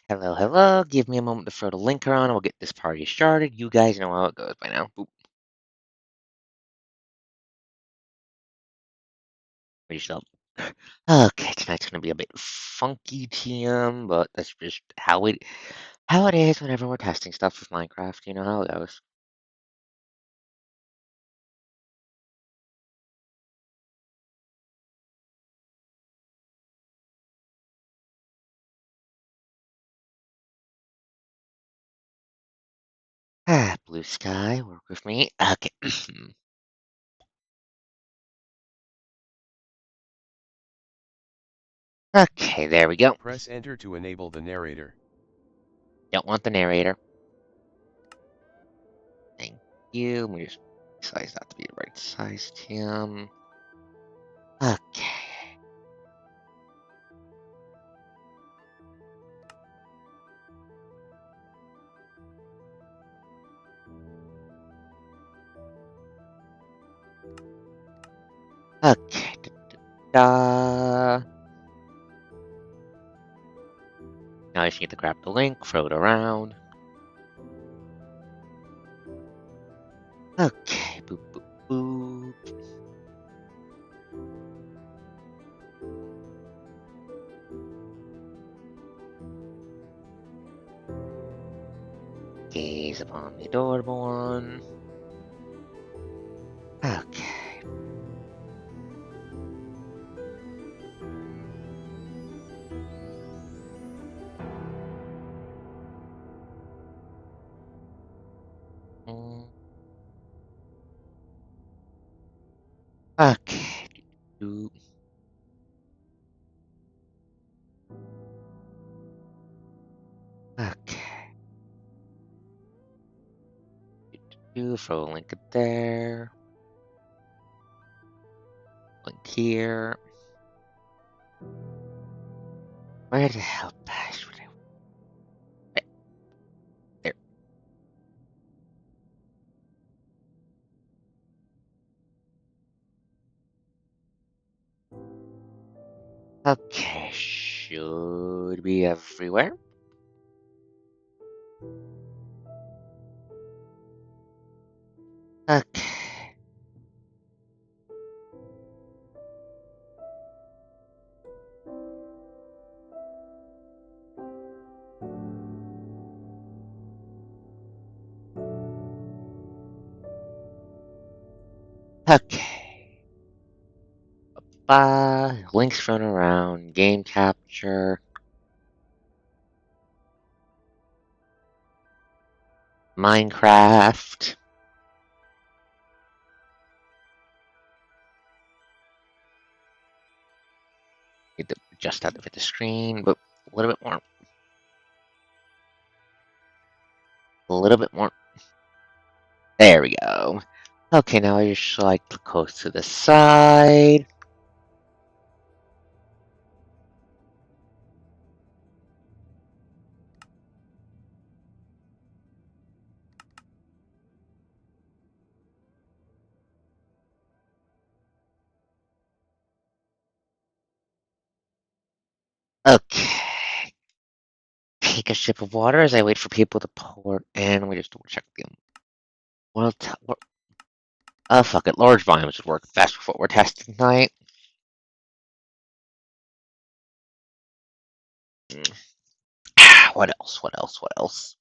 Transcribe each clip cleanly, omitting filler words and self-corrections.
Hello, hello. Give me a moment to throw the link around and we'll get this party started. You guys know how it goes by now. Boop. Yourself. Okay, tonight's gonna be a bit funky TM, but that's just how it is whenever we're testing stuff with Minecraft. You know how it goes. Blue sky, work with me. Okay. Okay, there we go. Press enter to enable the narrator. Don't want the narrator. Thank you. Let me just size that to be the right size, Tim. Okay. Okay. Da. Now I just need to grab the link, throw it around. Okay, boop, boop, boop. Gaze upon the adorable one. Okay. Mm, okay. Do, okay. Throw a link there. Link here. Where the hell should I? There. Okay, should be everywhere. Okay. Okay. Links run around. Game capture. Minecraft. Need to adjust that to fit the screen, but a little bit more. A little bit more. There we go. Okay, now I just like close to the side. Okay. Take a sip of water as I wait for people to pour in. We just double check them. Well, fuck it. Large volumes would work best with what we're testing tonight. What else? What else? What else?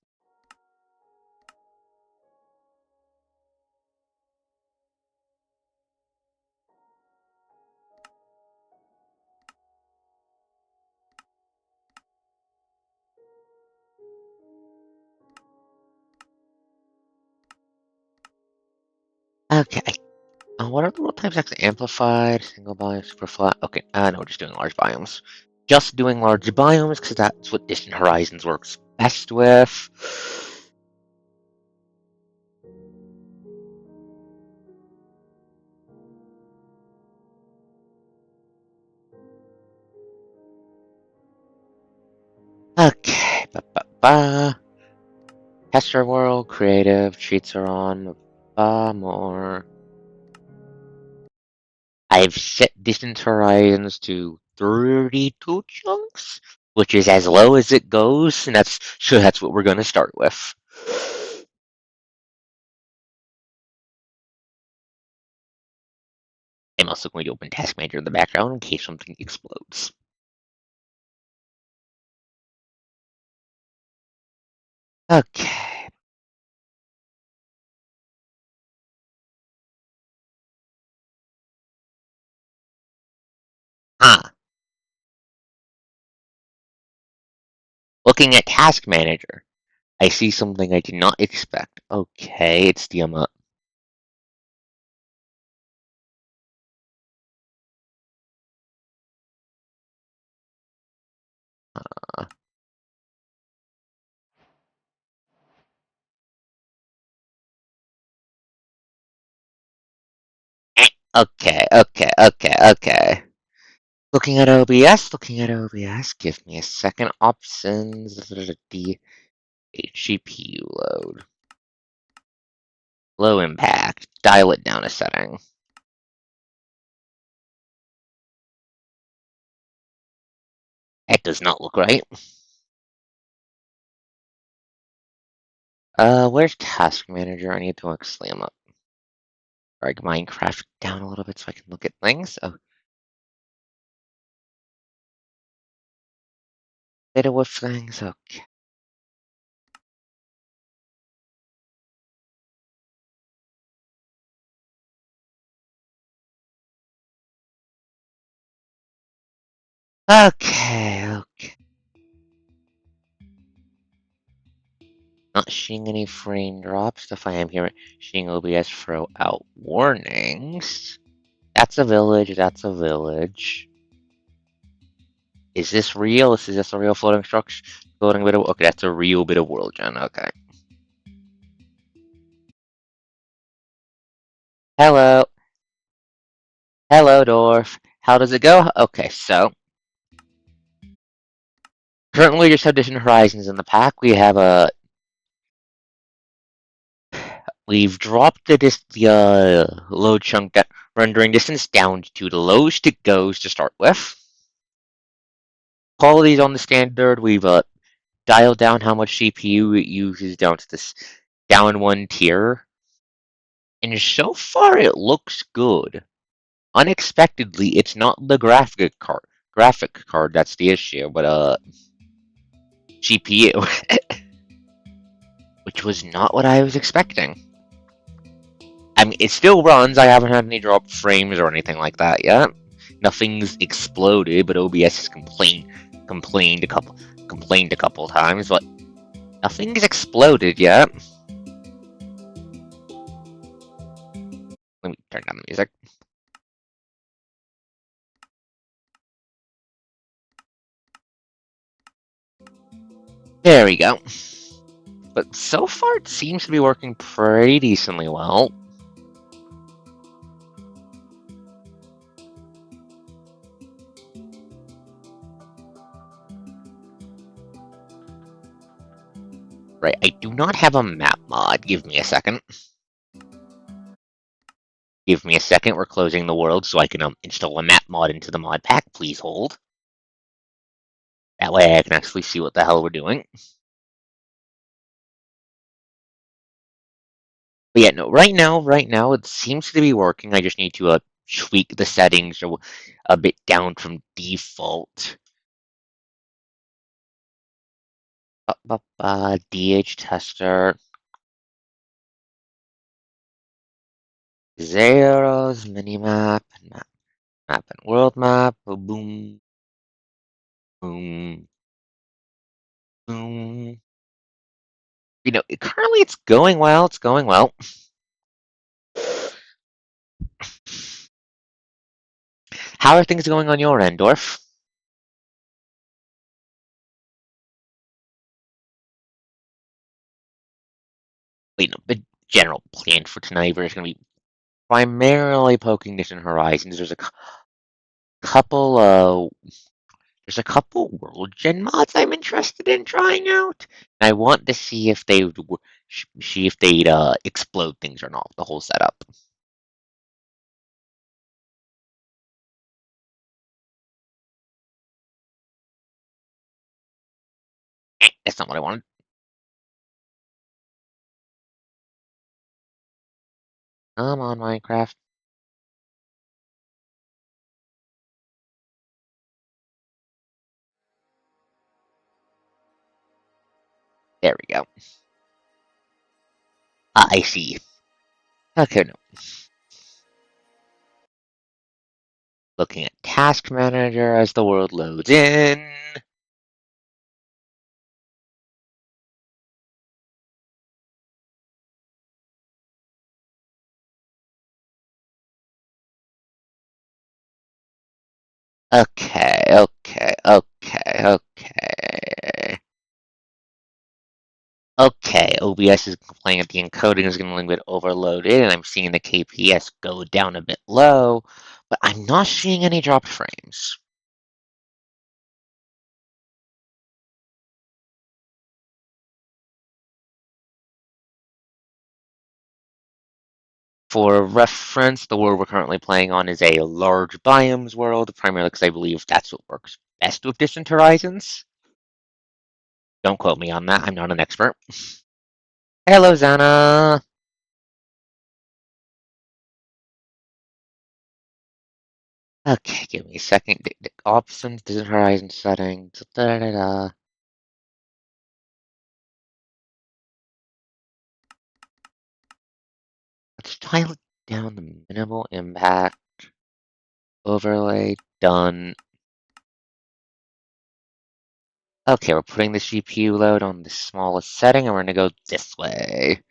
Okay. What are the world types actually amplified? Single biome, super flat. Okay, no, we're just doing large biomes. Just doing large biomes because that's what Distant Horizons works best with. Okay, Tester world, creative, cheats are on, more. I've set Distant Horizons to 32 chunks. which is as low as it goes, and that's what we're going to start with. I'm also going to open Task Manager in the background in case something explodes. Okay. Ah, looking at Task Manager, I see something I did not expect. Okay, it's the uh, okay. Looking at OBS, give me a second. Options, the GPU load. Low impact, dial it down a setting. That does not look right. Where's Task Manager? I need to actually up. Drag Minecraft down a little bit so I can look at things. Oh, data with things. Okay. Okay. Not seeing any frame drops. If I am here, seeing OBS throw out warnings. That's a village. That's a village. Is this real? Is this a real floating structure? Floating bit of okay. That's a real bit of world gen. Okay. Hello, hello, dwarf. How does it go? Okay, so currently we just have Distant Horizons in the pack. We've dropped the load chunk rendering distance down to the lowest it goes to start with. Qualities on the standard. We've dialed down how much CPU it uses down to this down one tier, and so far it looks good. Unexpectedly, it's not the graphic card that's the issue, but GPU, which was not what I was expecting. I mean, it still runs. I haven't had any drop frames or anything like that yet. Nothing's exploded, but OBS has complained a couple times, but nothing's exploded yet. Let me turn down the music. There we go. But so far, it seems to be working pretty decently well. Right, I do not have a map mod. Give me a second. Give me a second. We're closing the world so I can install a map mod into the mod pack. Please hold. That way I can actually see what the hell we're doing. But yeah, no, right now, it seems to be working. I just need to tweak the settings a bit down from default. DH tester. Zeros, minimap, map and world map. Boom, boom, boom. Currently it's going well. It's going well. How are things going on your end, Dorf? The general plan for tonight, we're just going to be primarily poking distant horizons. Couple there's a couple world gen mods I'm interested in trying out. I want to see if they'd explode things or not. The whole setup. That's not what I wanted. Come on, Minecraft. There we go. I see. Okay, no. Looking at Task Manager as the world loads in. Okay. Okay, OBS is complaining that the encoding is getting a little bit overloaded, and I'm seeing the KPS go down a bit low, but I'm not seeing any dropped frames. For reference, the world we're currently playing on is a large biomes world, primarily because I believe that's what works best with Distant Horizons. Don't quote me on that, I'm not an expert. Hello, Zana! Okay, give me a second. Options, Distant Horizons settings. Let's dial down the minimal impact. Overlay, done. Okay, we're putting the GPU load on the smallest setting, and we're gonna go this way.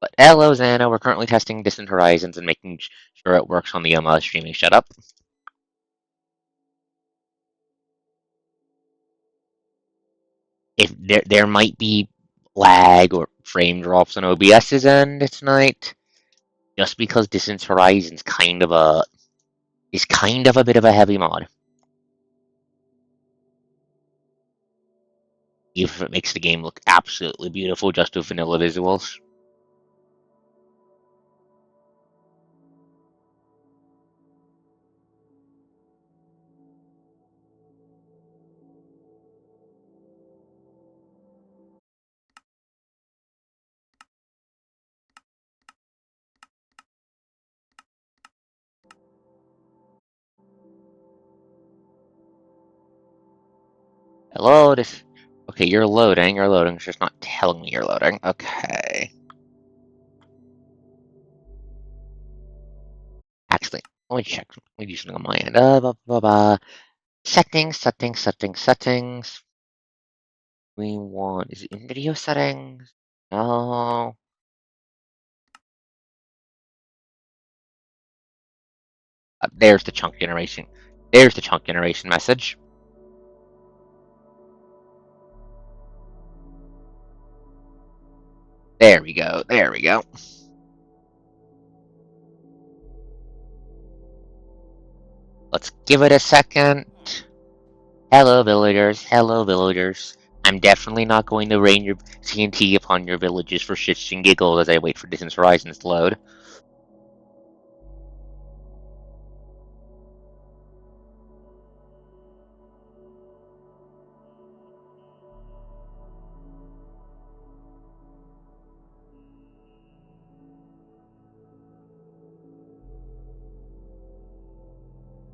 But hello, Xana, we're currently testing Distant Horizons and making sure it works on the streaming setup. If there might be lag or frame drops on OBS's end tonight, just because Distant Horizons is kind of a bit of a heavy mod. Even if it makes the game look absolutely beautiful just with vanilla visuals. Hello, this. Okay, you're loading. It's just not telling me you're loading. Okay. Actually, let me check. Let me do something on my end. Settings. We want. Is it in video settings? No. There's the chunk generation. There's the chunk generation message. There we go. Let's give it a second. Hello, villagers. I'm definitely not going to rain your TNT upon your villages for shits and giggles as I wait for Distant Horizons to load.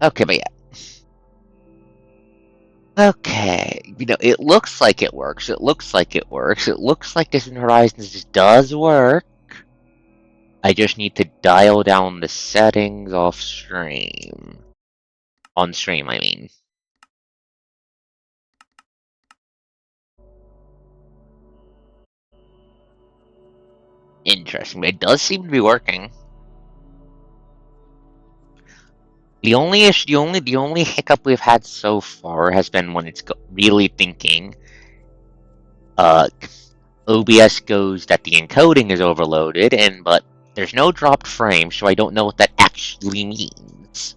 Okay, but yeah. Okay, it looks like it works. It looks like Distant Horizons does work. I just need to dial down the settings off stream. On stream, I mean. Interesting, but it does seem to be working. The only hiccup we've had so far has been when it's really thinking. OBS goes that the encoding is overloaded, but there's no dropped frame, so I don't know what that actually means.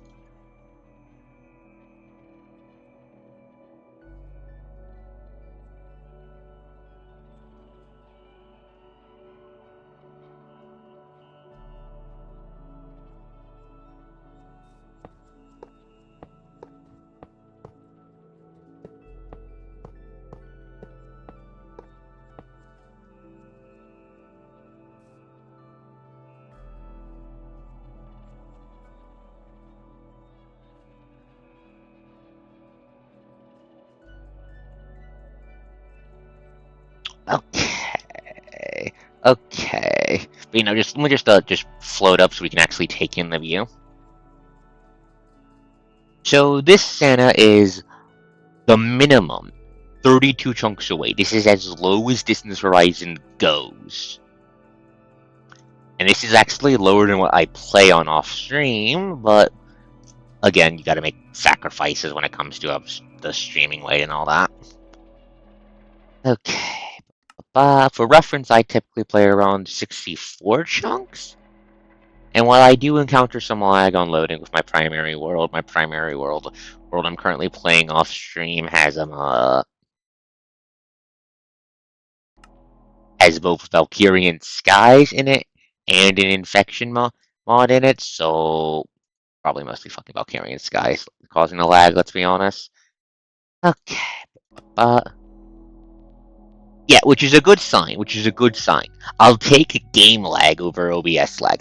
Okay. Okay. But, let me just float up so we can actually take in the view. So this Santa is the minimum 32 chunks away. This is as low as Distance Horizon goes. And this is actually lower than what I play on off stream, but again, you gotta make sacrifices when it comes to the streaming weight and all that. Okay. For reference, I typically play around 64 chunks. And while I do encounter some lag on loading with my primary world I'm currently playing off stream has both Valkyrian Skies in it and an Infection mod in it, so probably mostly fucking Valkyrian Skies causing the lag, let's be honest. Okay. Yeah, which is a good sign, I'll take game lag over OBS lag.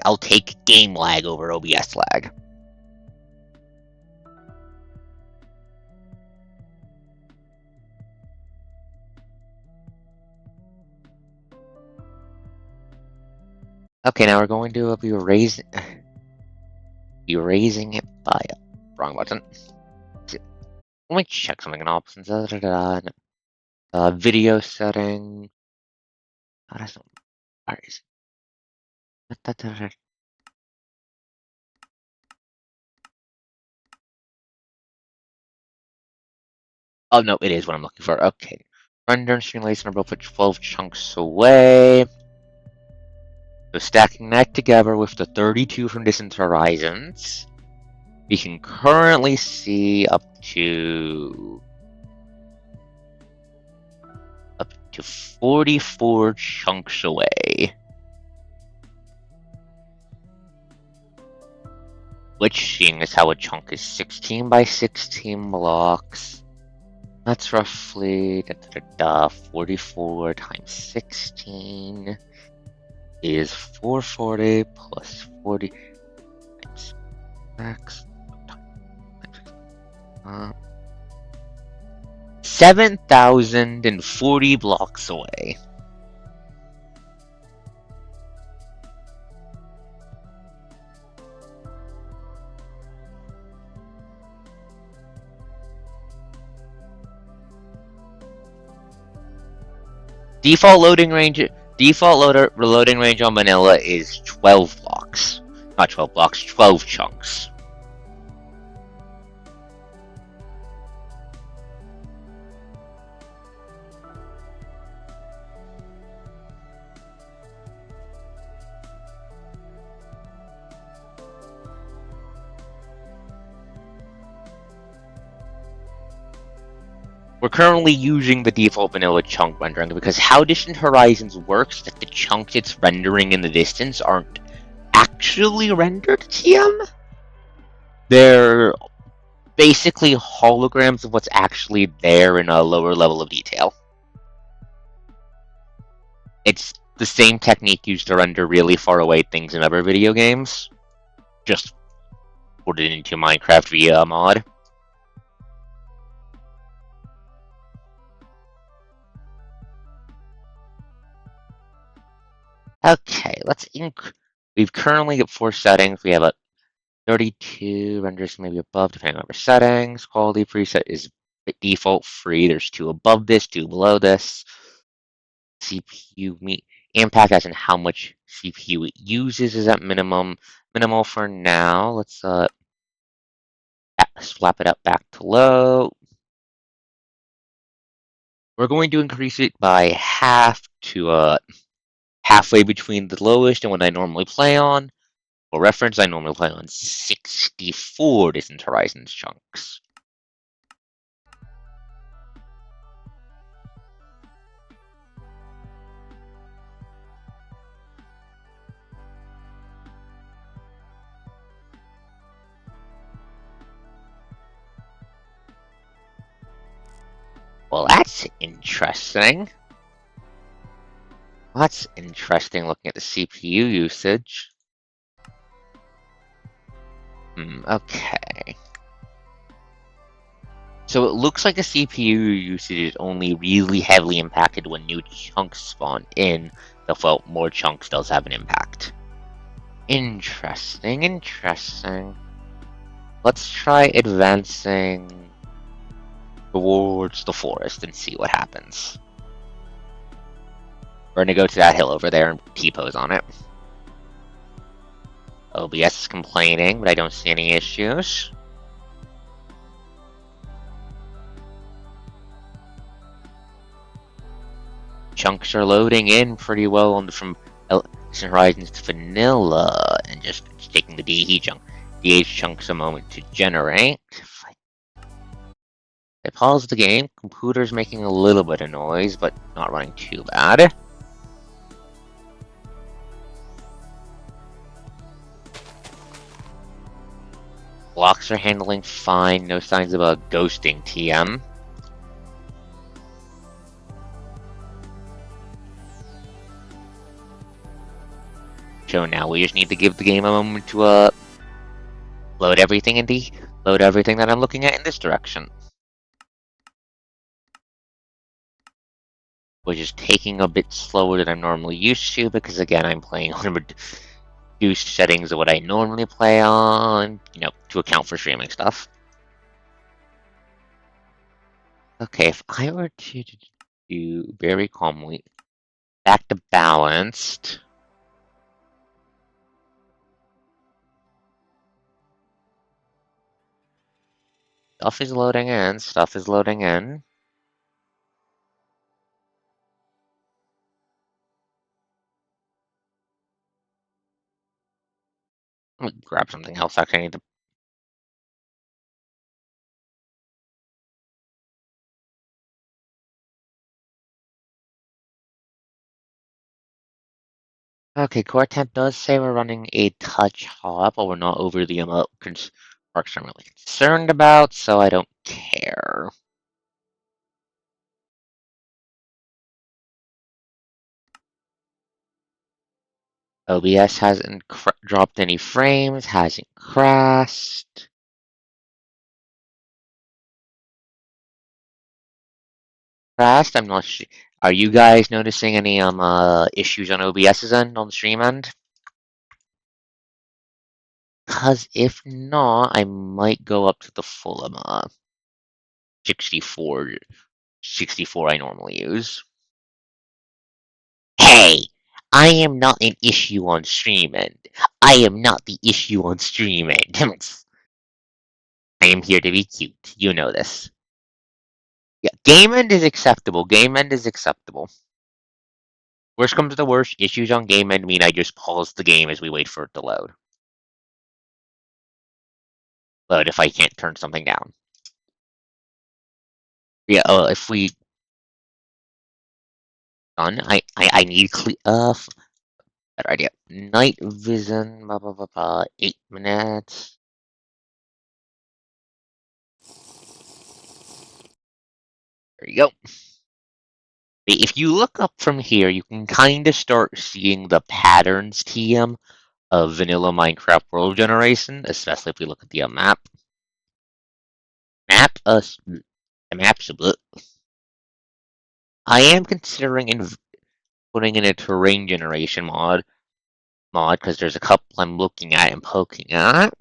Okay, now we're going to be raising it by wrong button. Let me check something in options. Video setting. Where is it? Oh no, it is what I'm looking for. Okay. Render and simulation are both at 12 chunks away. So stacking that together with the 32 from Distant Horizons, we can currently see up to 44 chunks away. Which, seeing as how a chunk is 16 by 16 blocks, that's roughly 44 times 16 is 440 plus 40 times x 7,040 blocks away. Default loading range on vanilla is 12 blocks. Not 12 blocks, 12 chunks. We're currently using the default vanilla chunk rendering because how Distant Horizons works is that the chunks it's rendering in the distance aren't actually rendered TM. They're basically holograms of what's actually there in a lower level of detail. It's the same technique used to render really far away things in other video games. Just put it into Minecraft via a mod. Okay, we've currently got 4 settings. We have a 32 renders maybe above, depending on our settings. Quality preset is default free. There's 2 above this, 2 below this. CPU impact, as in how much CPU it uses, is at minimum. Minimal for now. Let's swap it up back to low. We're going to increase it by half to halfway between the lowest and what I normally play on. For reference, I normally play on 64 Distant Horizons chunks. Well, that's interesting. That's interesting looking at the CPU usage. Okay. So it looks like the CPU usage is only really heavily impacted when new chunks spawn in, though more chunks does have an impact. Interesting, interesting. Let's try advancing towards the forest and see what happens. We're gonna go to that hill over there and T-pose on it. OBS is complaining, but I don't see any issues. Chunks are loading in pretty well from Horizons to Vanilla, and just taking the DH chunks a moment to generate. I pause the game. Computer's making a little bit of noise, but not running too bad. Blocks are handling fine. No signs of a ghosting TM. So now we just need to give the game a moment to load everything that I'm looking at in this direction. Which is taking a bit slower than I'm normally used to, because again, I'm playing on reduced settings of what I normally play on, to account for streaming stuff. Okay, if I were to do very calmly, back to balanced. Stuff is loading in, stuff is loading in. Let me grab something else, actually I need to. Okay, core temp does say we're running a touch hot, but we're not over the amount I'm really concerned about, so I don't care. OBS hasn't dropped any frames, hasn't crashed. I'm not sure. Are you guys noticing any issues on OBS's end, on the stream end? Cause if not, I might go up to the full 64 64 I normally use. Hey, I am not an issue on stream end. I am not the issue on stream end. I am here to be cute. You know this. Yeah, game end is acceptable. Game end is acceptable. Worst comes to worst, issues on game end mean I just pause the game as we wait for it to load. Load if I can't turn something down. Yeah, if we done, I need better idea. Night vision, 8 minutes. There you go. If you look up from here, you can kind of start seeing the patterns, TM, of vanilla Minecraft world generation, especially if we look at the map. The map's a bit. I am considering putting in a terrain generation because there's a couple I'm looking at and poking at.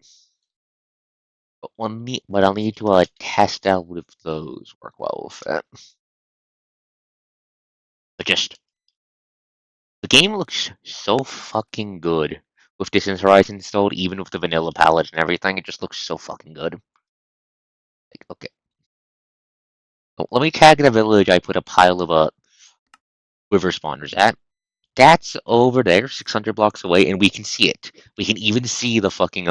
But I'll need to test out if those work well with it. But just the game looks so fucking good with Distance Horizon installed, even with the vanilla palette and everything. It just looks so fucking good. Like, okay, let me tag the village I put a pile of river spawners at. That's over there, 600 blocks away, and we can see it. We can even see the fucking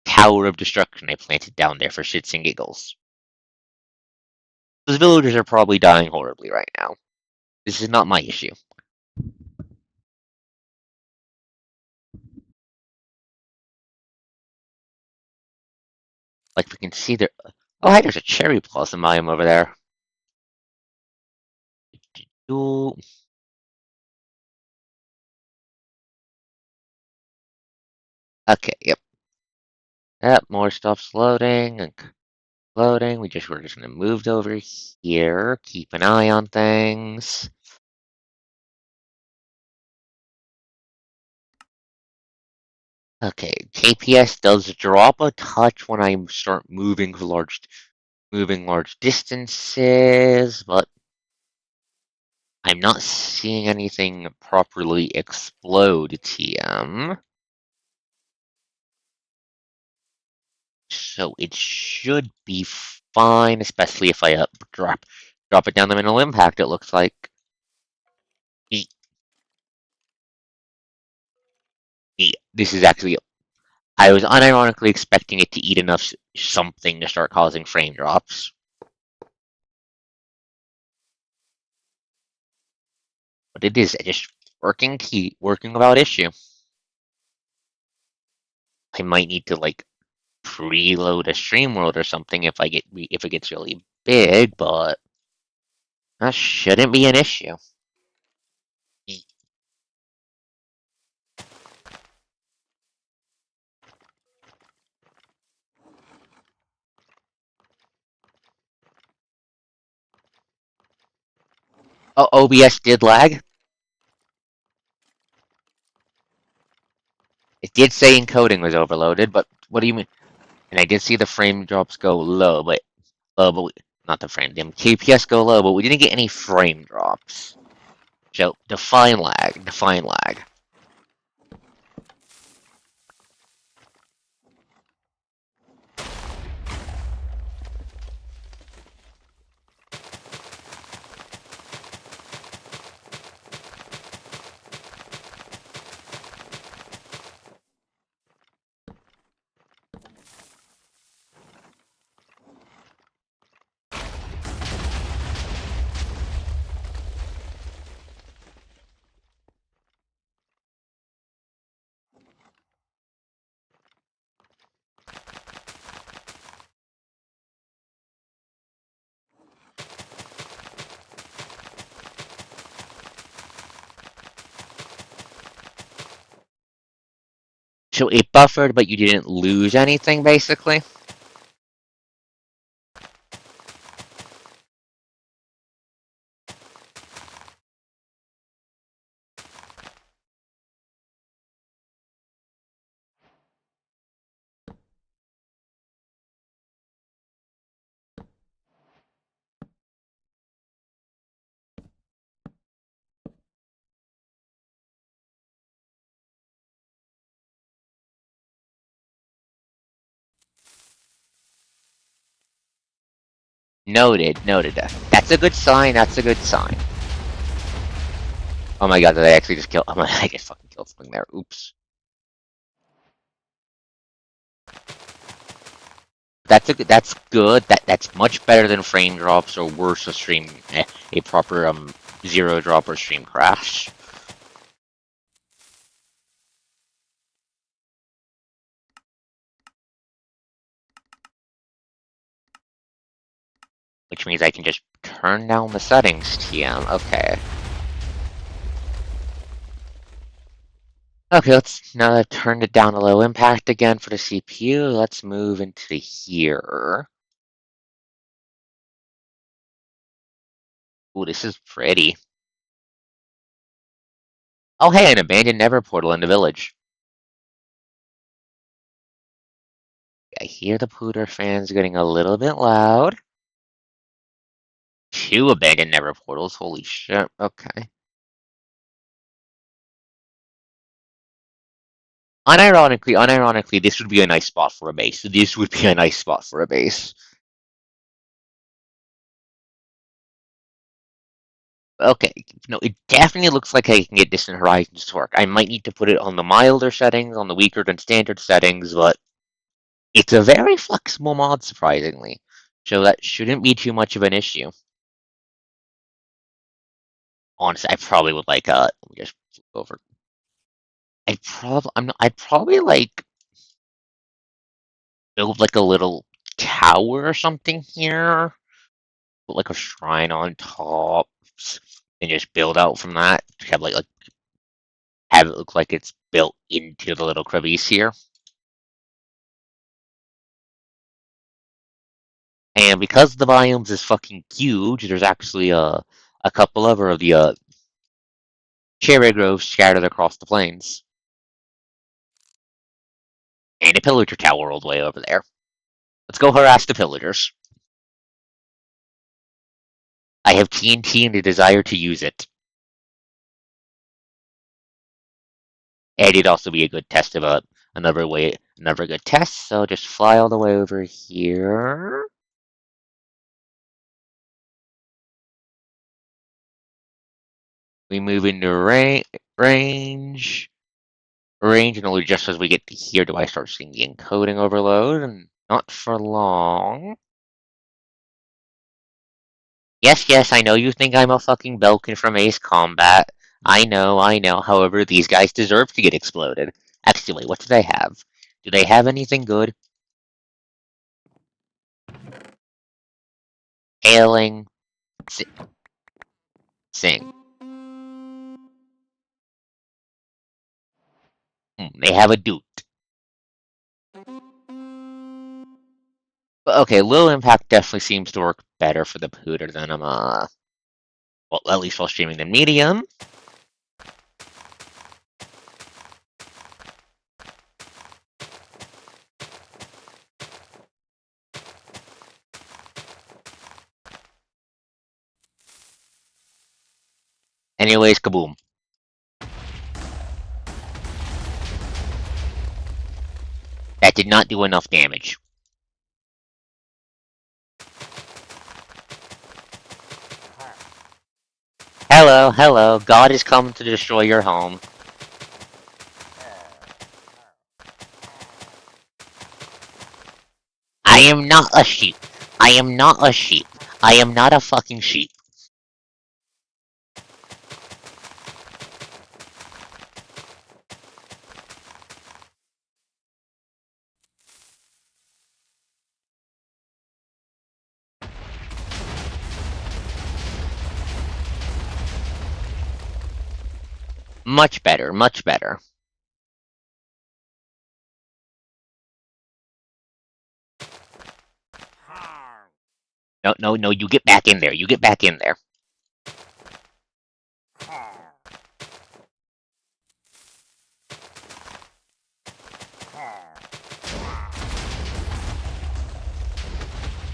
tower of destruction I planted down there for shits and giggles. Those villagers are probably dying horribly right now. This is not my issue. Like, we can see there. Oh, hey, there's a cherry blossom biome over there. Ooh. Okay, yep. Yep, more stuff's loading. Loading. We're just gonna move over here. Keep an eye on things. Okay, KPS does drop a touch when I start moving large distances, but I'm not seeing anything properly explode, TM. So it should be fine, especially if I drop it down the minimal impact, it looks like. E- This is actually, I was unironically expecting it to eat enough something to start causing frame drops. But it is just working without issue. I might need to like preload a stream world or something if it gets really big, but that shouldn't be an issue. Oh, OBS did lag. It did say encoding was overloaded, but what do you mean? And I did see the frame drops go low, not the frame, the KPS go low, but we didn't get any frame drops. So define lag, define lag. So it buffered, but you didn't lose anything, basically. Noted, noted. That's a good sign. That's a good sign. Oh my god, did I actually just kill? Oh my, I just fucking killed something there. Oops. That's good. That's much better than frame drops or worse, a proper zero drop or stream crash. Which means I can just turn down the settings, TM. Okay. Okay, now that I've turned it down to low impact again for the CPU, let's move into here. Ooh, this is pretty. Oh, hey, an abandoned Never portal in the village. I hear the Pooter fans getting a little bit loud. 2 abandoned Never portals, holy shit, okay. Unironically, this would be a nice spot for a base. This would be a nice spot for a base. Okay, no, it definitely looks like I can get Distant Horizons to work. I might need to put it on the milder settings, on the weaker than standard settings, but it's a very flexible mod, surprisingly. So that shouldn't be too much of an issue. Honestly, I probably would like let me just flip over. I'd probably like build like a little tower or something here. Put like a shrine on top and just build out from that. Have it look like it's built into the little crevice here. And because the biomes is fucking huge, there's actually a couple of the cherry groves scattered across the plains. And a pillager tower all the way over there. Let's go harass the pillagers. I have TNT and a desire to use it. And it'd also be a good test of another good test. So just fly all the way over here. We move into range. And only just as we get to here do I start seeing the encoding overload, and not for long. Yes, yes, I know you think I'm a fucking Belkin from Ace Combat. I know, I know. However, these guys deserve to get exploded. Actually, wait, what do they have? Do they have anything good? Hailing, sing. They have a Doot. But okay, Little Impact definitely seems to work better for the Pooter than well, at least while streaming the medium. Anyways, kaboom. That did not do enough damage. Hello, hello. God is coming to destroy your home. I am not a sheep. I am not a sheep. I am not a fucking sheep. Much better, much better. No, no, no, you get back in there. You get back in there.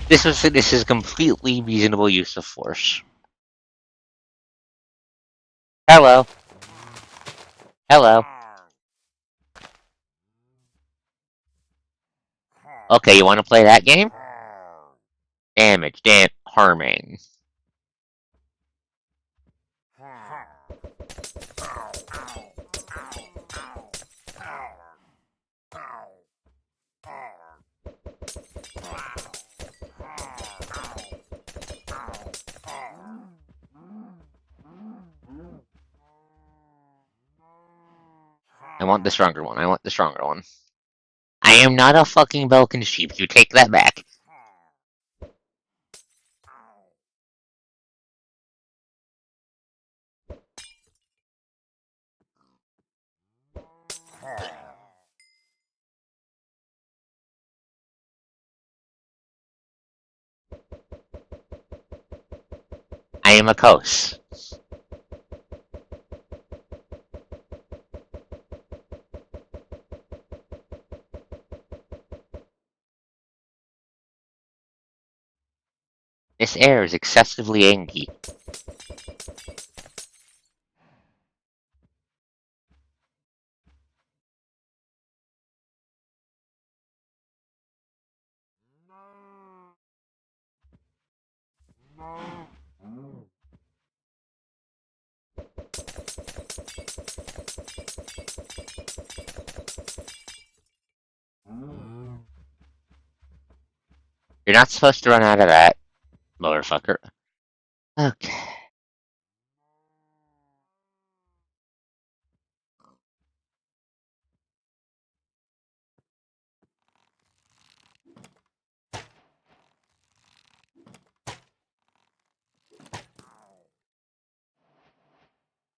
This is completely reasonable use of force. Hello. Hello. Okay, you want to play that game? Damage, harming. I want the stronger one. I want the stronger one. I am not a fucking Belkin sheep. You take that back. I am a Kos. This air is excessively angry. You're not supposed to run out of that, motherfucker. Okay.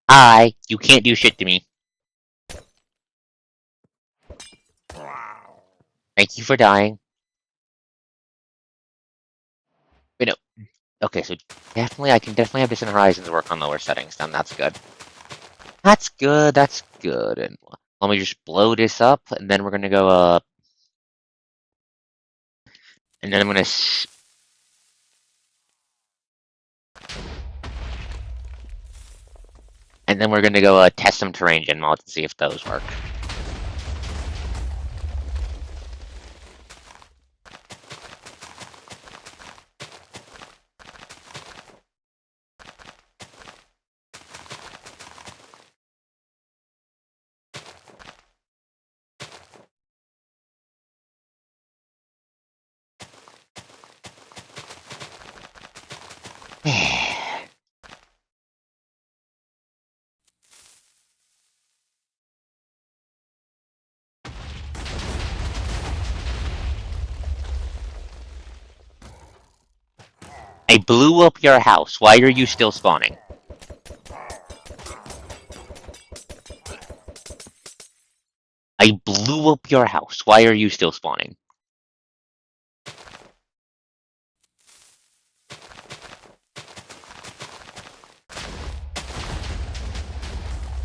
Hi, you can't do shit to me. Thank you for dying. Okay, so definitely, I can definitely have Distant Horizons work on lower settings. Then that's good. That's good. That's good. And let me just blow this up, and then we're gonna go up, and then I'm gonna. And then we're gonna go test some terrain gen mods and see if those work. I blew up your house. Why are you still spawning? I blew up your house. Why are you still spawning?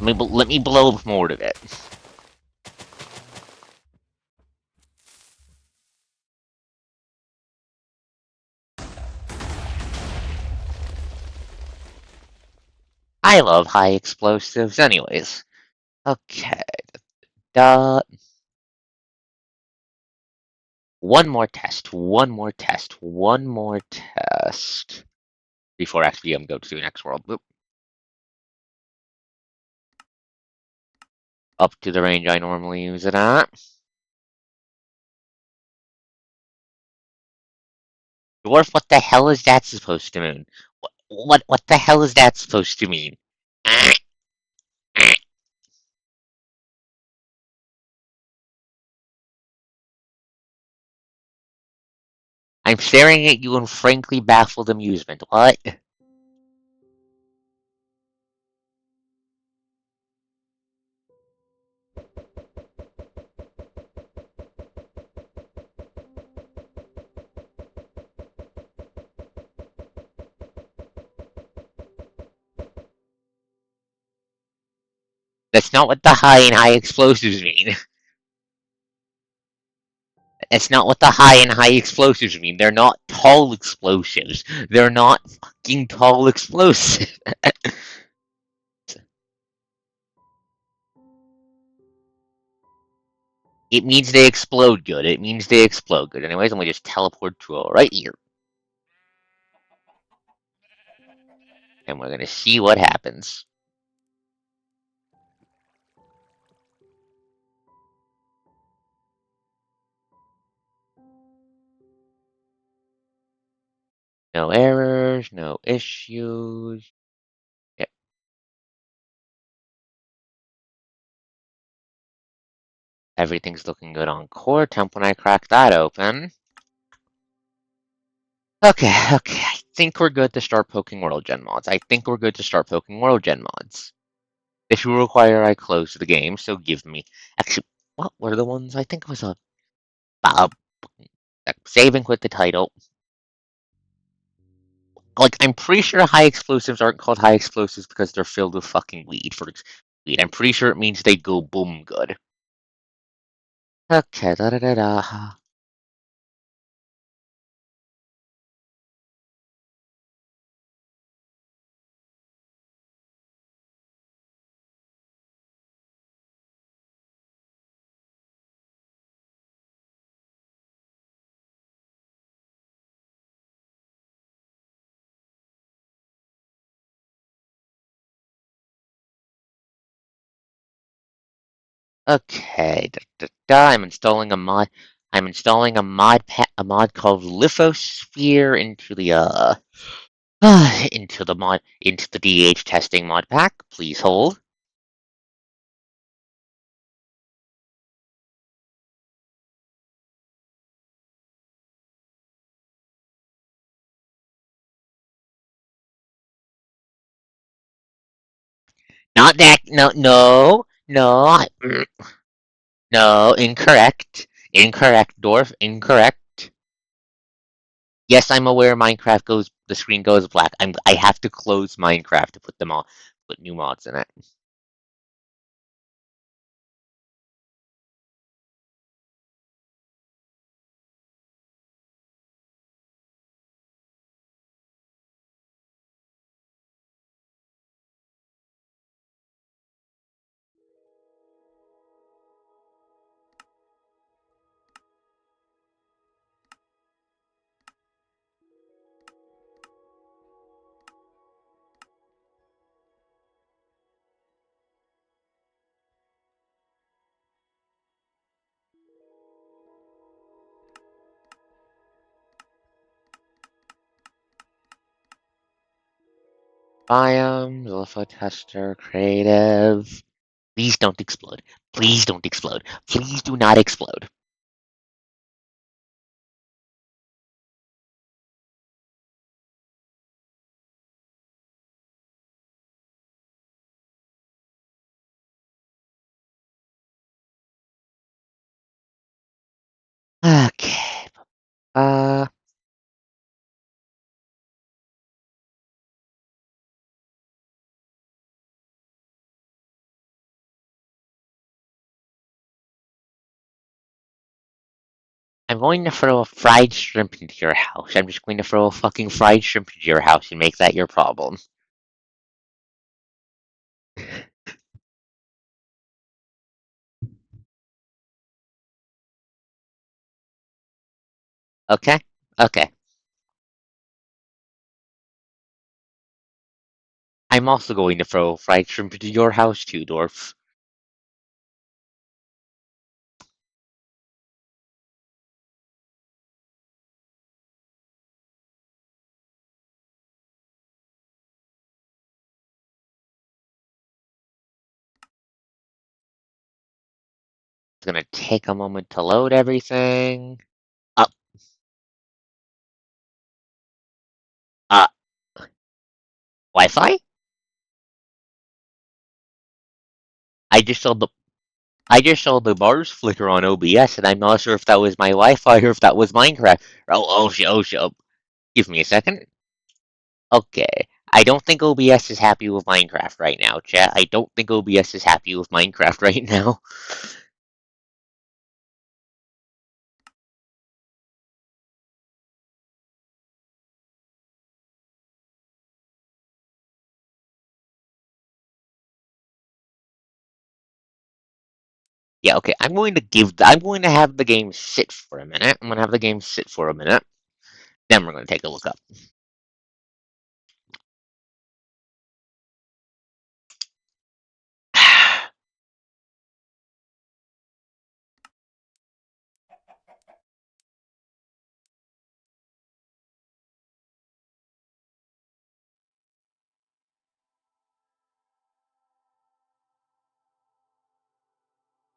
Let me blow up more of it. I love high explosives anyways. Okay. Duh. One more test. One more test. One more test. Before actually go to the next world. Boop. Up to the range I normally use it at. Dwarf, what the hell is that supposed to mean? What the hell is that supposed to mean? I'm staring at you in frankly baffled amusement. What? That's not what the high and high explosives mean. That's not what the high and high explosives mean. They're not tall explosives. They're not fucking tall explosives. It means they explode good. It means they explode good. Anyways, I'm gonna just teleport to right here. And we're gonna see what happens. No errors, no issues. Yeah, everything's looking good on core temp when I crack that open. Okay, okay. I think we're good to start poking world gen mods. I think we're good to start poking world gen mods. This will require I close the game, so give me. Actually, what were the ones? I think it was a. Uh, save and quit the title. Like, I'm pretty sure high explosives aren't called high explosives because they're filled with fucking weed. For weed, I'm pretty sure it means they go boom good. Okay, da da da da. Okay, da, da, da. I'm installing a mod. I'm installing a mod called Lithosphere into the into the DH testing mod pack. Please hold. Not that. No, no, no, no. Incorrect. Incorrect, Dwarf. Incorrect. Yes, I'm aware Minecraft goes. the screen goes black. I have to close Minecraft to put them all, put new mods in it. Biomes, alpha tester, creative. Please don't explode. Please don't explode. Please do not explode. Okay. Uh, I'm going to throw a fried shrimp into your house. I'm just going to throw a fucking fried shrimp into your house and make that your problem. Okay? Okay. I'm also going to throw fried shrimp into your house too, dwarf. It's gonna take a moment to load everything. Uh, uh, Wi-Fi? I just saw the I just saw the bars flicker on OBS, and I'm not sure if that was my Wi-Fi or if that was Minecraft. Oh. Give me a second. Okay. I don't think OBS is happy with Minecraft right now, chat. I don't think OBS is happy with Minecraft right now. Yeah, okay. I'm going to have the game sit for a minute. I'm gonna have the game sit for a minute. Then we're gonna take a look up.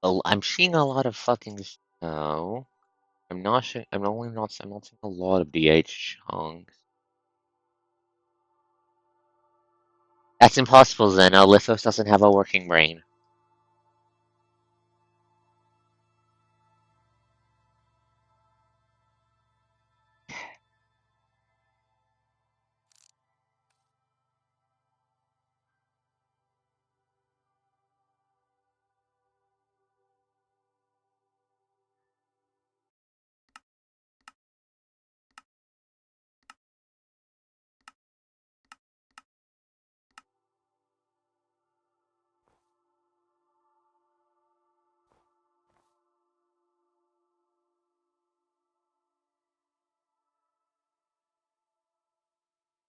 Oh, I'm seeing a lot of fucking snow. I'm not seeing a lot of DH chunks. That's impossible, Zeno. Lithos doesn't have a working brain.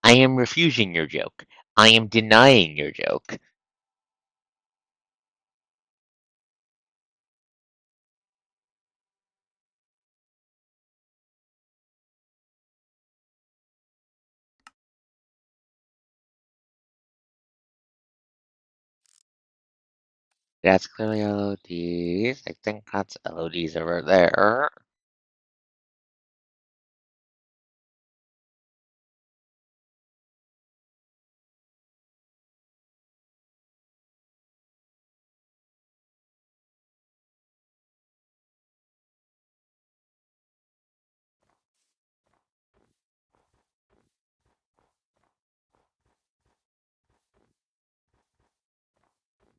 I am refusing your joke. I am denying your joke. That's clearly LODs. I think that's LODs over there.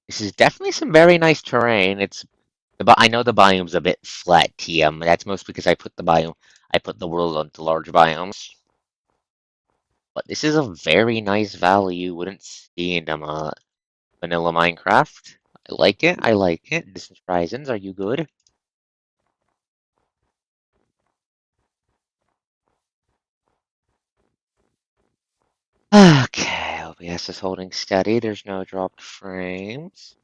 This is definitely some very nice terrain. I know the biome's a bit flat, TM. That's mostly because I put the world onto large biomes. But this is a very nice valley you wouldn't see in vanilla Minecraft. I like it. I like it. Distant Horizons, are you good? Okay, OBS is holding steady. There's no dropped frames.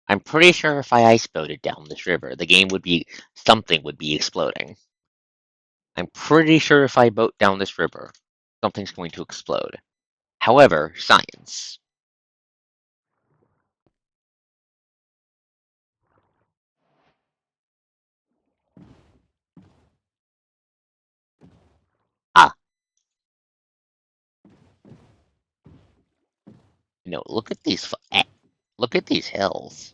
I'm pretty sure if I ice boated down this river, something would be exploding. I'm pretty sure if I boat down this river, something's going to explode. However, science. Ah, no, look at these hills.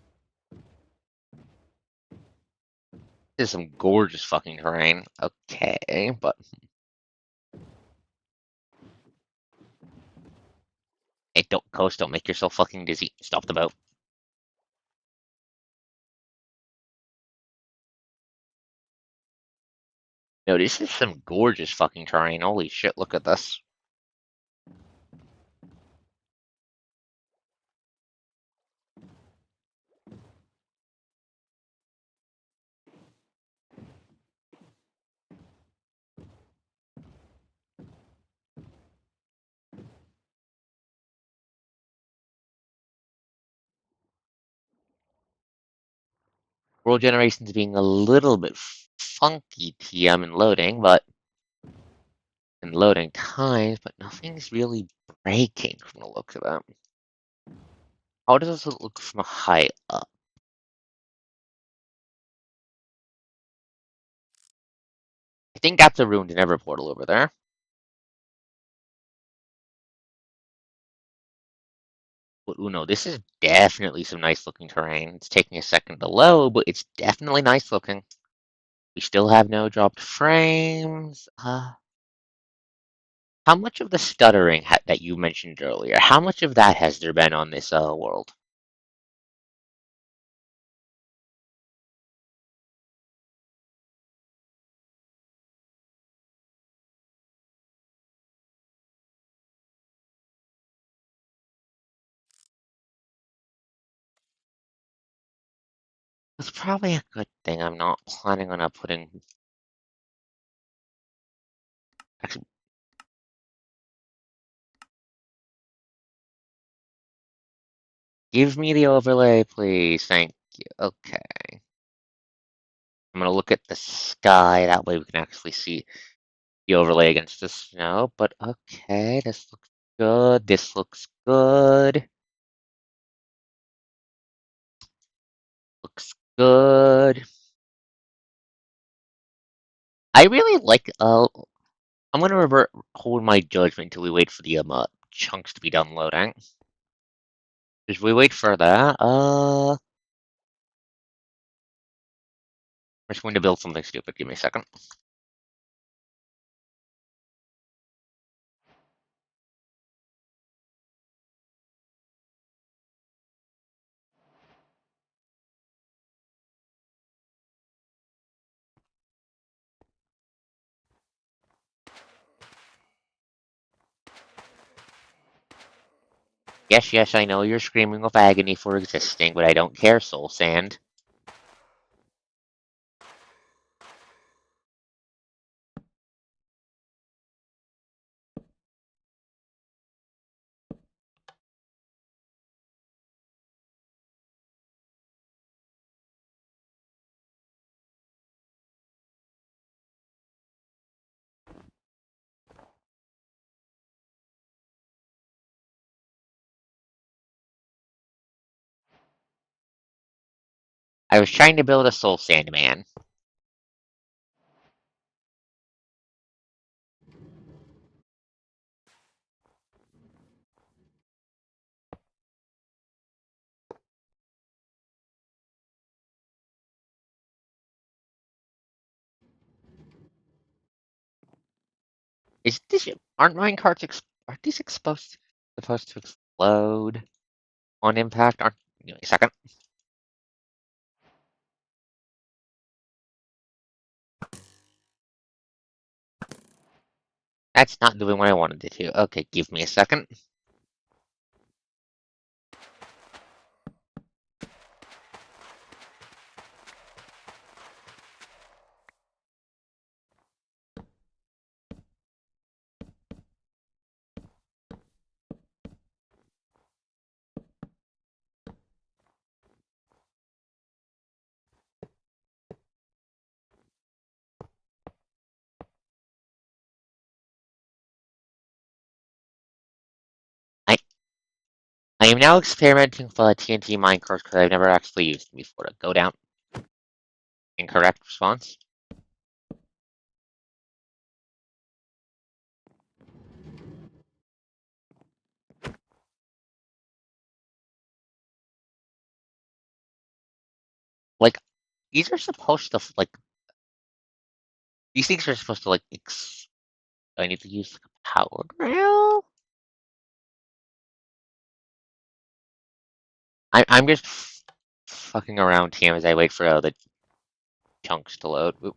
This is some gorgeous fucking terrain. Okay, but hey, don't make yourself fucking dizzy. Stop the boat. No, this is some gorgeous fucking terrain. Holy shit, look at this. World generation's being a little bit funky TM and loading, but in loading times, but nothing's really breaking from the looks of it. How does it look from high up? I think that's a ruined Never portal over there. But Uno, this is definitely some nice looking terrain. It's taking a second to load, but it's definitely nice looking. We still have no dropped frames. How much of the stuttering that you mentioned earlier, how much of that has there been on this world? It's probably a good thing I'm not planning on putting. Actually, give me the overlay, please. Thank you. Okay. I'm gonna look at the sky. That way we can actually see the overlay against the snow. But okay, this looks good. This looks good. Looks good. I really like. I'm gonna hold my judgment until we wait for the chunks to be done loading. As we wait for that, I'm just going to build something stupid. Give me a second. Yes, yes, I know you're screaming of agony for existing, but I don't care, Soul Sand. I was trying to build a Soul Sand man. Is this aren't aren't these supposed to explode on impact? Aren't Give me a second. That's not doing what I wanted it to. Okay, give me a second. I I am now experimenting with a TNT minecart because I've never actually used them before. To go down. Incorrect response. Like these are supposed to like these things are supposed to like I need to use like a power rail. I'm just fucking around here as I wait for the chunks to load. Oop.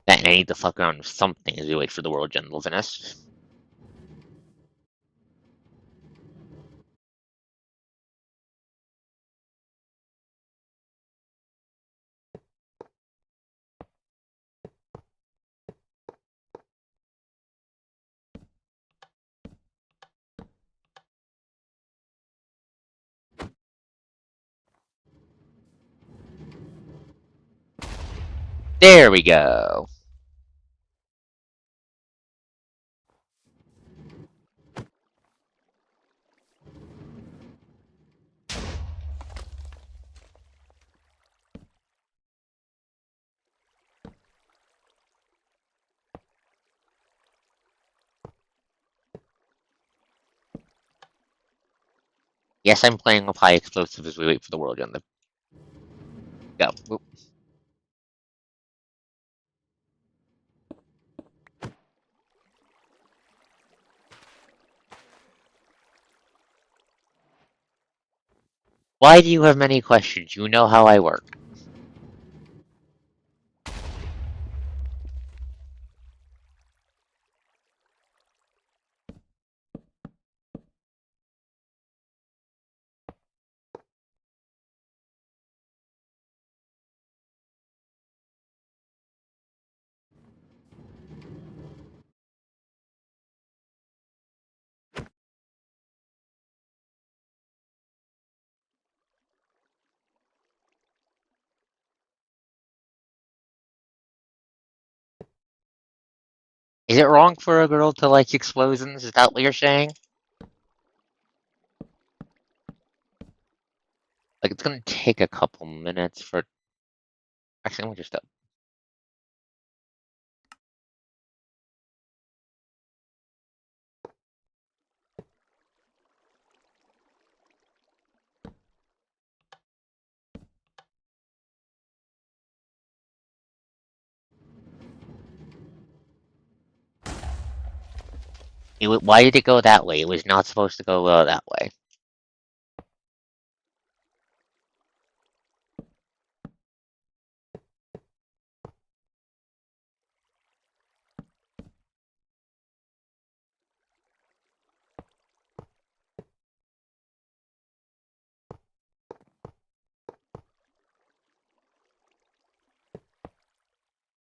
And I need to fuck around with something as we wait for the world gen to finish. There we go. Yes, I'm playing with high explosive as we wait for the world gen to go. Oop. Why do you have many questions? You know how I work. Is it wrong for a girl to like explosions? Is that what you're saying? Like, it's gonna take a couple minutes for. Actually, let me just. Why did it go that way? It was not supposed to go that way.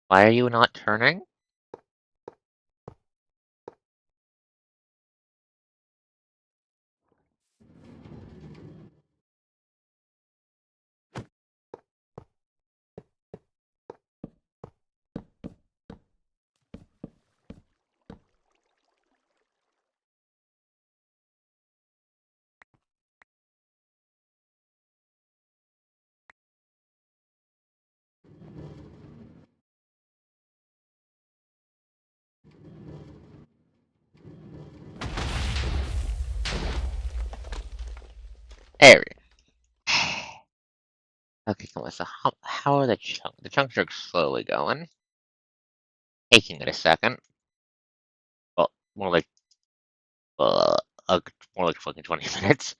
Why are you not turning? There. Okay, come on. So how are the chunks? The chunks are slowly going. Taking it a second. Well, uh, uh more like fucking 20 minutes.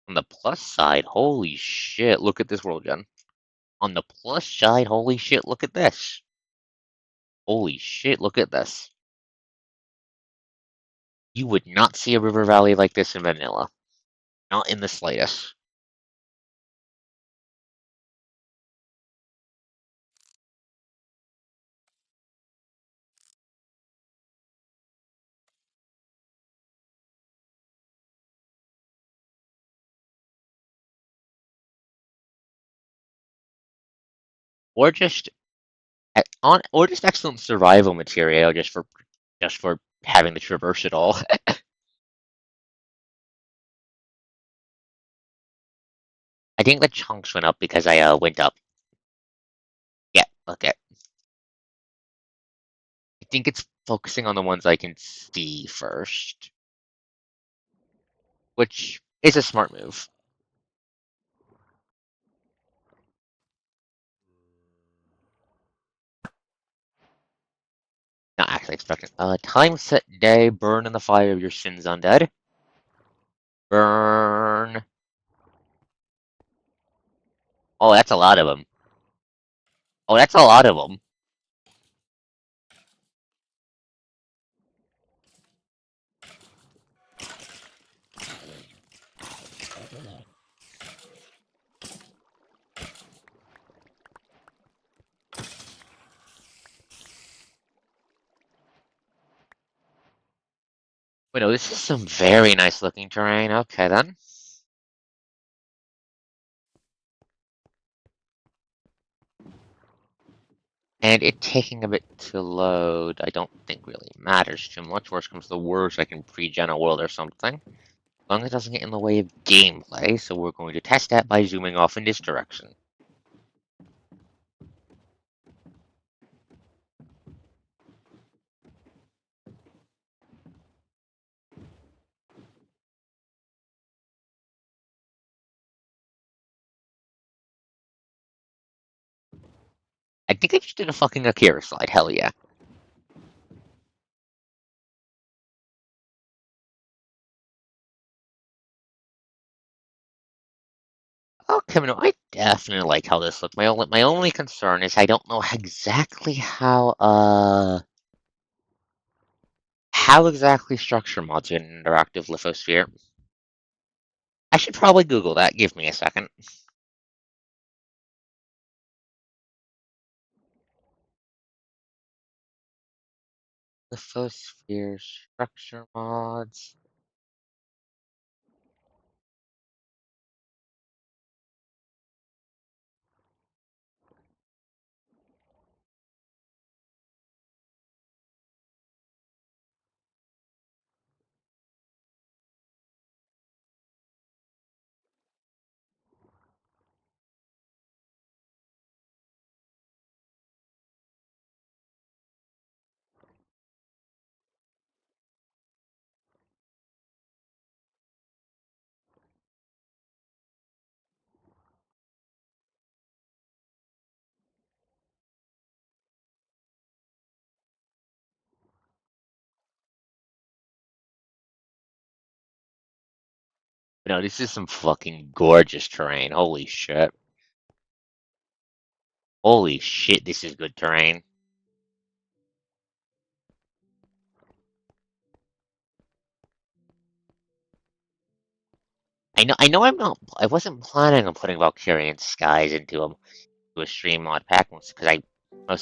On the plus side, holy shit! Look at this world, Jen. On the plus side, holy shit! Look at this. Holy shit! Look at this. You would not see a river valley like this in vanilla. Not in the slightest. Or just or just excellent survival material just for having to traverse it all. I think the chunks went up because I went up. Yeah, okay. I think it's focusing on the ones I can see first, which is a smart move. Not actually expecting. Time set day, burn in the fire of your sins, undead. Burn. Oh, that's a lot of them. Oh, that's a lot of them. Wait, no, this is some very nice looking terrain. Okay, then. And it taking a bit to load, I don't think really matters too much. Worst comes to the worst, I can pre-gen a world or something. As long as it doesn't get in the way of gameplay, so we're going to test that by zooming off in this direction. I think I just did a fucking Akira slide, hell yeah. Okay, no, I definitely like how this looks. My only concern is I don't know exactly how exactly structure mods in an interactive lithosphere. I should probably Google that. Give me a second. Lithosphere structure mods. No, this is some fucking gorgeous terrain. Holy shit. Holy shit, this is good terrain. I know I wasn't planning on putting Valkyrian Skies into a stream mod pack mostly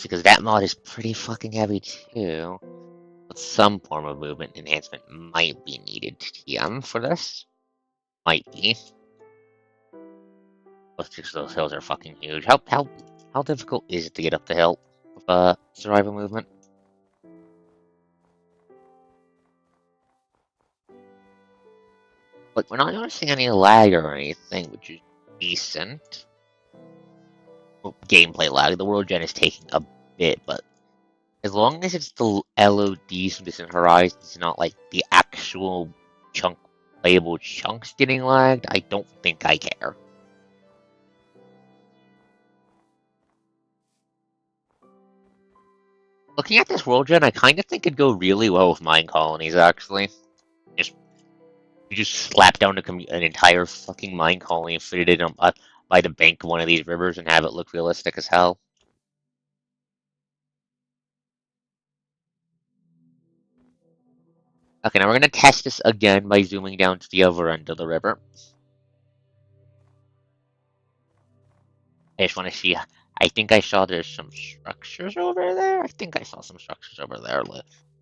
because that mod is pretty fucking heavy too. But some form of movement enhancement might be needed to TM for this. Might be. Both because those hills are fucking huge. How difficult is it to get up the hill with survival movement? Like we're not noticing any lag or anything, which is decent. Well, gameplay lag. The world gen is taking a bit, but as long as it's the LODs from distant horizons, not like the actual chunk playable chunks getting lagged, I don't think I care. Looking at this world gen, I kind of think it'd go really well with mine colonies, actually. Just You just slap down an entire fucking mine colony and fit it in by the bank of one of these rivers and have it look realistic as hell. Okay, now we're gonna test this again by zooming down to the other end of the river. I just want to see. I think I saw there's some structures over there. I think I saw some structures over there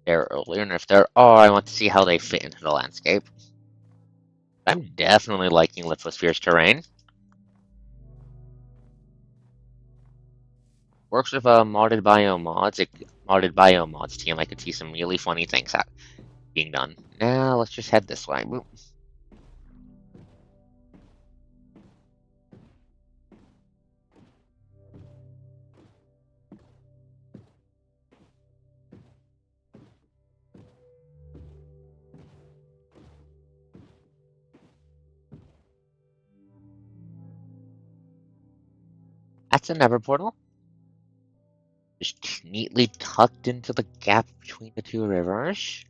earlier, and if there are, I want to see how they fit into the landscape. I'm definitely liking Lithosphere's terrain. Works with modded biomods team. I could see some really funny things being done. Now let's just head this way. That's a nether portal. Just neatly tucked into the gap between the two rivers.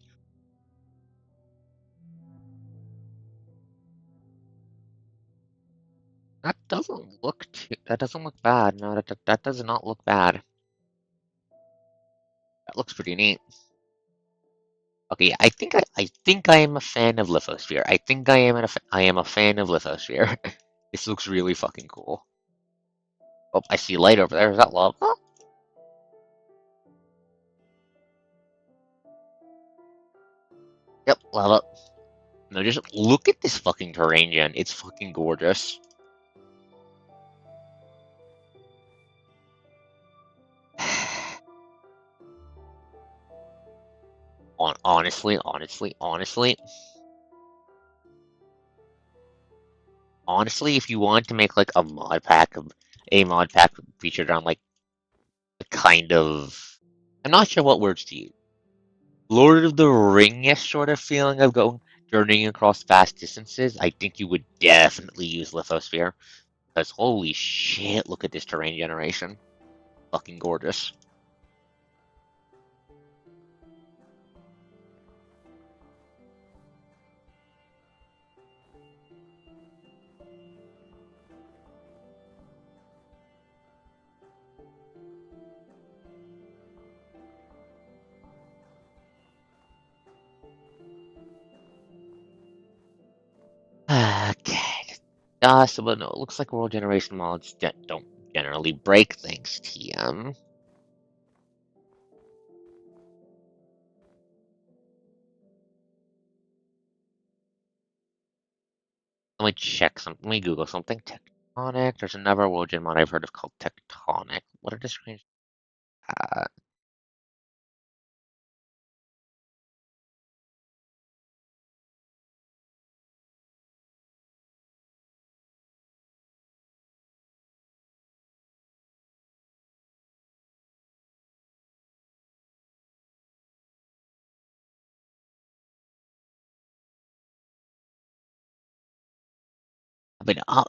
That doesn't look bad. No, that does not look bad. That looks pretty neat. Okay, I think I am a fan of Lithosphere. I am a fan of Lithosphere. This looks really fucking cool. Oh, I see light over there. Is that lava? Yep, lava. No, just look at this fucking terrain, gen. It's fucking gorgeous. Honestly, if you want to make like a mod pack featured on like a kind of, I'm not sure what words to use. Lord of the Ring-ish sort of feeling of going journeying across vast distances, I think you would definitely use Lithosphere. Because holy shit, look at this terrain generation. Fucking gorgeous. Okay. So but no, it looks like world generation mods don't generally break things, TM. Let me check some. Let me Google something. Tectonic. There's another world gen mod I've heard of called Tectonic. What are the screens? Uh,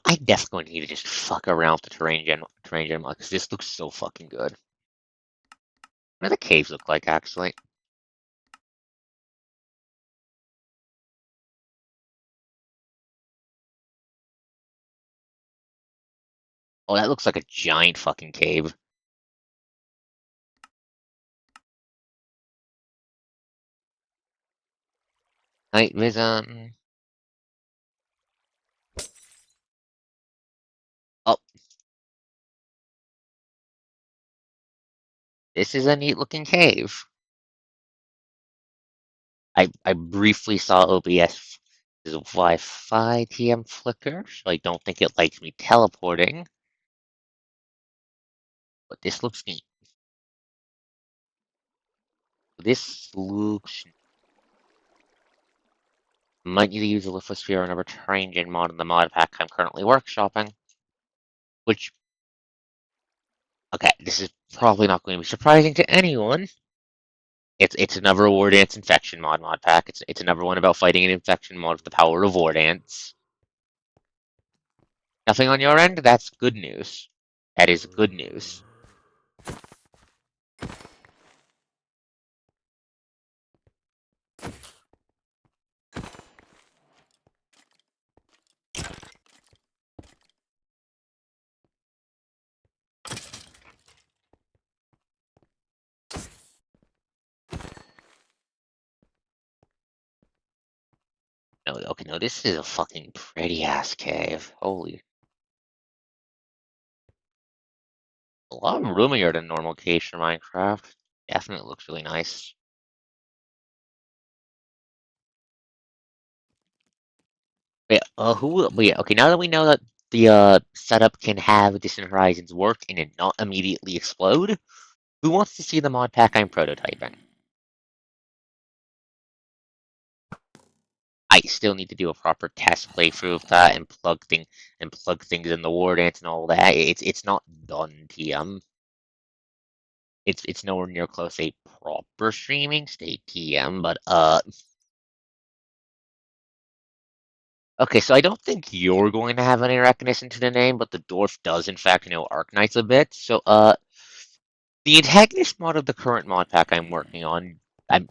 I definitely need to just fuck around with the terrain gen mod because this looks so fucking good. What do the caves look like actually? Oh, that looks like a giant fucking cave. Night vision. Oh, this is a neat looking cave. I briefly saw OBS Wi-Fi TM flicker, so I don't think it likes me teleporting. But this looks neat. This looks Might need to use a lithosphere or another terrain gen mod in the mod pack I'm currently workshopping. Which, okay, this is probably not going to be surprising to anyone. It's another War Dance infection mod pack. It's another one about fighting an infection mod with the power of War Dance. Nothing on your end? That's good news. That is good news. No, okay, no, this is a fucking pretty ass cave. Holy, a lot roomier than normal caves for Minecraft. Definitely looks really nice. Wait, wait, okay, now that we know that the setup can have Distant Horizons work and it not immediately explode, who wants to see the mod pack I'm prototyping? I still need to do a proper test playthrough of that and plug things in the War Dance and all that. It's not done, TM. It's nowhere near close a proper streaming state, TM, but okay, so I don't think you're going to have any recognition to the name, but the dwarf does in fact know Arknights a bit. So the antagonist mod of the current mod pack I'm working on, I'm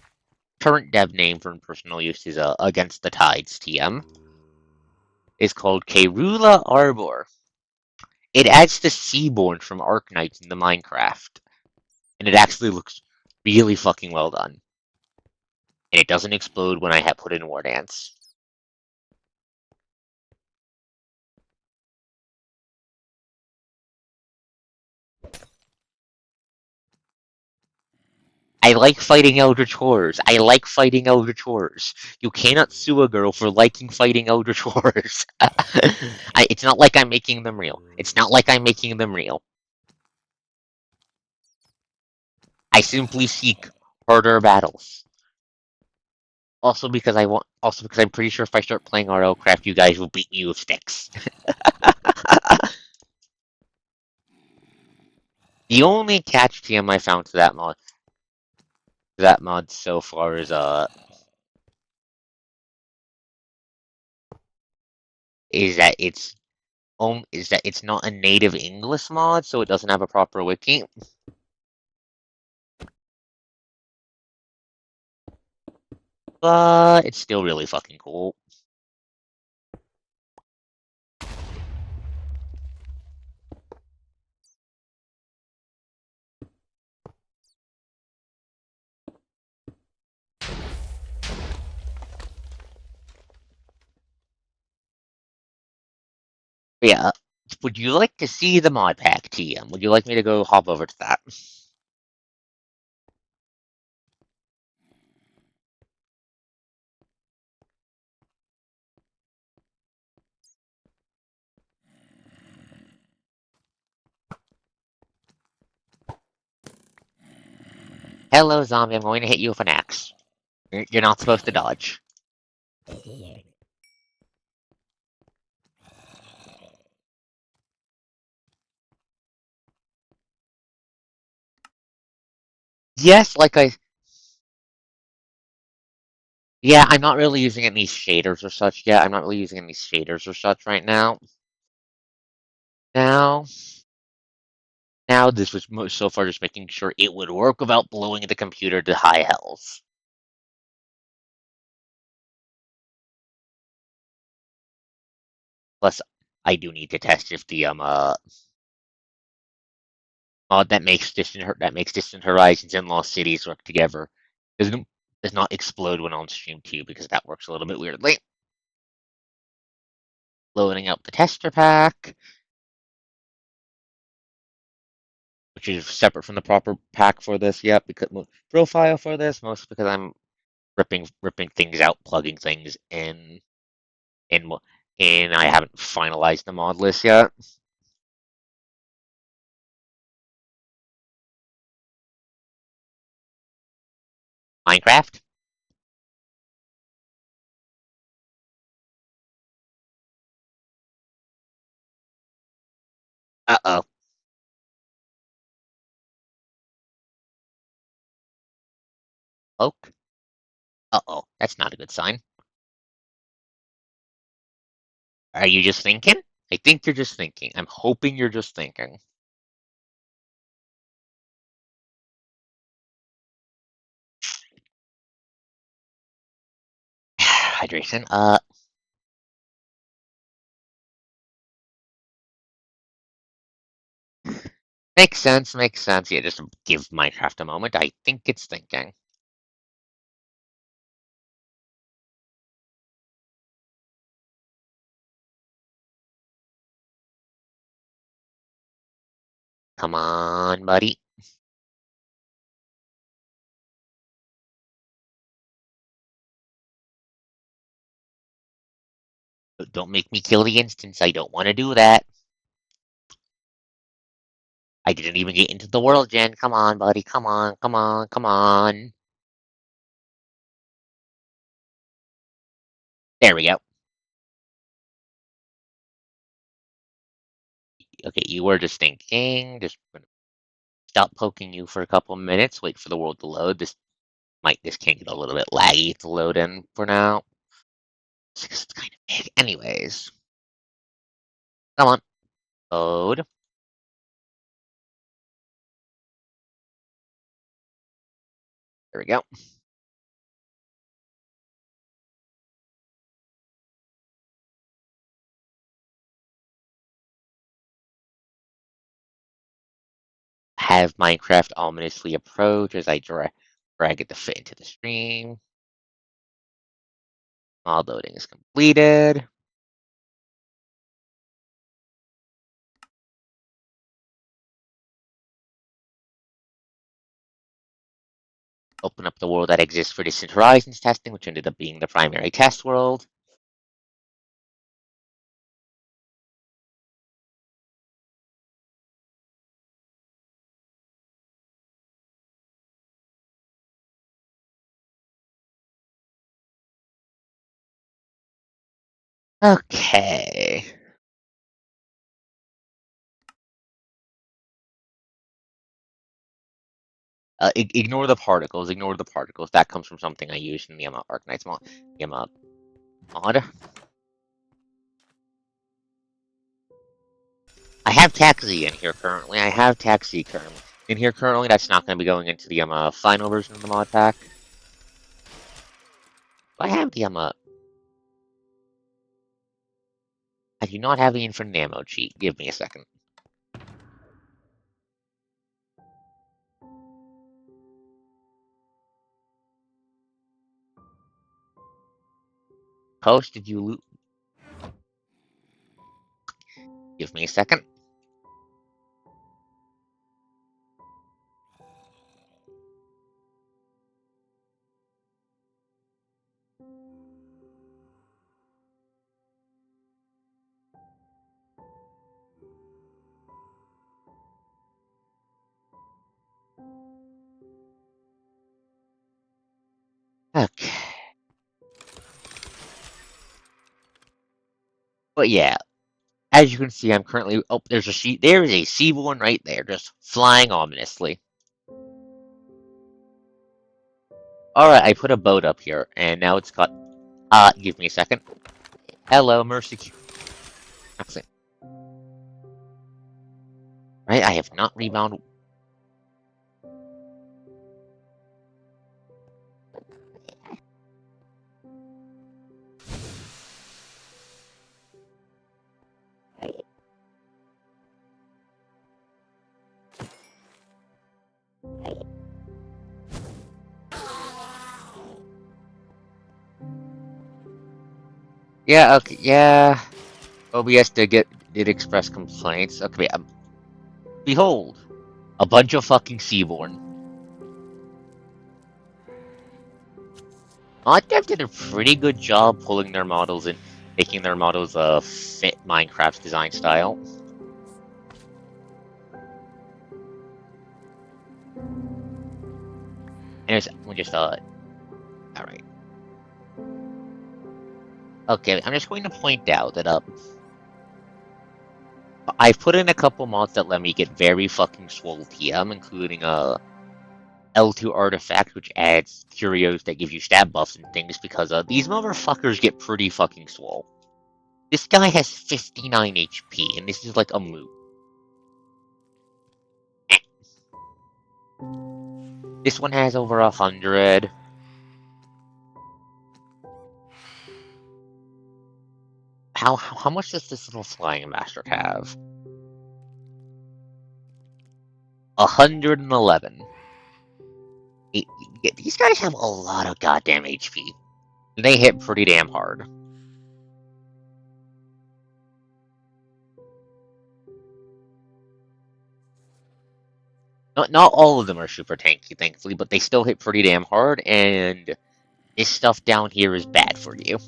current dev name for personal use is Against the Tides TM, is called Kerula Arbor. It adds the Seaborn from Arknights into Minecraft, and it actually looks really fucking well done. And it doesn't explode when I have put in War Dance. I like fighting Eldritch Horrors. I like fighting Eldritch Horrors. You cannot sue a girl for liking fighting Eldritch Horrors. It's not like I'm making them real. It's not like I'm making them real. I simply seek harder battles. Also because I'm pretty sure if I start playing RLCraft, you guys will beat me with sticks. The only catch TM I found to that mod so far is that it's not a native English mod, so it doesn't have a proper wiki. But it's still really fucking cool. But yeah, would you like to see the mod pack, TM? Would you like me to go hop over to that? Hello, zombie. I'm going to hit you with an axe. You're not supposed to dodge. Yes, yeah, I'm not really using any shaders or such yet. I'm not really using any shaders or such right now. Now, now this was so far just making sure it would work without blowing the computer to high hells. Plus, I do need to test if the mod that makes Distant Horizons and Lost Cities work together does not explode when on stream too, because that works a little bit weirdly. Loading up the tester pack, which is separate from the proper pack for this. Yep, because profile for this, mostly because I'm ripping things out, plugging things in, and I haven't finalized the mod list yet. Minecraft. Uh-oh. Oak? Uh-oh, that's not a good sign. Are you just thinking? I think you're just thinking. I'm hoping you're just thinking. Hydration. Makes sense, makes sense. Yeah, just give Minecraft a moment. I think it's thinking. Come on, buddy. Don't make me kill the instance. I don't want to do that. I didn't even get into the world, Jen. Come on, buddy. Come on, come on, come on. There we go. Okay, you were just thinking. Just gonna stop poking you for a couple minutes. Wait for the world to load. This can get a little bit laggy to load in for now. It's kind of big. Anyways, come on, load. There we go. Have Minecraft ominously approach as I drag it to fit into the stream. All loading is completed. Open up the world that exists for Distant Horizons testing, which ended up being the primary test world. Okay. Ignore the particles. Ignore the particles. That comes from something I used in the Arknights mod. Mod. I have Taxi in here currently. I have Taxi currently in here currently. That's not going to be going into the final version of the mod pack. I have the I do not have the infinite ammo cheat. Give me a second. Post, did you loot? Give me a second. Okay. But yeah, as you can see, I'm currently. Oh, there's a sea. There is a seaborn right there, just flying ominously. All right, I put a boat up here, and now it's got. Give me a second. Hello, Mercy. That's it. Right, I have not rebound. Yeah. Okay. Yeah. OBS did express complaints. Okay. Behold, a bunch of fucking seaborn. Moddev did a pretty good job pulling their models and making their models fit Minecraft's design style. And we just all right. Okay, I'm just going to point out that I've put in a couple mods that let me get very fucking swole TM, including L2 artifact, which adds curios that give you stab buffs and things, because these motherfuckers get pretty fucking swole. This guy has 59 HP, and this is like a moot. This one has over 100. How much does this little flying bastard have? 111. These guys have a lot of goddamn HP. They hit pretty damn hard. Not all of them are super tanky, thankfully, but they still hit pretty damn hard, and this stuff down here is bad for you.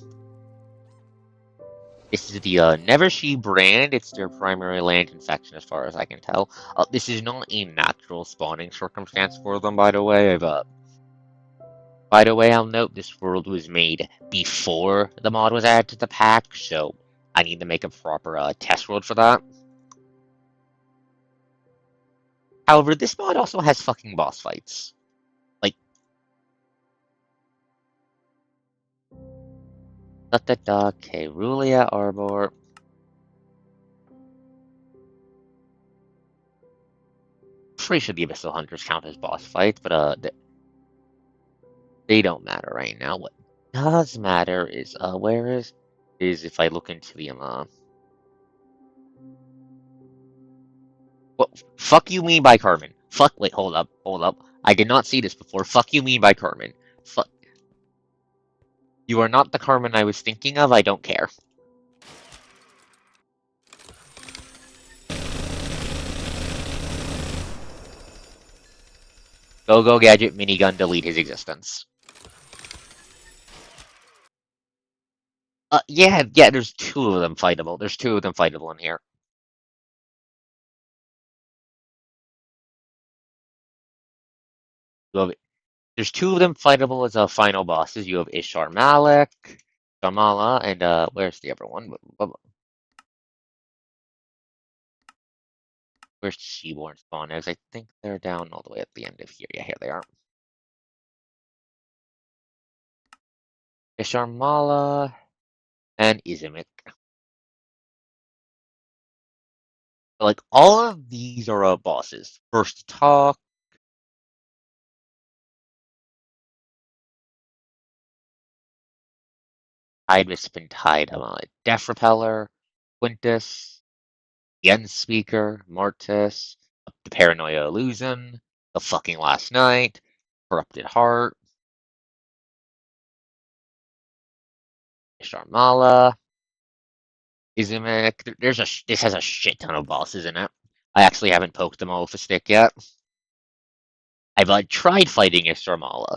This is the Never She brand. It's their primary land infection, as far as I can tell. This is not a natural spawning circumstance for them, by the way. By the way, I'll note this world was made before the mod was added to the pack, so I need to make a proper test world for that. However, this mod also has fucking boss fights. Like, Kerulia Arbor. Pretty sure the Abyssal Hunters count as boss fights, but they don't matter right now. What does matter is where is if I look into the what fuck you mean by Carmen? Wait, hold up. I did not see this before. Fuck you mean by Carmen? Fuck, you are not the Carmen I was thinking of. I don't care. Go gadget minigun delete his existence. Yeah. There's two of them fightable. There's two of them fightable in here. You have, there's two of them fightable as final bosses. You have Ishar Malik, Sharmala, and where's the other one? Where's the Seaborn spawn eggs? I think they're down all the way at the end of here. Yeah, here they are. Sharmala and Izimik. Like, all of these are bosses. First Talk, Tide Wisp and Tide, Death Repeller, Quintus, the Unspeaker, Mortis, the Paranoia Illusion, the fucking Last Night, Corrupted Heart, Sharmala, Izimik. This has a shit ton of bosses in it. I actually haven't poked them all with a stick yet. I've tried fighting Sharmala.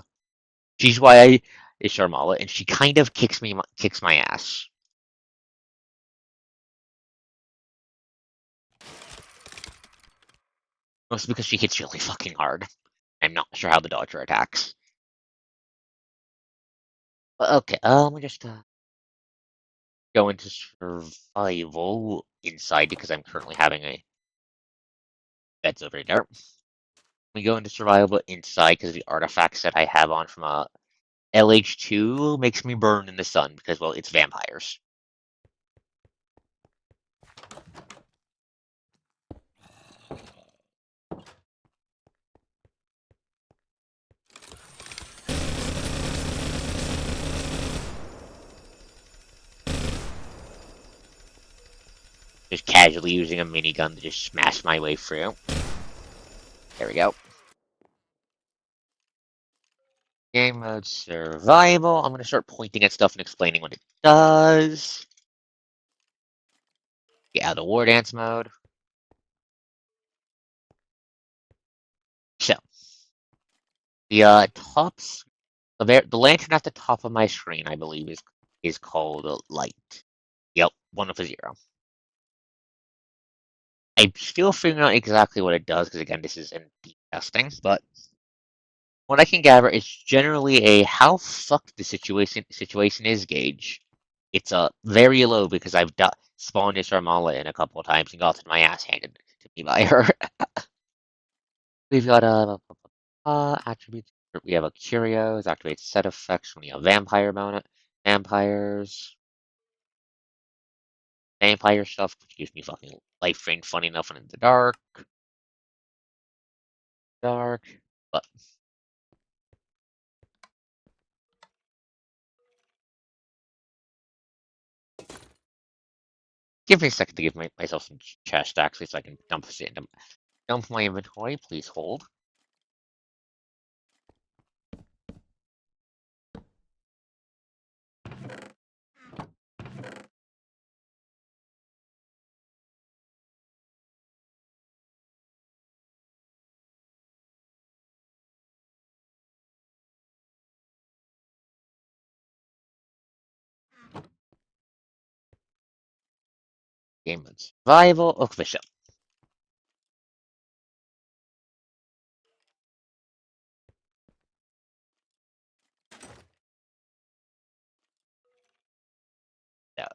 She's why I is Sharmala, and she kind of kicks my ass. Mostly because she hits really fucking hard. I'm not sure how the dodger attacks. But okay, let me just go into survival inside because I'm currently having a bed's over there. We go into survival inside because the artifacts that I have on from LH2 makes me burn in the sun because, well, it's vampires. Just casually using a minigun to just smash my way through. There we go. Game mode survival. I'm going to start pointing at stuff and explaining what it does. Get out of war dance mode. So, the the lantern at the top of my screen, I believe, is called light. Yep, 1 of 0. I'm still figuring out exactly what it does because again, this is in deep testing. But what I can gather is generally a how fucked the situation is gauge. It's very low because I've spawned this Armala in a couple of times and gotten my ass handed to me by her. We've got Attributes. We have a Curios, activates set effects when you have vampire mount it. Vampire stuff, which gives me fucking life drain funny enough and in the dark. But give me a second to give myself some chest actually so I can dump my inventory. Please hold. Game mode survival. Official. No.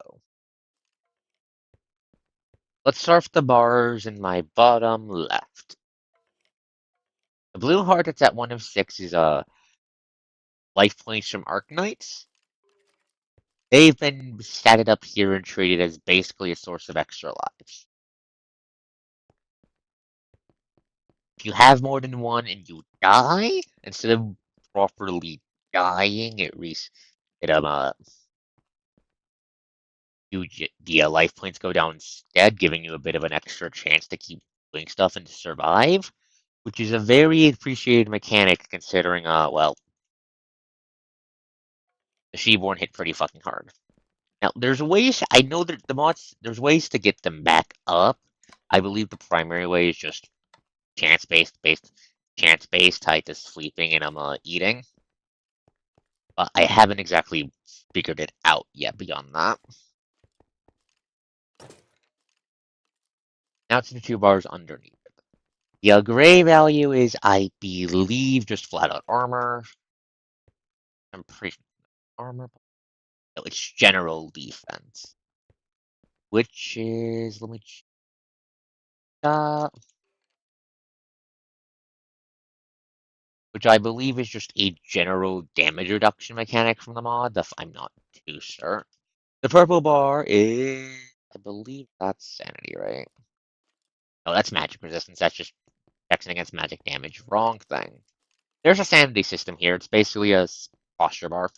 Let's start with the bars in my bottom left. The blue heart that's at 1 of 6 is life points from Arknights. They've been statted up here and treated as basically a source of extra lives. If you have more than one and you die, instead of properly dying, the life points go down instead, giving you a bit of an extra chance to keep doing stuff and to survive, which is a very appreciated mechanic considering, well, the Sheborn hit pretty fucking hard. Now, there's ways, I know that the mods, there's ways to get them back up. I believe the primary way is just chance-based tied to sleeping and eating. But I haven't exactly figured it out yet beyond that. Now to the 2 bars underneath. The gray value is, I believe, just flat out armor. I'm pretty armor. No, it's general defense, which is let me uh, which I believe is just a general damage reduction mechanic from the mod. I'm not too sure. The purple bar is, I believe that's sanity, right? Oh, that's magic resistance. That's just protection against magic damage. Wrong thing. There's a sanity system here. It's basically a posture bar.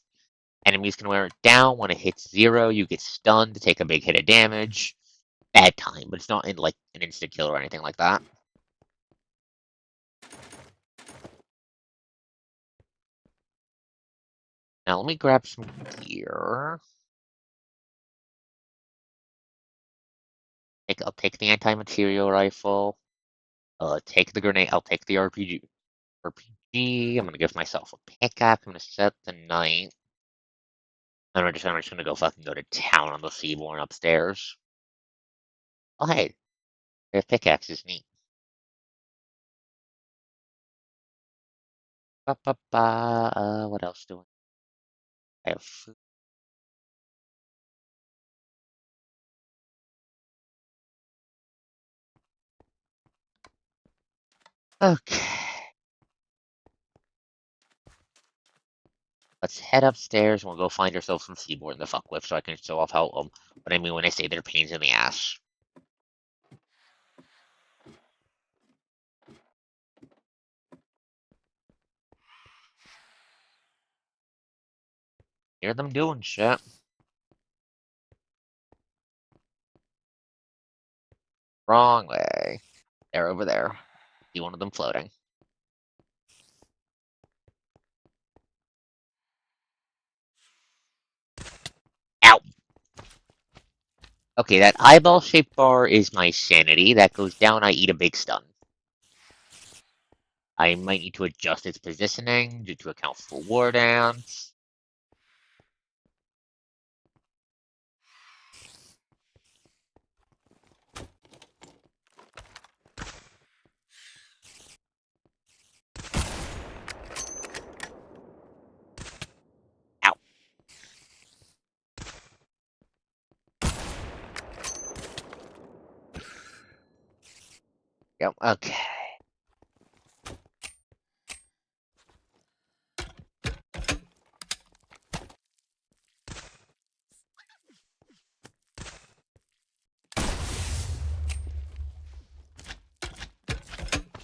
Enemies can wear it down. When it hits 0, you get stunned to take a big hit of damage. Bad time, but it's not in like an instant kill or anything like that. Now let me grab some gear. I'll take the anti-material rifle. Take the grenade. I'll take the RPG. I'm gonna give myself a pickaxe. I'm gonna set the night. And I'm just gonna go to town on the Seaborn upstairs. Oh hey, their pickaxe is neat. What else do I have? Food. Okay. Let's head upstairs and we'll go find ourselves some Seaborn to fuck with so I can show off how what I mean when I say they're pains in the ass. Hear them doing shit. Wrong way. They're over there. See one of them floating. Ow! Okay, that eyeball-shaped bar is my sanity. That goes down, I eat a big stun. I might need to adjust its positioning to account for war dance. Ow. Yep, okay.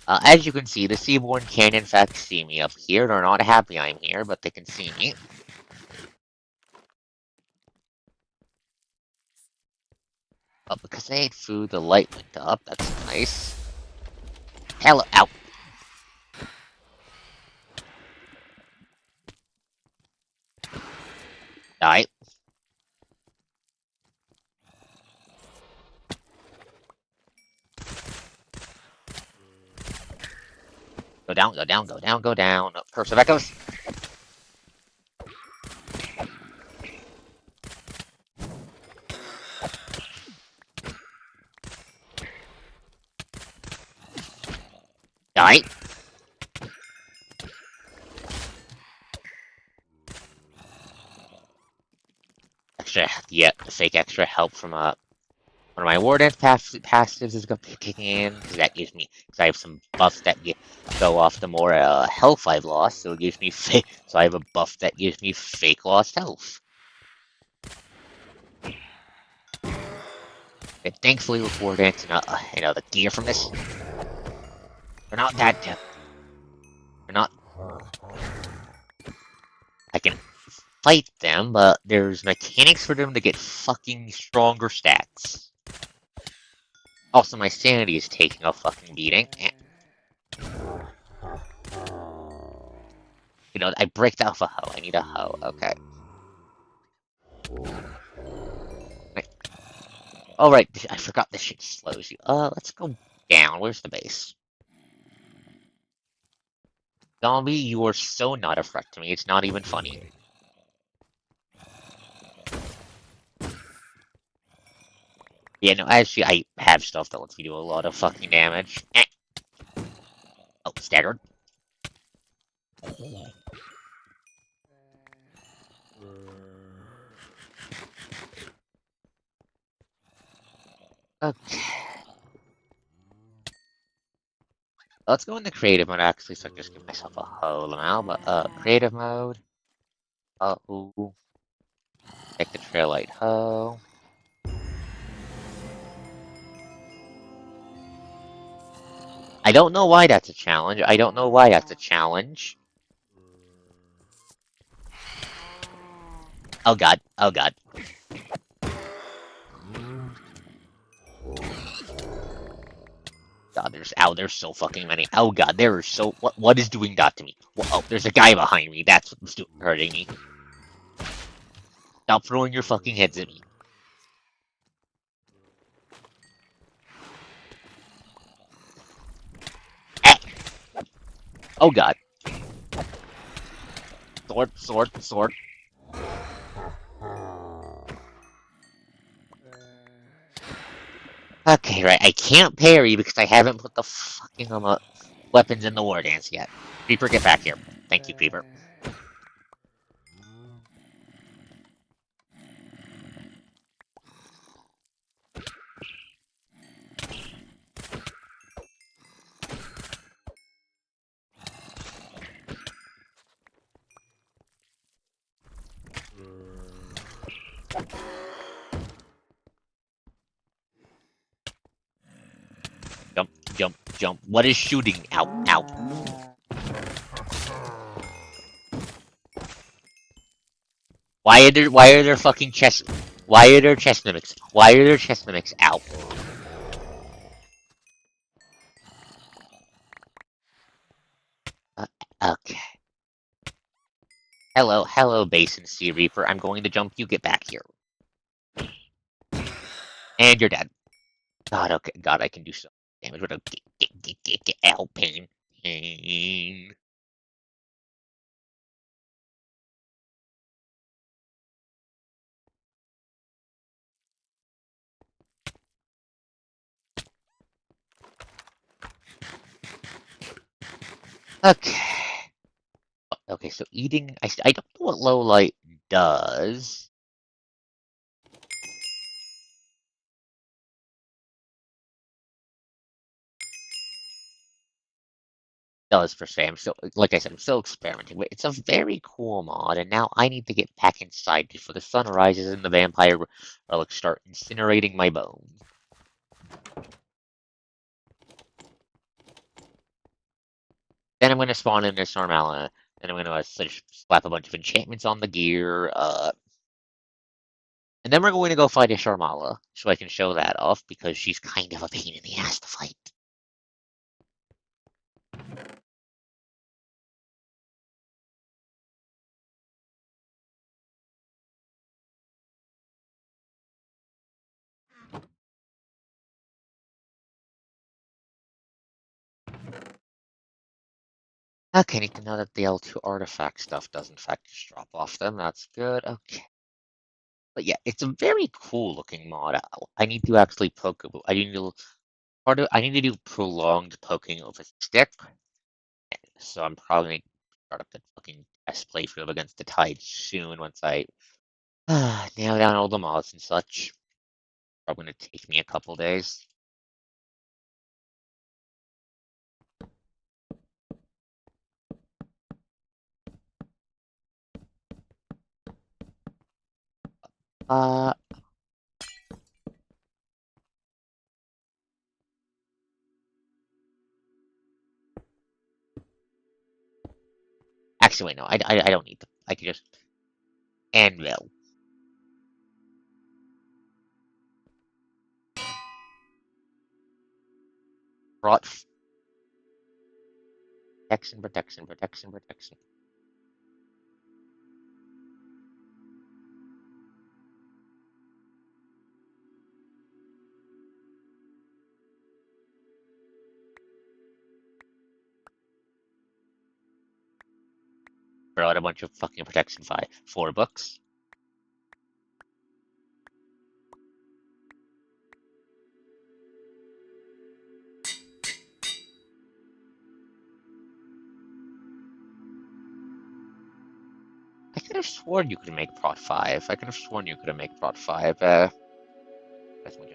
As you can see, the Seaborn can in fact see me up here. They're not happy I'm here, but they can see me. But because I ate food, the light went up. That's nice. Hello, ow. Die. Go down, go down, go down, go down. Curse of Echoes. Die. Extra, yeah, fake extra help from one of my War Dance passives is going to be kicking in, because that gives me, because I have some buffs that go off the more health I've lost, so it gives me fake, so I have a buff that gives me fake lost health. And thankfully with War Dance and the gear from this, they're not that, they're not, I can fight them, but there's mechanics for them to get fucking stronger stats. Also, my sanity is taking a fucking beating. I breaked off a hoe. I need a hoe. Okay. Oh, right. I forgot this shit slows you. Let's go down. Where's the base? Zombie, you are so not a threat to me. It's not even funny. Yeah, no, actually, I have stuff that lets me do a lot of fucking damage. Oh, staggered. Okay. Let's go into creative mode, actually, so I can just give myself a hoe now. But, creative mode. Ooh. Take the trail light hoe. I don't know why that's a challenge. I don't know why that's a challenge. Oh god. Oh god. God, there's so fucking many. Oh god, there are so what is doing that to me? Oh, there's a guy behind me. That's what's hurting me. Stop throwing your fucking heads at me. Ah! Oh god. Sword, sword, sword. Okay, right. I can't parry because I haven't put the fucking weapons in the war dance yet. Creeper, get back here. Thank you, Creeper. Jump, jump, jump. What is shooting? Ow, ow. Why are there fucking chest why are there chest mimics? Why are there chest mimics? Ow. Uh, okay. Hello, Basin Sea Reaper. I'm going to jump you. Get back here. And you're dead. God, okay. God, I can do so much damage with a get out pain. Pain. Okay. Okay, so eating. I don't know what low light does. Does per se. I'm still, like I said, I'm still experimenting. But it's a very cool mod, and now I need to get back inside before the sun rises and the vampire relics start incinerating my bones. Then I'm gonna spawn in this Normala, and I'm gonna slap a bunch of enchantments on the gear, and then we're going to go fight a Sharmala, so I can show that off, because she's kind of a pain in the ass to fight. Okay, I need to know that the L2 artifact stuff does in fact just drop off them. That's good. Okay. But yeah, it's a very cool looking mod. I need to actually poke. I need to do prolonged poking of a stick. So I'm probably gonna start up the fucking test playthrough against the tide soon once I nail down all the mods and such. Probably gonna take me a couple days. Uh, Actually, wait, no, I don't need to. I can just anvil. Brought protection, protection, protection, protection. Brought a bunch of fucking protection 4 books. I could have sworn you could make Prot 5. I could have sworn you could make Prot 5. That's my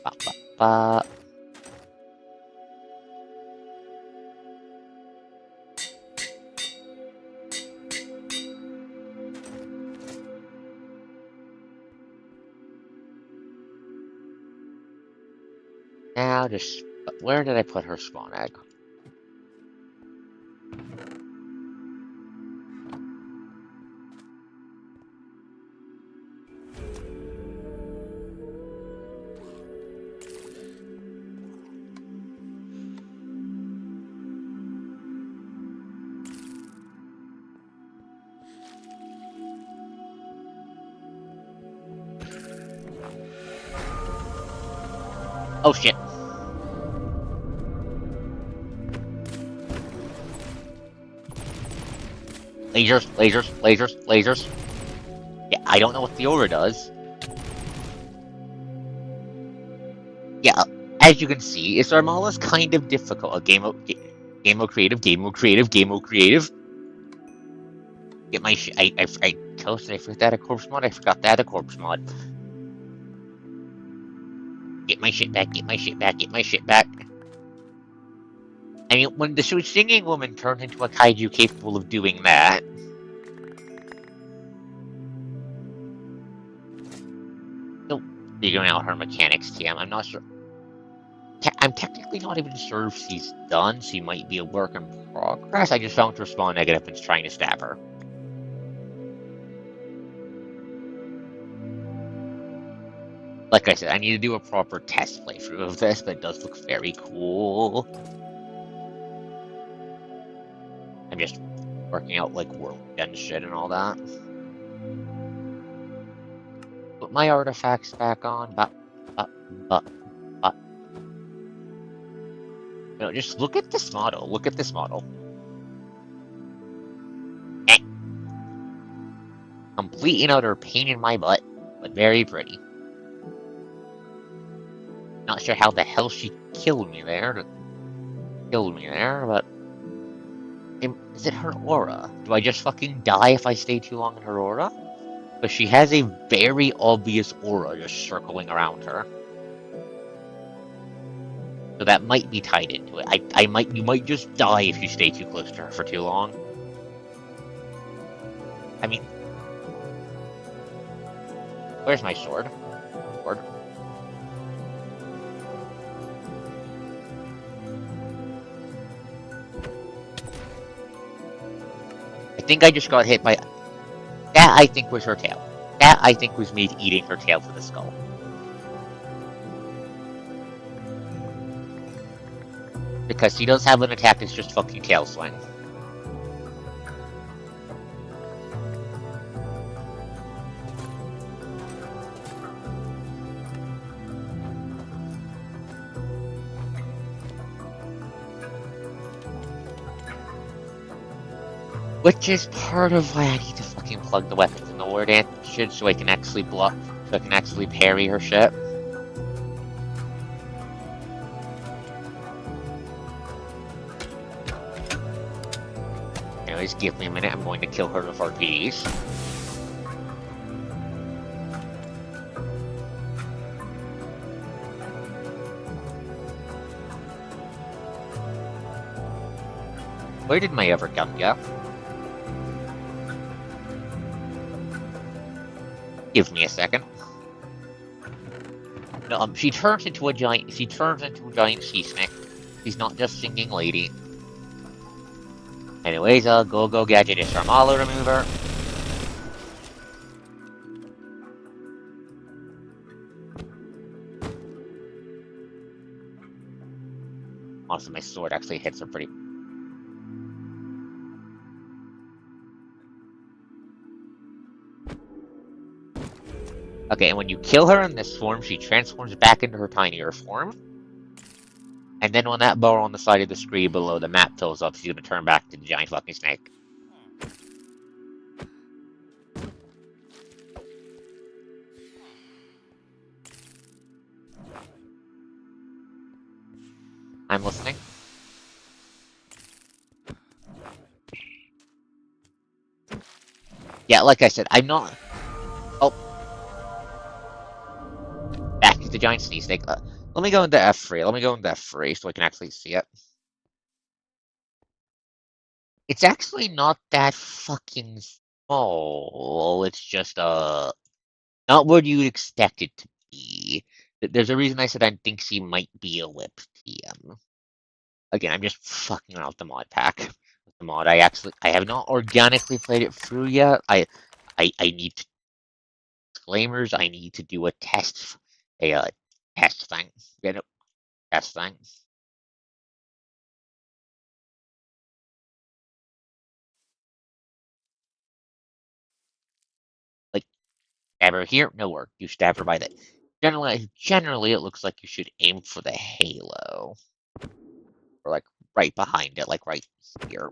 ba, ba, ba. Now just where did I put her spawn egg? Oh shit. Lasers, lasers, lasers, lasers. Yeah, I don't know what the aura does. Yeah, as you can see, Isarmala's kind of difficult. Game mode creative, game mode creative, game mode creative. Get my shit. I toasted. I forgot that a corpse mod. I forgot that a corpse mod. Get my shit back. Get my shit back. Get my shit back. I mean, when the singing woman turned into a kaiju capable of doing that. Still figuring out her mechanics, TM. I'm not sure. I'm technically not even sure if she's done. She might be a work in progress. I just found her spawn negative and trying to stab her. Like I said, I need to do a proper test playthrough of this, but it does look very cool. I'm just working out like world gen shit and all that. Put my artifacts back on. No, just look at this model. Look at this model. Eh. Complete and utter pain in my butt, but very pretty. Not sure how the hell she killed me there, but is it her aura? Do I just fucking die if I stay too long in her aura? But she has a very obvious aura just circling around her. So that might be tied into it. You might just die if you stay too close to her for too long. I mean, Where's my sword? Sword. I think I just got hit by... That, I think, was her tail. That, I think, was me eating her tail to the skull. Because she does have an attack that's just fucking tail swing. Which is part of why I need to fucking plug the weapons in the ward shit so I can actually block, so I can actually parry her shit. Anyways, give me a minute, I'm going to kill her with RPGs. Where did my other gun go? Give me a second. No, she turns into a giant. She turns into a giant sea snake. She's not just singing lady. Anyways, go gadget is Sharmala remover. Also, my sword actually hits her pretty. Okay, and when you kill her in this form, she transforms back into her tinier form. And then when that bar on the side of the screen below the map fills up, she's gonna turn back to the giant fucking snake. I'm listening. Yeah, like I said, I'm not. Oh, back to the giant sea snake. Let me go into F3. Let me go into F3 so I can actually see it. It's actually not that fucking small. It's just not what you'd expect it to be. There's a reason I said I think she might be a whip TM. Again, I'm just fucking around with the mod pack. With the mod, I have not organically played it through yet. I need disclaimers. I need to do a test, a test thing. Get it? Test thing. Like stab her here, no work. You stab her by the. Generally, it looks like you should aim for the halo, or like right behind it, like right here.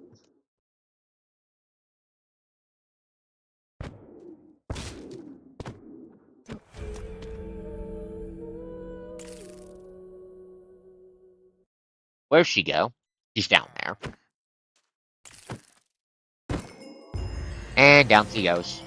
Where'd she go? She's down there. And down she goes.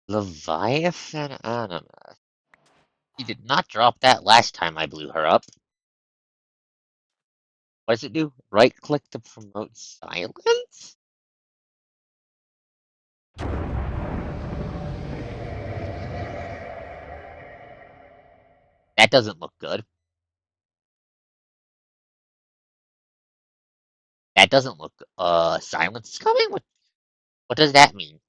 Leviathan Anima. She did not drop that last time I blew her up. What does it do? Right click to promote silence? That doesn't look good. That doesn't look silence is coming? What does that mean?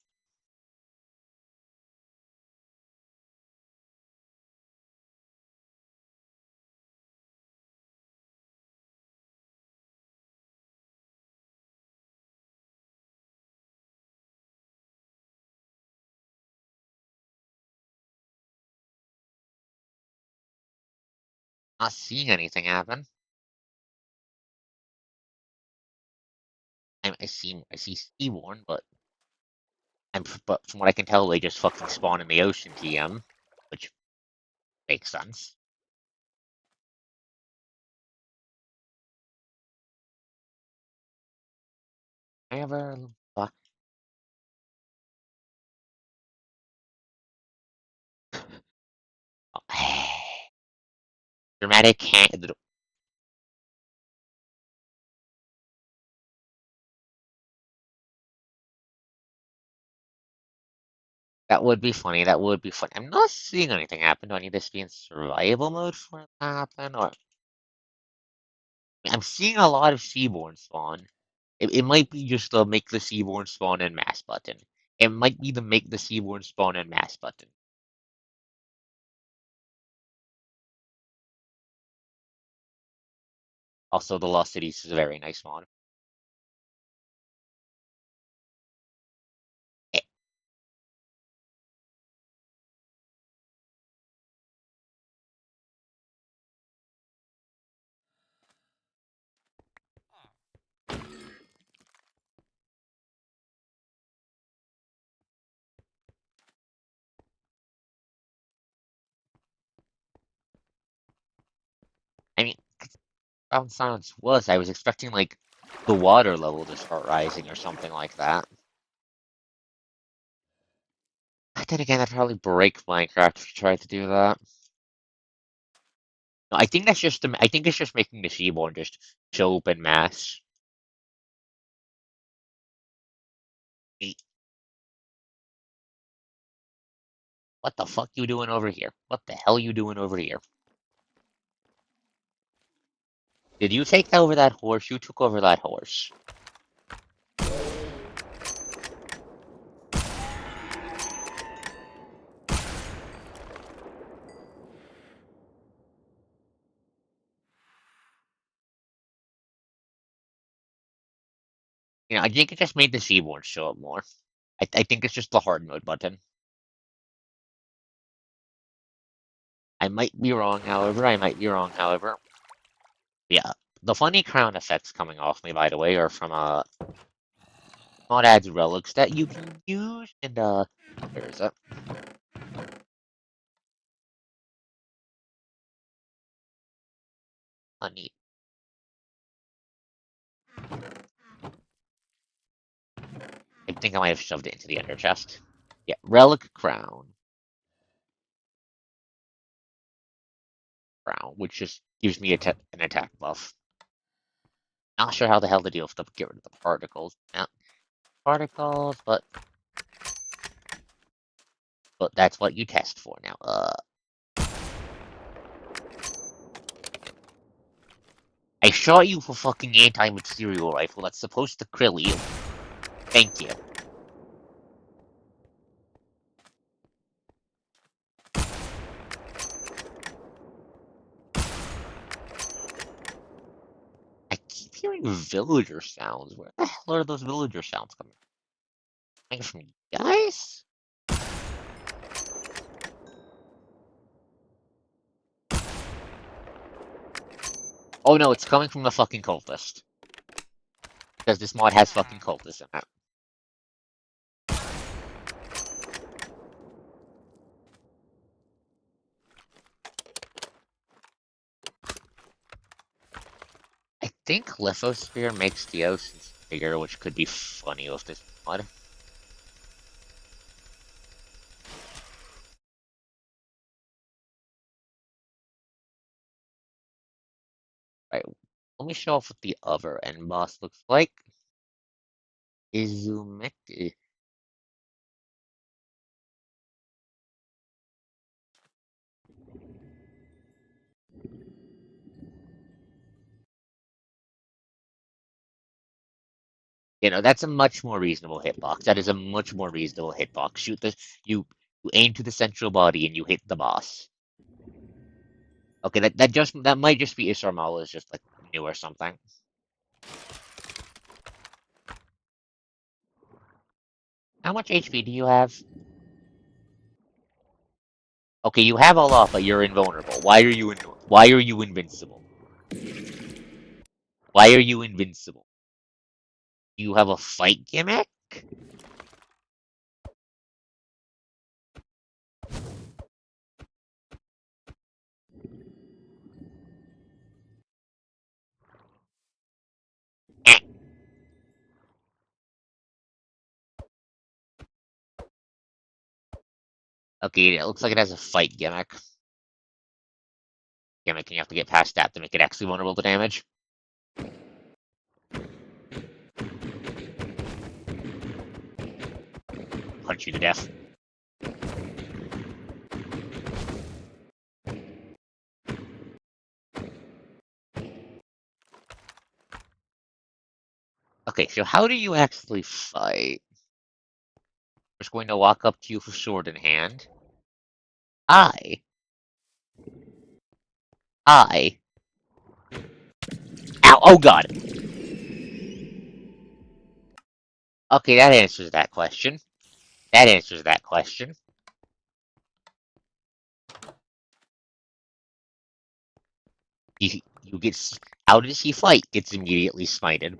Not seeing anything happen. I see Seaborn, but from what I can tell, they just fucking spawn in the ocean TM, which makes sense. I ever dramatic hand. That would be funny. That would be funny. I'm not seeing anything happen. Do I need this to be in survival mode for it to happen? Or I'm seeing a lot of Seaborn spawn. It might be just the make the Seaborn spawn and mass button. It might be the make the Seaborn spawn and mass button. Also, the Lost Cities is a very nice mod. Eh, I mean, Ground Silence was. I was expecting like the water level to start rising or something like that. But then again, that'd probably break Minecraft if you tried to do that. No, I think that's just I think it's just making the Seaborn just show up in mass. Eh, what the fuck you doing over here? What the hell you doing over here? Did you take over that horse? You took over that horse. I think it just made the Seaborn show up more. I think it's just the hard mode button. I might be wrong, however. I might be wrong, however. Yeah, the funny crown effects coming off me, by the way, are from mod adds relics that you can use, and where is it? Neat. I think I might have shoved it into the ender chest. Yeah, relic crown, which just gives me an attack buff. Not sure how the hell to deal with the get rid of the particles. Yeah, particles, but that's what you test for now. I shot you for fucking anti-material rifle that's supposed to kill you. Thank you. I keep hearing villager sounds. Where the hell are those villager sounds coming from? Coming from you guys? Oh no, it's coming from the fucking cultist. Because this mod has fucking cultists in it. I think Lithosphere makes the oceans bigger, which could be funny with this mod. Right, let me show off what the other end boss looks like. Izumeki. That's a much more reasonable hitbox. That is a much more reasonable hitbox. You aim to the central body and you hit the boss. Okay, that might just be Isarmala is just like new or something. How much HP do you have? Okay, you have a lot, but you're invulnerable. Why are you invincible? Why are you invincible? Do you have a fight gimmick? Eh. Okay, it looks like it has a fight gimmick. Gimmick, and you have to get past that to make it actually vulnerable to damage. Punch you to death. Okay, so how do you actually fight? Just going to walk up to you for sword in hand. I. I. Ow! Oh god! Okay, that answers that question. That answers that question. You get. How does he fight? Gets immediately smited.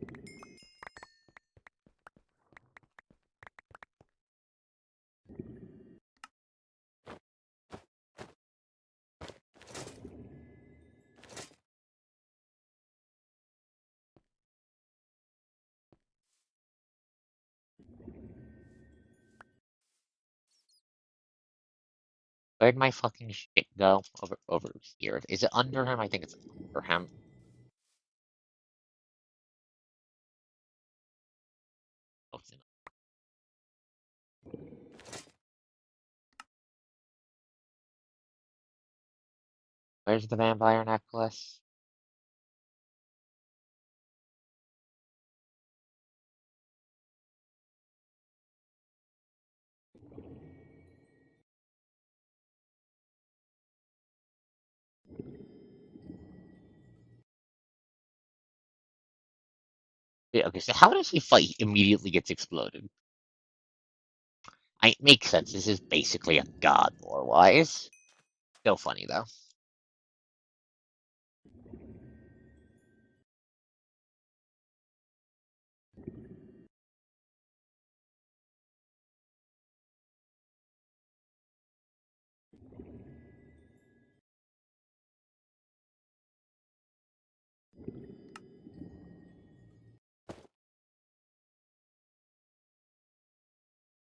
Where'd my fucking shit go? Over here. Is it under him? I think it's under him. Where's the vampire necklace? Yeah, okay, so how does he fight? He immediately gets exploded. It makes sense. This is basically a god lore-wise. Still funny, though.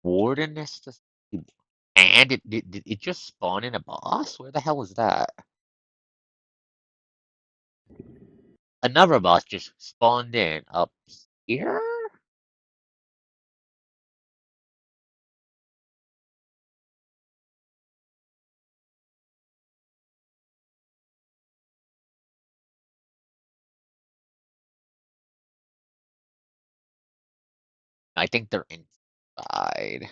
Warden is the... And did it just spawn in a boss? Where the hell is that? Another boss just spawned in up here? I think they're inside.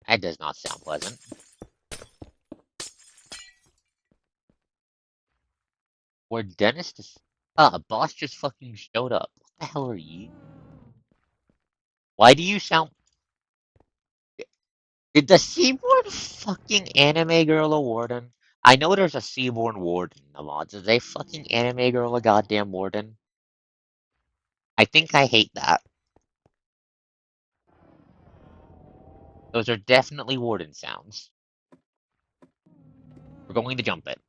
That does not sound pleasant. Where Dennis just... Ah, a boss just fucking showed up. What the hell are you? Why do you sound... Did the Seaborn fucking anime girl a warden? I know there's a Seaborn warden in the mods. Is they fucking anime girl a goddamn warden? I think I hate that. Those are definitely warden sounds. We're going to jump it.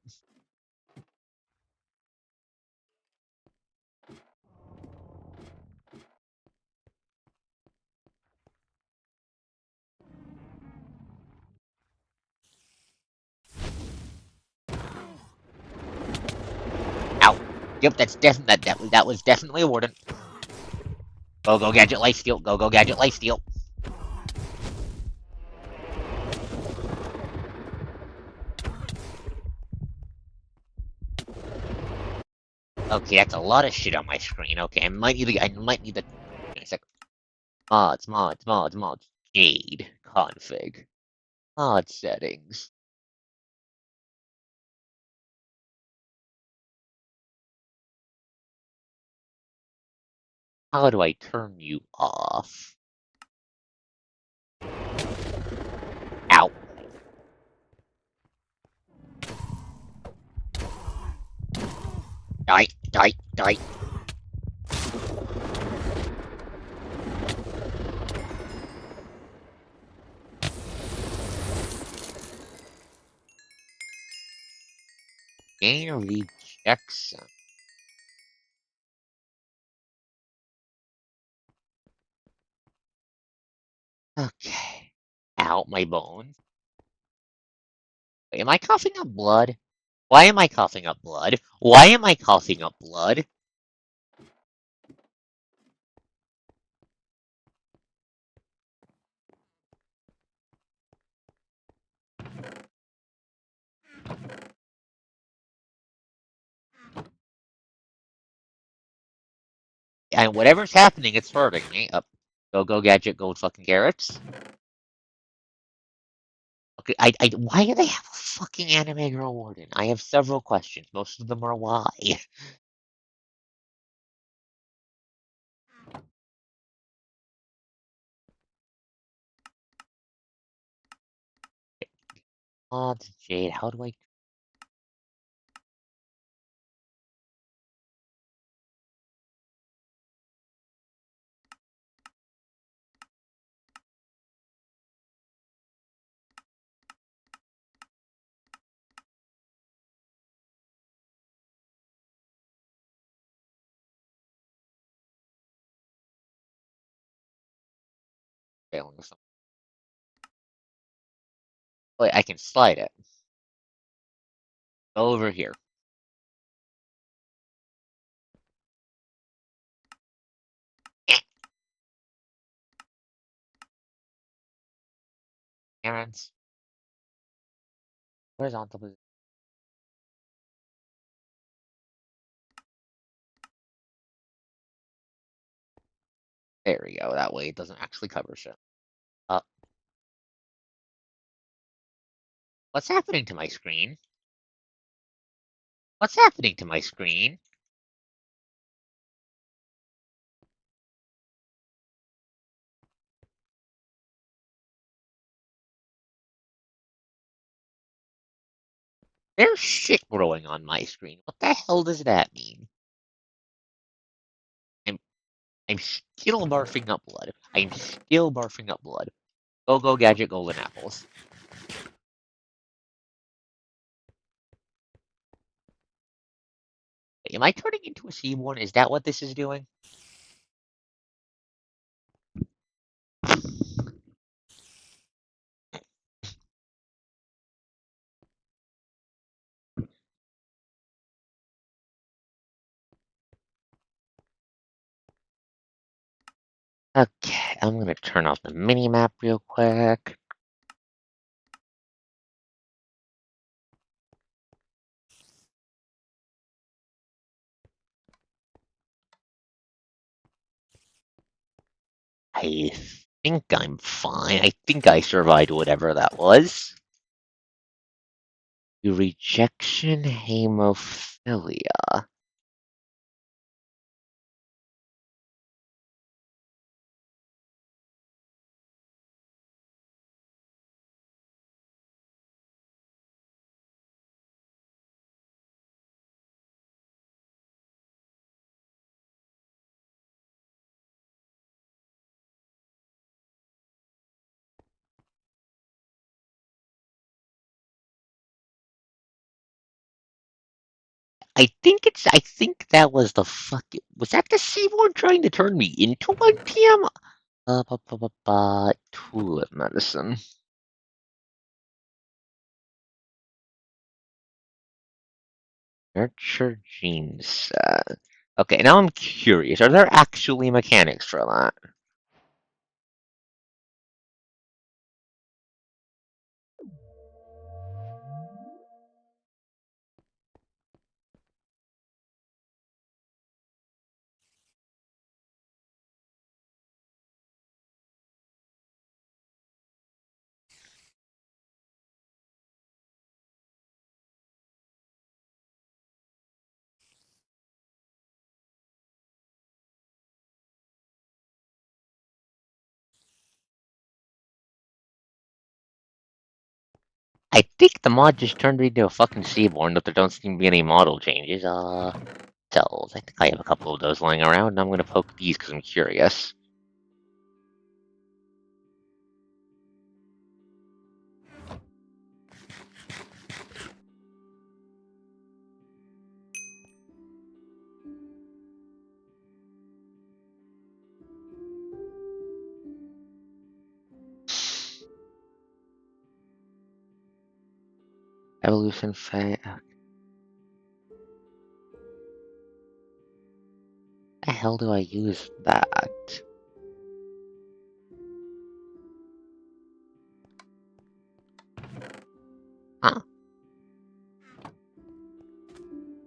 Ow. Yep, that was definitely a warden. Go gadget lifesteal. Go gadget lifesteal. Okay, that's a lot of shit on my screen. Okay, I might need the a sec. Mods. Jade config. Mod settings. How do I turn you off? Ow. Die. Gain rejects. Okay. Ow, my bone. Wait, am I coughing up blood? Why am I coughing up blood? Why am I coughing up blood? And whatever's happening, it's hurting me. Up. Go, gadget, gold fucking carrots. Okay, why do they have a fucking anime girl warden? I have several questions. Most of them are why. Oh, Jade, how do I... failing or something? Wait, I can slide it. Over here. Parents. Horizontal position. There we go. That way it doesn't actually cover shit. Uh, what's happening to my screen? What's happening to my screen? There's shit growing on my screen. What the hell does that mean? I'm I'm still barfing up blood. I'm still barfing up blood. Go, gadget, golden apples. Wait, am I turning into a seaborn? Is that what this is doing? Okay, I'm gonna turn off the mini map real quick. I think I'm fine. I think I survived whatever that was. Rejection hemophilia. I think that was the fucking, was that the seaborn trying to turn me into 1 PM? Tulip medicine. Nurture gene set. Okay, now I'm curious. Are there actually mechanics for that? I think the mod just turned me into a fucking seaborn, but there don't seem to be any model changes. Cells. I think I have a couple of those lying around, and I'm gonna poke these because I'm curious. Evolution phase. The hell do I use that? Huh.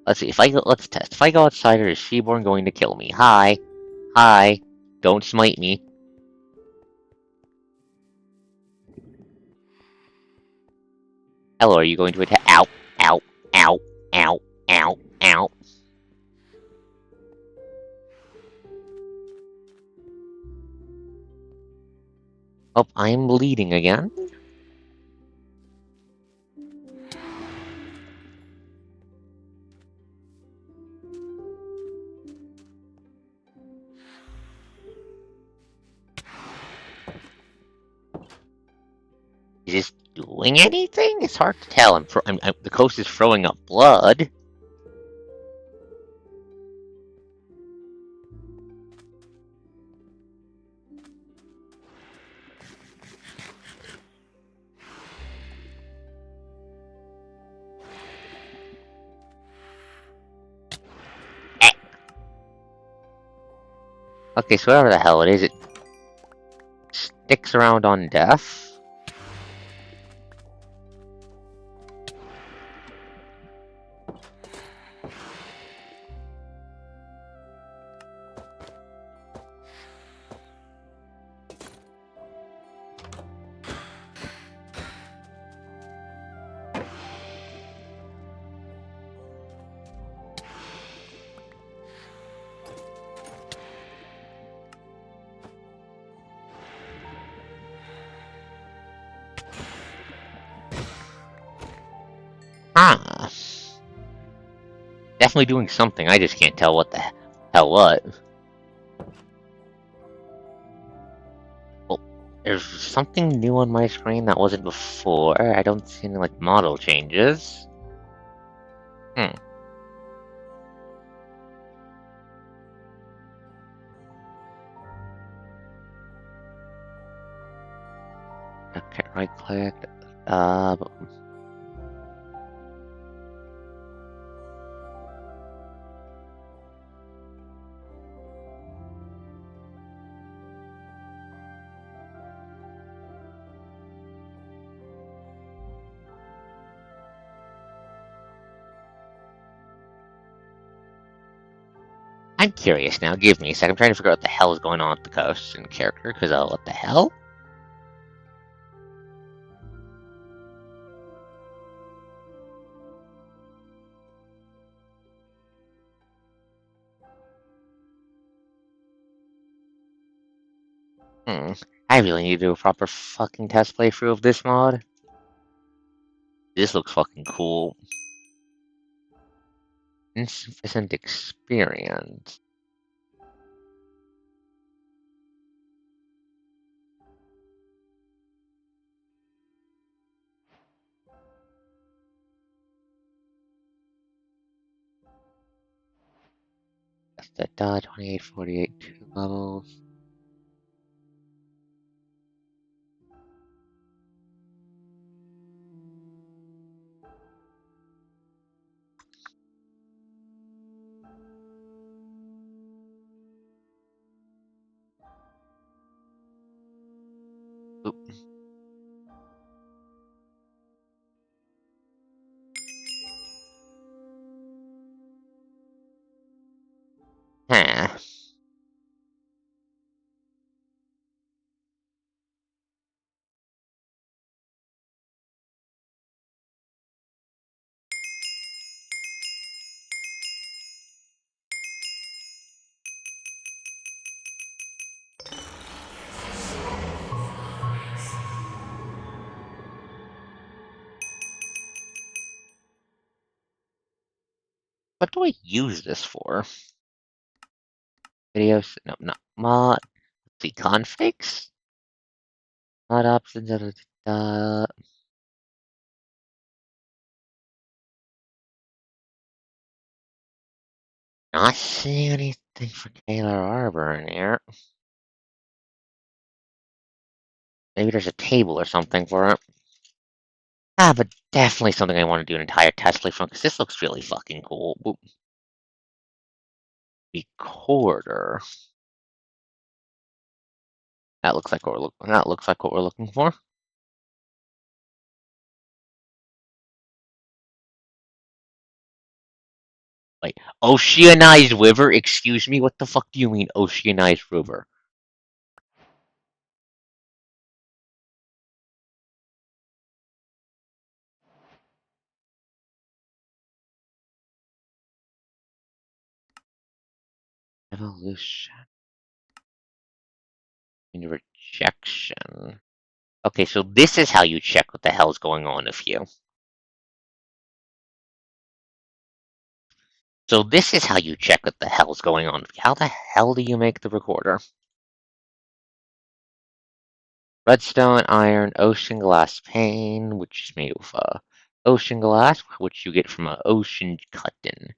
Let's see. If I go, let's test. If I go outside, is Sheborn going to kill me? Hi, hi. Don't smite me. Hello. Are you going to attack? Ow! Ow! Ow! Ow! Ow! Ow! Oh, I'm bleeding again. Is this doing anything? It's hard to tell. The coast is throwing up blood. Eh. Okay, so whatever the hell it is, it sticks around on death. Ah, definitely doing something. I just can't tell what the hell what. Well, there's something new on my screen that wasn't before. I don't see any like model changes. Hmm. Okay, right click. Uh, I'm curious now. Give me a sec. I'm trying to figure out what the hell is going on with the coast and character. Because what the hell? Hmm. I really need to do a proper fucking test playthrough of this mod. This looks fucking cool. Insufficient experience. That's the 28, 48, 2 levels. Oop. Huh. What do I use this for? Videos? No, not mod. The configs? Mod options. Not seeing anything for Taylor Arbor in here. Maybe there's a table or something for it. Ah, but definitely something I want to do an entire test play from, because this looks really fucking cool. Oop. Recorder. That looks like what we're looking for. Wait, oceanized river? Excuse me, what the fuck do you mean oceanized river? Evolution. Rejection. Okay, so this is how you check what the hell's going on with you. So this is how you check what the hell's going on with you. How the hell do you make the recorder? Redstone, iron, ocean glass pane, which is made of ocean glass, which you get from an ocean cut-in.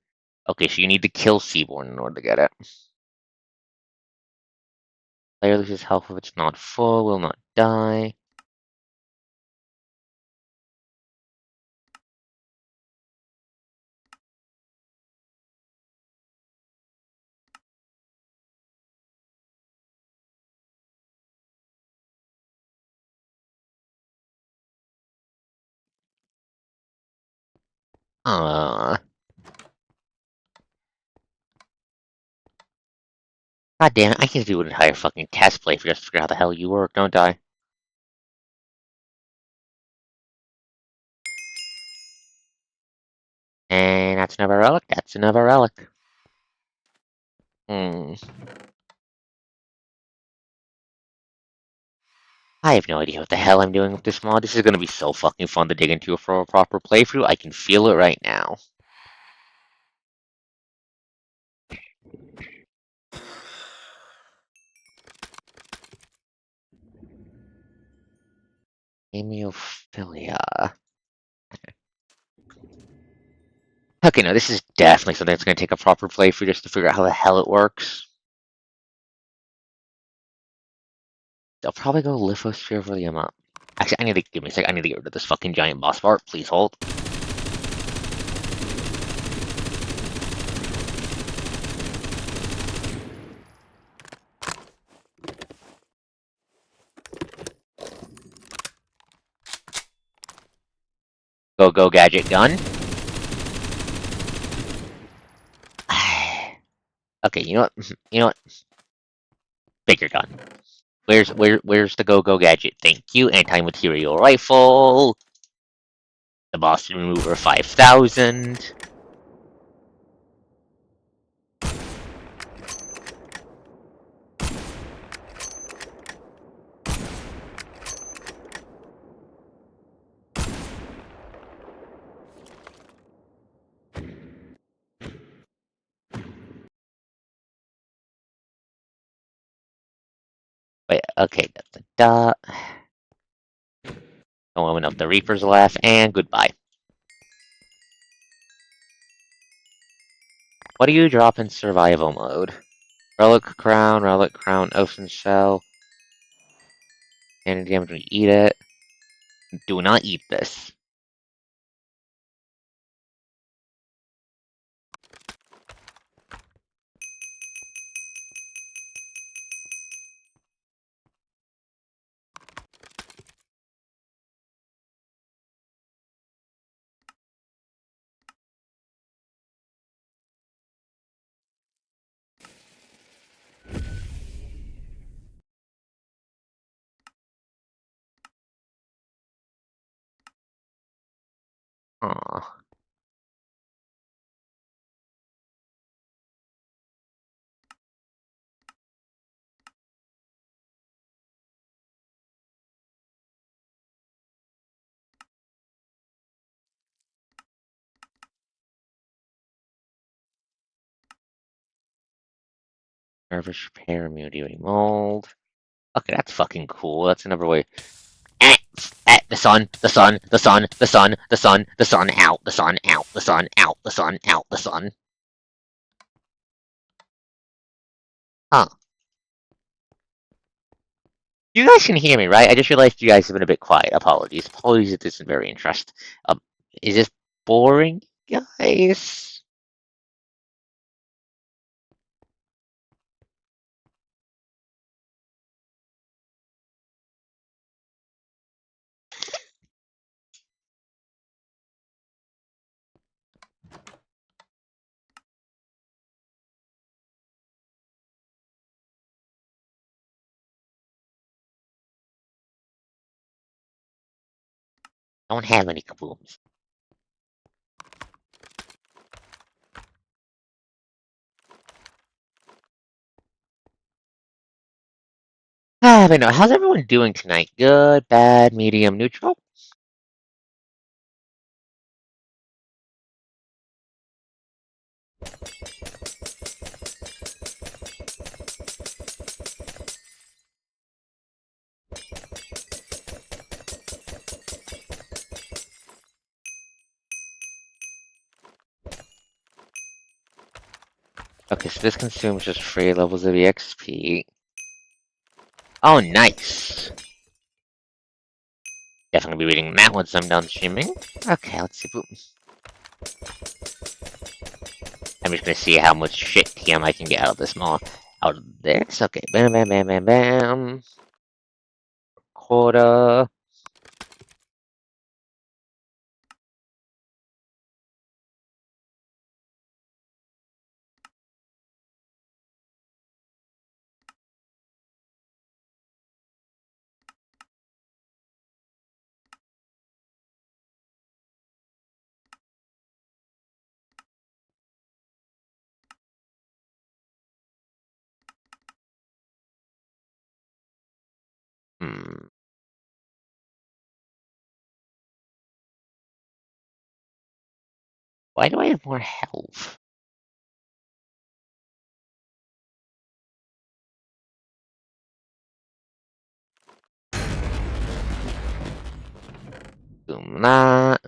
Okay, so you need to kill Seaborn in order to get it. Player loses health if it's not full, will not die. Uh, God damn it, I can do an entire fucking test play for just to figure out how the hell you work, don't I? And that's another relic, that's another relic. Hmm. I have no idea what the hell I'm doing with this mod. This is gonna be so fucking fun to dig into for a proper playthrough. I can feel it right now. Hemophilia. Okay, no, this is definitely something that's gonna take a proper playthrough just to figure out how the hell it works. I'll probably go lithosphere for the amount. Actually, I need to give me a sec. I need to get rid of this fucking giant boss part. Please hold. Go gadget gun. Okay, you know what? You know what? Bigger gun. Where's the go gadget? Thank you. Anti-material rifle. The Boston Remover 5000. Wait, okay, da. Don't have enough the Reapers left, and goodbye. What do you drop in survival mode? Relic Crown, Ocean Shell. And damage when you eat it. Do not eat this. Aw. Nervous repair, immunity, mold. Okay, that's fucking cool. That's another way. The sun, the sun, the sun, the sun, the sun, the sun, out, the sun, out, the sun, out, the sun, out, the sun. Huh. You guys can hear me, right? I just realized you guys have been a bit quiet. Apologies. Apologies if this isn't very interesting. Is this boring, guys? I don't have any kabooms. But no, how's everyone doing tonight? Good, bad, medium, neutral? Okay, so this consumes just 3 levels of EXP. Oh, nice. Definitely be reading that once I'm done streaming. Okay, let's see. I'm just gonna see how much shit TM I can get out of this mall. Out of this? Okay, bam, bam, bam, bam, bam. Quarter. Hmm. Why do I have more health? Boom, that.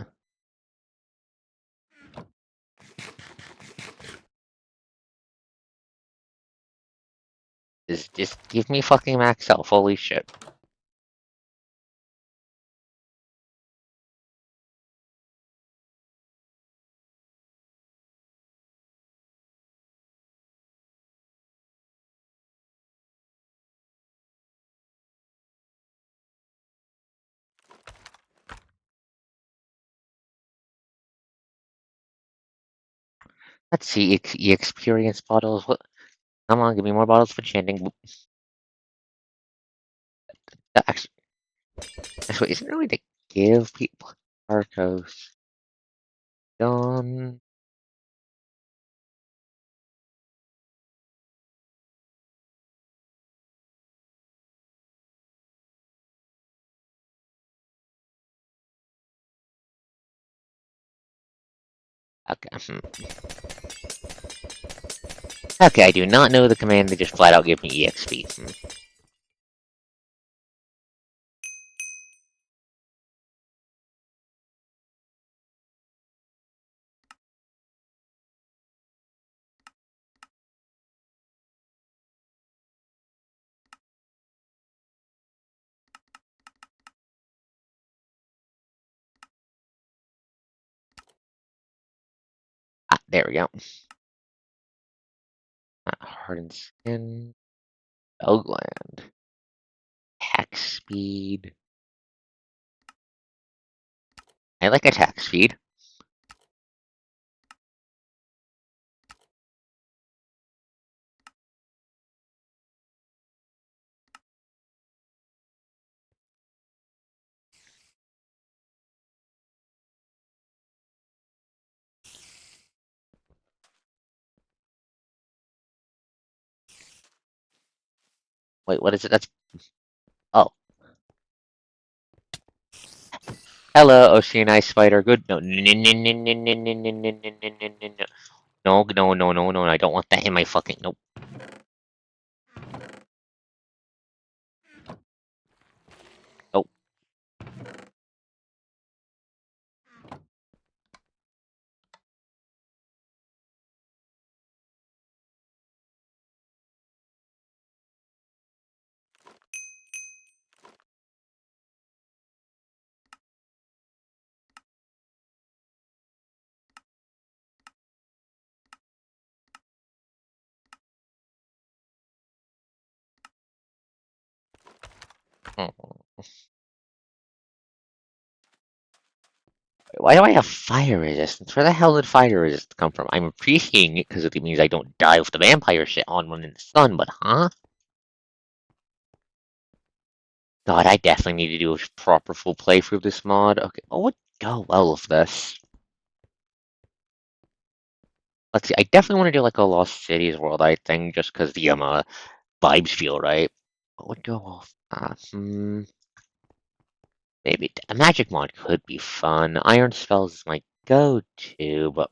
Just give me fucking max health. Holy shit. Let's see. Experience bottles. What? Come on, give me more bottles for chanting. Actually, isn't there a way to give people Arcos Dawn? Okay. Okay, I do not know the command that just flat out gave me EXP. Ah, there we go. Hardened skin. Bell gland. Attack speed. I like attack speed. Wait, what is it? That's oh. Hello, Oceanized Spider. Good. No, no, no, no, no, no, no, no, no, no, no, no, no, no, no. I don't want that in my fucking nope. Nope. Oh. Why do I have fire resistance? Where the hell did fire resistance come from? I'm appreciating it because it means I don't die with the vampire shit on when in the sun, but huh? God, I definitely need to do a proper full playthrough of this mod. Okay, what would go well with this? Let's see, I definitely want to do like a Lost Cities world, I think, just because the vibes feel right. What would go well with that? Maybe a magic mod could be fun. Iron spells is my go-to, but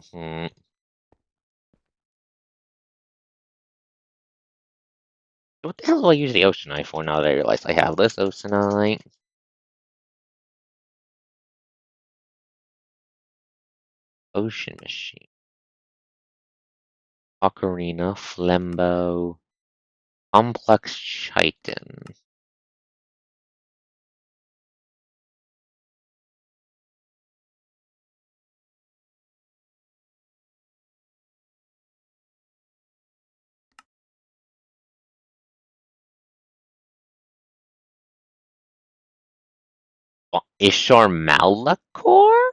what the hell do I use the Ocean Eye for now that I realize I have this Ocean Eye? Ocean Machine. Ocarina, Flembo, Complex Chitin. Ishar Malakor?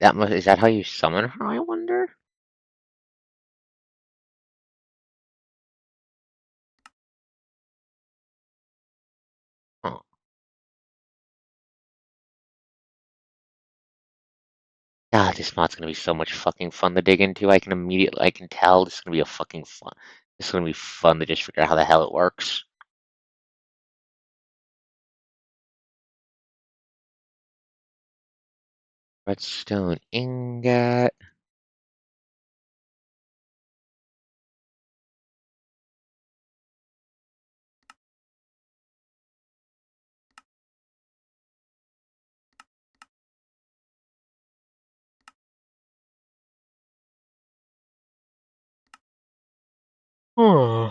Is that how you summon her, I wonder? Huh. God, this mod's gonna be so much fucking fun to dig into. I can tell this is gonna be a fucking fun. This is gonna be fun to just figure out how the hell it works. Redstone ingot. Hmm.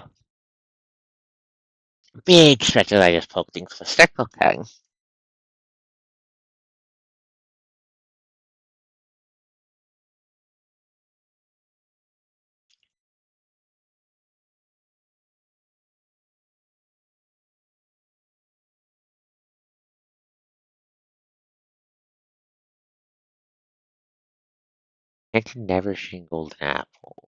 Big stretches I just poke things with a stick, okay. I can never shingled an apple.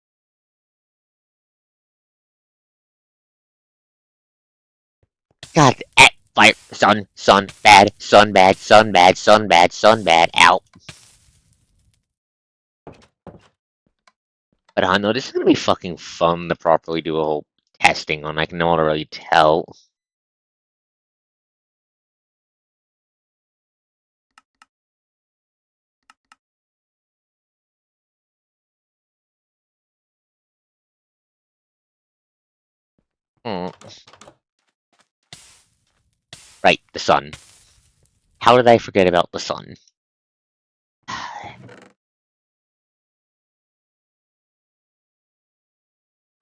God, fire, sun, bad, sun, bad, sun, bad, sun, bad, sun, bad, out. But I know this is gonna be fucking fun to properly do a whole testing on. I can already tell. Hmm. Right, the sun. How did I forget about the sun?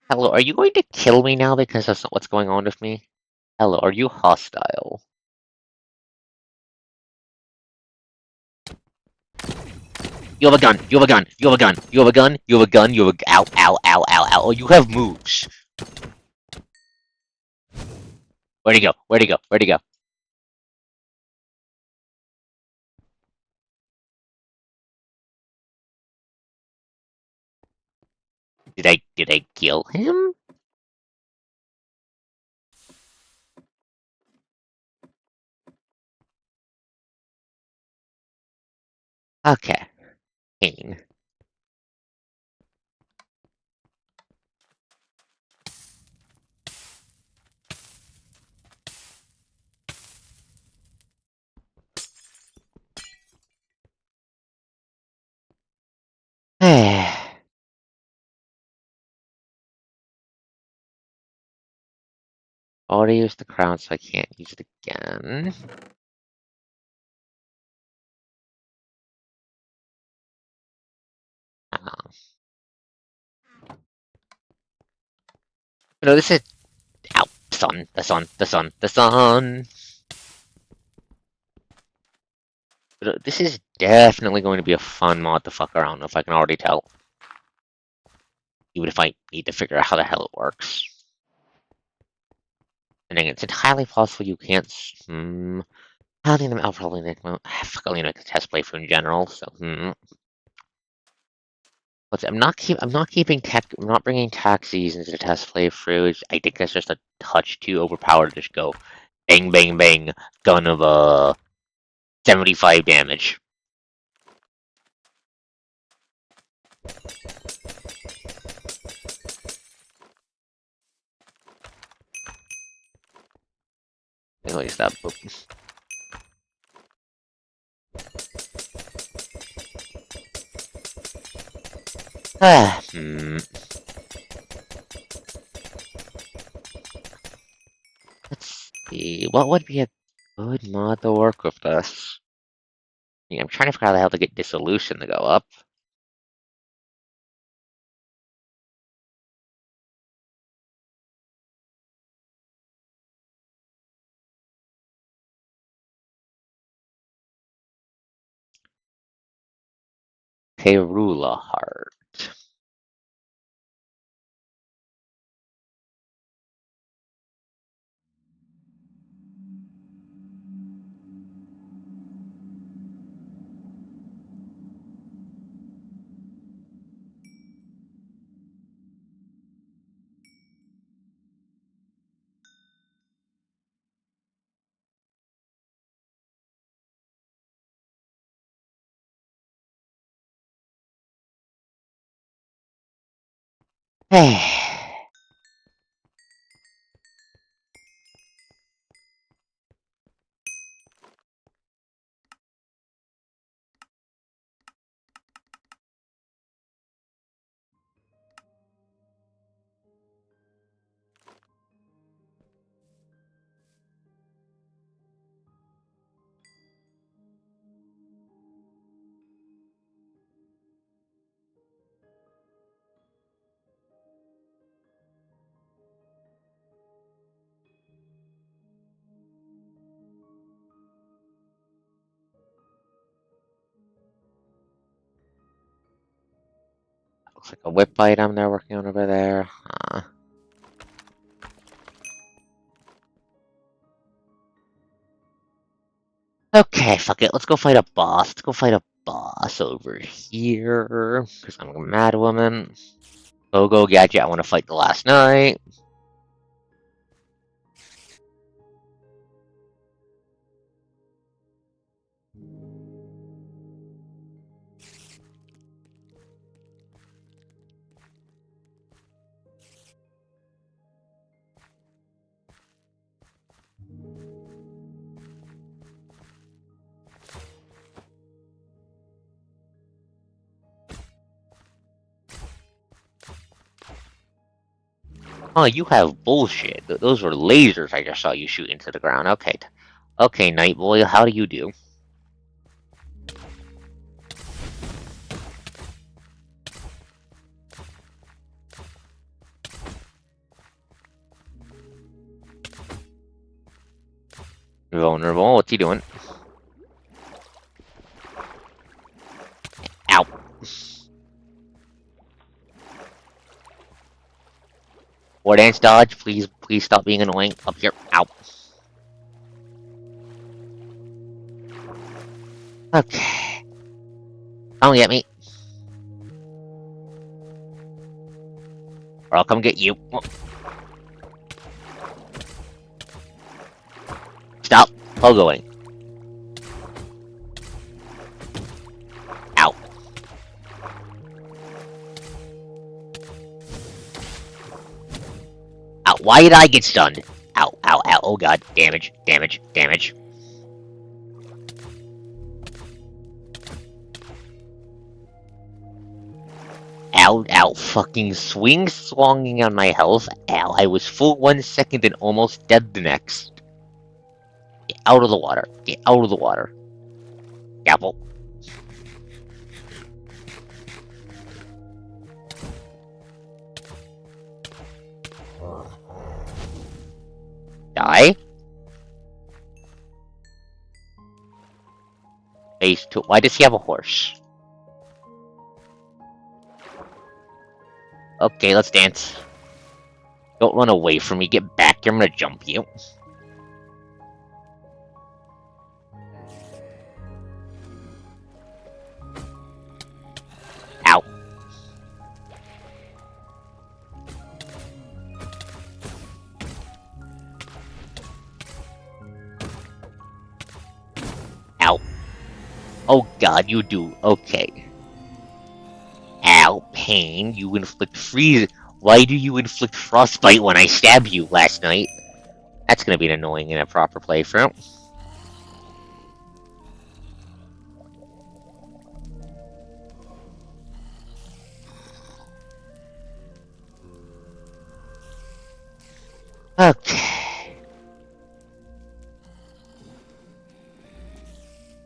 Hello, are you going to kill me now because that's not what's going on with me? Hello, are you hostile? You have a gun, you have a gun, you have a gun, you have a gun, you have a gun, you have a- ow, ow, ow, ow, ow. Oh, you have moves. Where'd he go? Where'd he go? Where'd he go? Did I kill him? Okay. Pain. Already used the crown, so I can't use it again. Uh, no, this is ow, sun, the sun, the sun, the sun. But this is definitely going to be a fun mod to fuck around if I can already tell. Even if I need to figure out how the hell it works. And then it's entirely possible you can't. I'll probably make fuck, I'll need to make a test playthrough in general. So I'm not keeping tech. I'm not bringing taxis into the test playthrough. I think that's just a touch too overpowered to just go bang bang bang gun of 75 damage. At least that. Let's see. What would be a good mod to work with this? Yeah, I'm trying to figure out how to get dissolution to go up. Kerula heart. Looks like a whip item they're working on over there. Okay, fuck it. Let's go fight a boss. Let's go fight a boss over here. Because I'm a mad woman. Go gadget. I want to fight the last night. Oh, you have bullshit. Those were lasers I just saw you shoot into the ground. Okay. Okay, Night Boy, how do you do? Vulnerable. What's he doing? Ow. War dance dodge. Please stop being annoying. Up here. Ow. Okay. Don't get me. Or I'll come get you. Stop pogoing. Ow. Ow. Why did I get stunned? Ow, ow, ow. Oh god. Damage, damage, damage. Ow, ow. Fucking swinging on my health. Ow. I was full 1 second and almost dead the next. Get out of the water. Get out of the water. Apple. Die? Phase 2. Why does he have a horse? Okay, let's dance. Don't run away from me. Get back here. I'm gonna jump you. Ow. Ow. Oh god, you do. Okay. Ow. Pain. You inflict freeze. Why do you inflict frostbite when I stab you last night? That's gonna be annoying in a proper playthrough. Okay.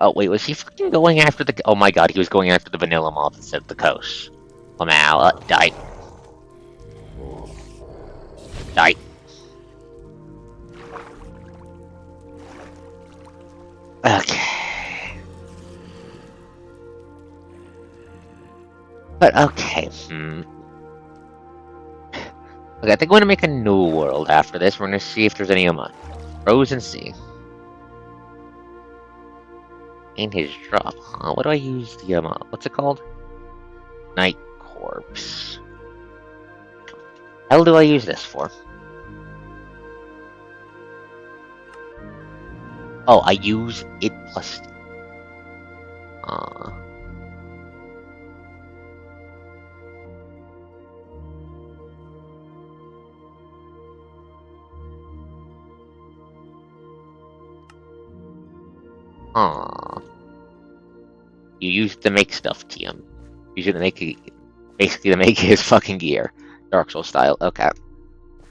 Oh, wait, was he fucking going after the... Oh my god, he was going after the vanilla moth instead of the coast. Oh, now, die. Die. Okay. But, okay, Okay, I think we're gonna make a new world after this. We're gonna see if there's any Frozen Sea. In his drop, huh? What do I use the, what's it called? Night Corpse. Hell do I use this for? Oh, I use it plus... Uh... Huh. You use it to make stuff, TM. Use it to make it... Basically to make his fucking gear. Dark Souls style, okay.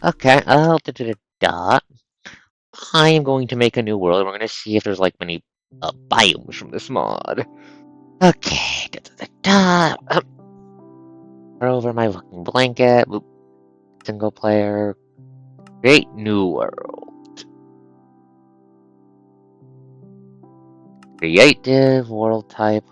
Okay, da-da-da-da. I am going to make a new world, and we're gonna see if there's, like, many, biomes from this mod. Okay, da-da-da-da. Throw over my fucking blanket. Boop. Single player. Create new world. Creative world type.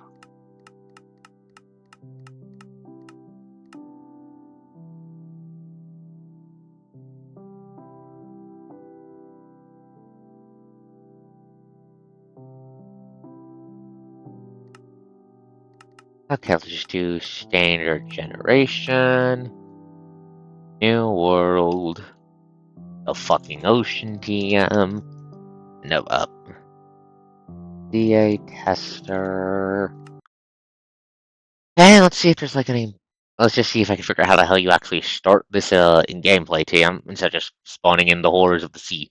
Okay, let's just do standard generation. New world. A fucking ocean TM. No, up. DA tester. And let's see if there's like any... Let's just see if I can figure out how the hell you actually start this in gameplay TM instead of just spawning in the horrors of the sea.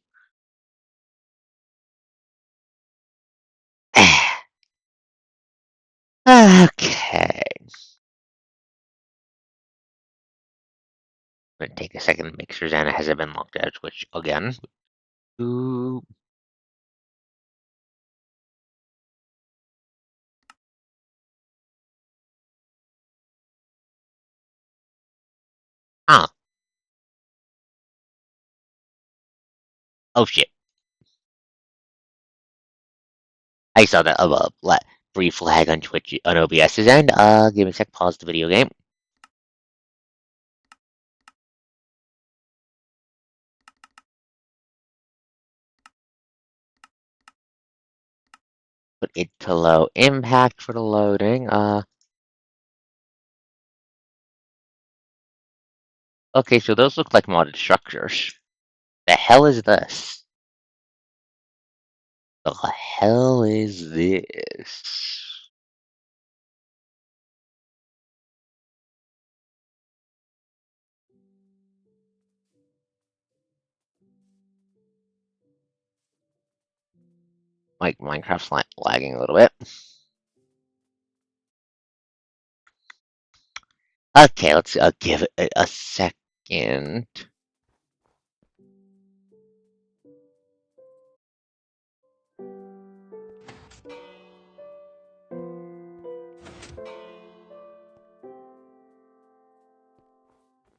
Okay. I'm gonna take a second to make sure Xana hasn't been locked out of Twitch again. Ooh. Ah. Oh shit. I saw that brief lag on Twitch on OBS's end. Give me a sec, pause the video game. Put it to low impact for the loading. Okay, so those look like modded structures. The hell is this? The hell is this? Like Minecraft's lagging a little bit. Okay, let's give it a second.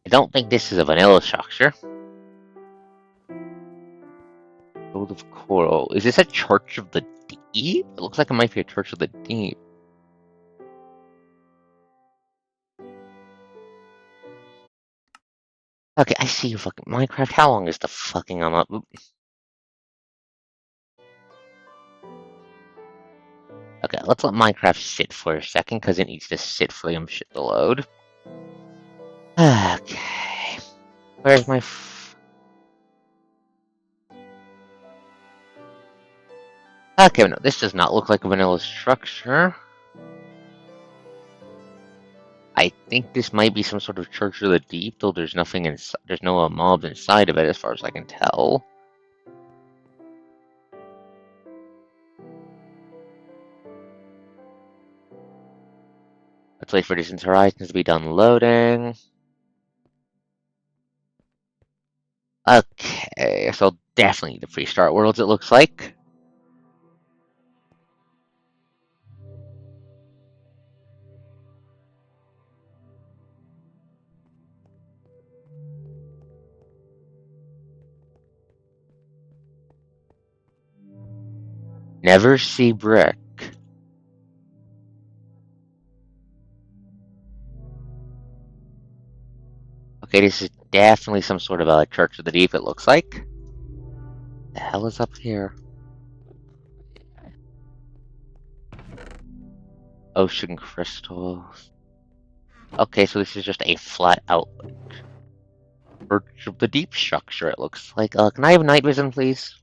I don't think this is a vanilla structure. World of Coral. Is this a Church of the Deep? Deep? It looks like it might be a Church of the Deep. Okay, I see you fucking Minecraft. How long is the fucking up? Okay, let's let Minecraft sit for a second because it needs to sit for the shit to load. Okay, where's my? Okay, no, this does not look like a vanilla structure. I think this might be some sort of Church of the Deep, though there's nothing inside. There's no mobs inside of it, as far as I can tell. Let's wait for Distant Horizons to be done loading. Okay, so definitely the pre-start worlds, it looks like. Never see brick. Okay, this is definitely some sort of a Church of the Deep, it looks like. The hell is up here? Ocean crystals. Okay, so this is just a flat out Church of the Deep structure, it looks like. Can I have night vision, please?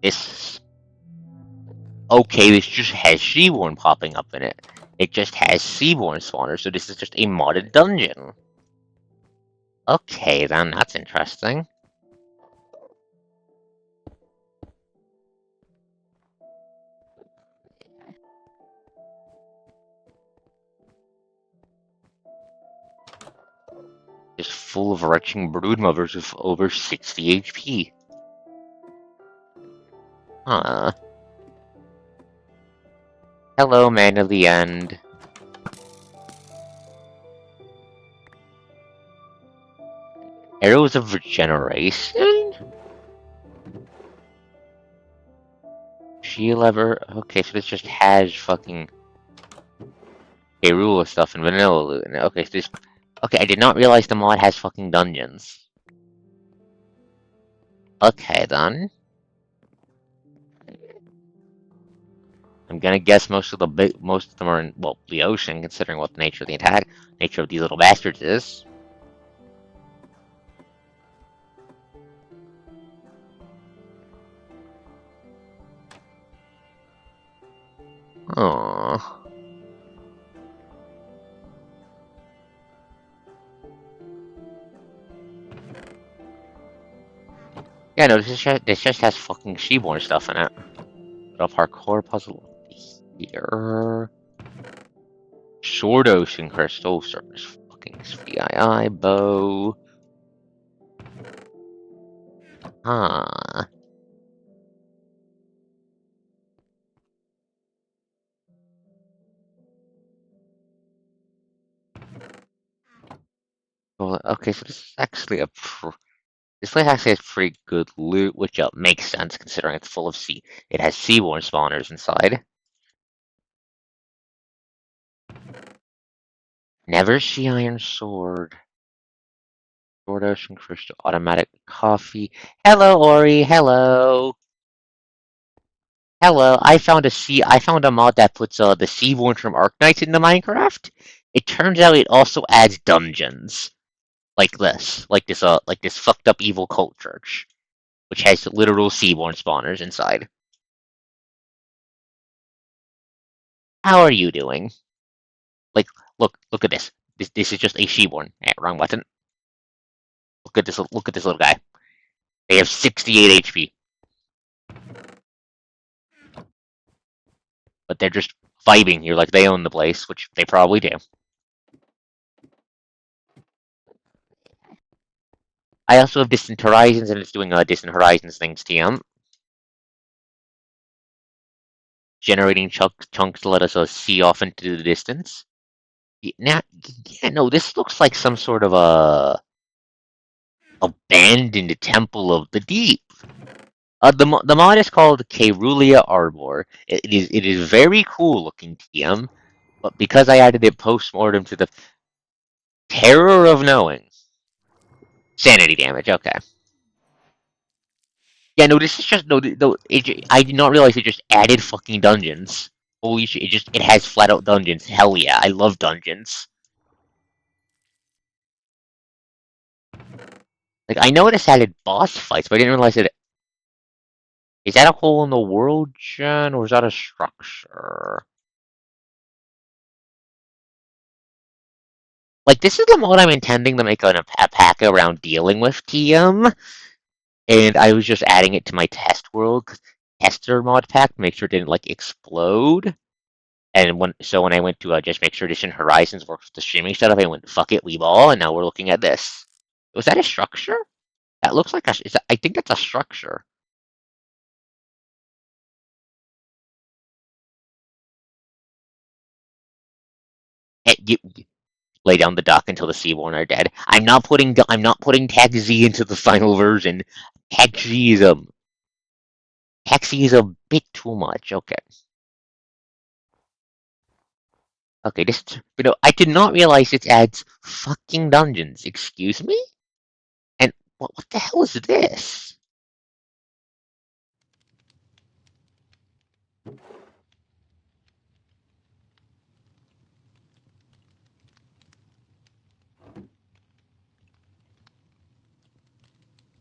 This. Okay, this just has Seaborn popping up in it. It just has Seaborn spawners, so this is just a modded dungeon. Okay, then, that's interesting. Just full of retching broodmothers with over 60 HP. Huh. Hello, man of the end. Arrows of Regeneration? Shield lever. Okay, so this just has fucking Hyrule stuff and vanilla loot in it. Okay, so this. Okay, I did not realize the mod has fucking dungeons. Okay, then. I'm gonna guess most of them are in, well, the ocean, considering what the nature of the nature of these little bastards is. Aww. Yeah, no, this just has fucking Sheborn stuff in it. A parkour puzzle here. Sword Ocean Crystal, Surface fucking VII, bow. Huh. Well, okay, so this is actually this place actually has pretty good loot, which makes sense considering it's full of sea. It has seaborn spawners inside. Never see iron sword. Sword Ocean Crystal, automatic coffee. Hello, Ori. Hello. Hello. I found a mod that puts the seaborn from Arknights into Minecraft. It turns out it also adds dungeons. Like this fucked up evil cult church, which has literal seaborn spawners inside. How are you doing? Like, look at this. This is just a seaborn. Wrong button. Look at this little guy. They have 68 HP, but they're just vibing here like they own the place, which they probably do. I also have Distant Horizons, and it's doing Distant Horizons things, TM. generating chunks to let us see off into the distance. Now, yeah, no, this looks like some sort of a abandoned temple of the deep. The mod is called Caerulea Arbor. It is very cool looking TM, but because I added it post-mortem to the terror of knowing. Sanity damage, okay. Yeah, no, this is just no. I did not realize it just added fucking dungeons. Holy shit! It has flat out dungeons. Hell yeah, I love dungeons. Like I know it added boss fights, but I didn't realize it. Is that a hole in the world, Jen, or is that a structure? Like this is the mod I'm intending to make a pack around dealing with TM, and I was just adding it to my test world tester mod pack to make sure it didn't like explode. And when I went to just make sure Distant Horizons works with the streaming setup, I went fuck it, we ball, and now we're looking at this. Was that a structure? That looks like I think that's a structure. You lay down the dock until the Seaborn are dead. I'm not putting Tech Z into the final version. Tech Z is a Tech Z is a bit too much. Okay. Okay, I did not realize it adds fucking dungeons. Excuse me? And what the hell is this?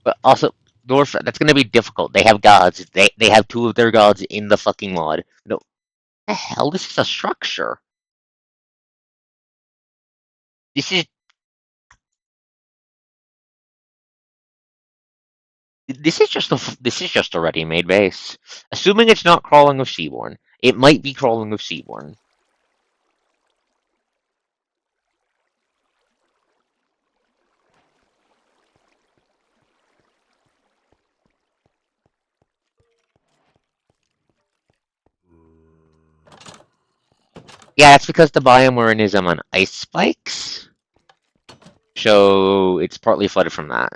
But also, North, that's gonna be difficult. They have gods. They have two of their gods in the fucking mod. No, the hell? This is a structure. This is this is just a ready-made base. Assuming it's not crawling with Seaborn, it might be crawling with Seaborn. Yeah, that's because the biome we're in is on ice spikes, so it's partly flooded from that.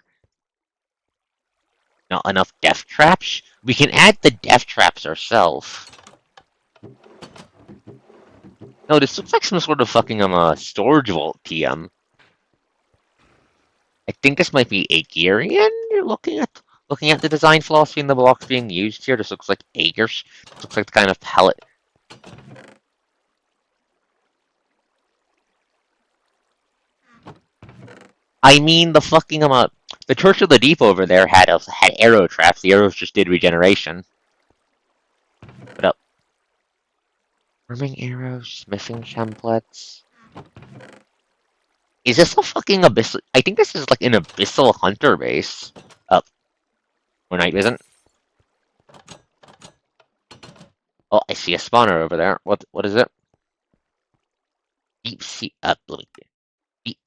Not enough death traps. We can add the death traps ourselves. No, this looks like some sort of fucking storage vault TM. I think this might be Agarian. You're looking at the design philosophy and the blocks being used here. This looks like Agers. This looks like the kind of palette. I mean, the Church of the Deep over there had arrow traps. The arrows just did regeneration. But farming arrows, smithing templates. Is this a fucking abyssal? I think this is like an abyssal hunter base. Up, or night isn't. Oh, I see a spawner over there. What is it? Deep sea. Deep.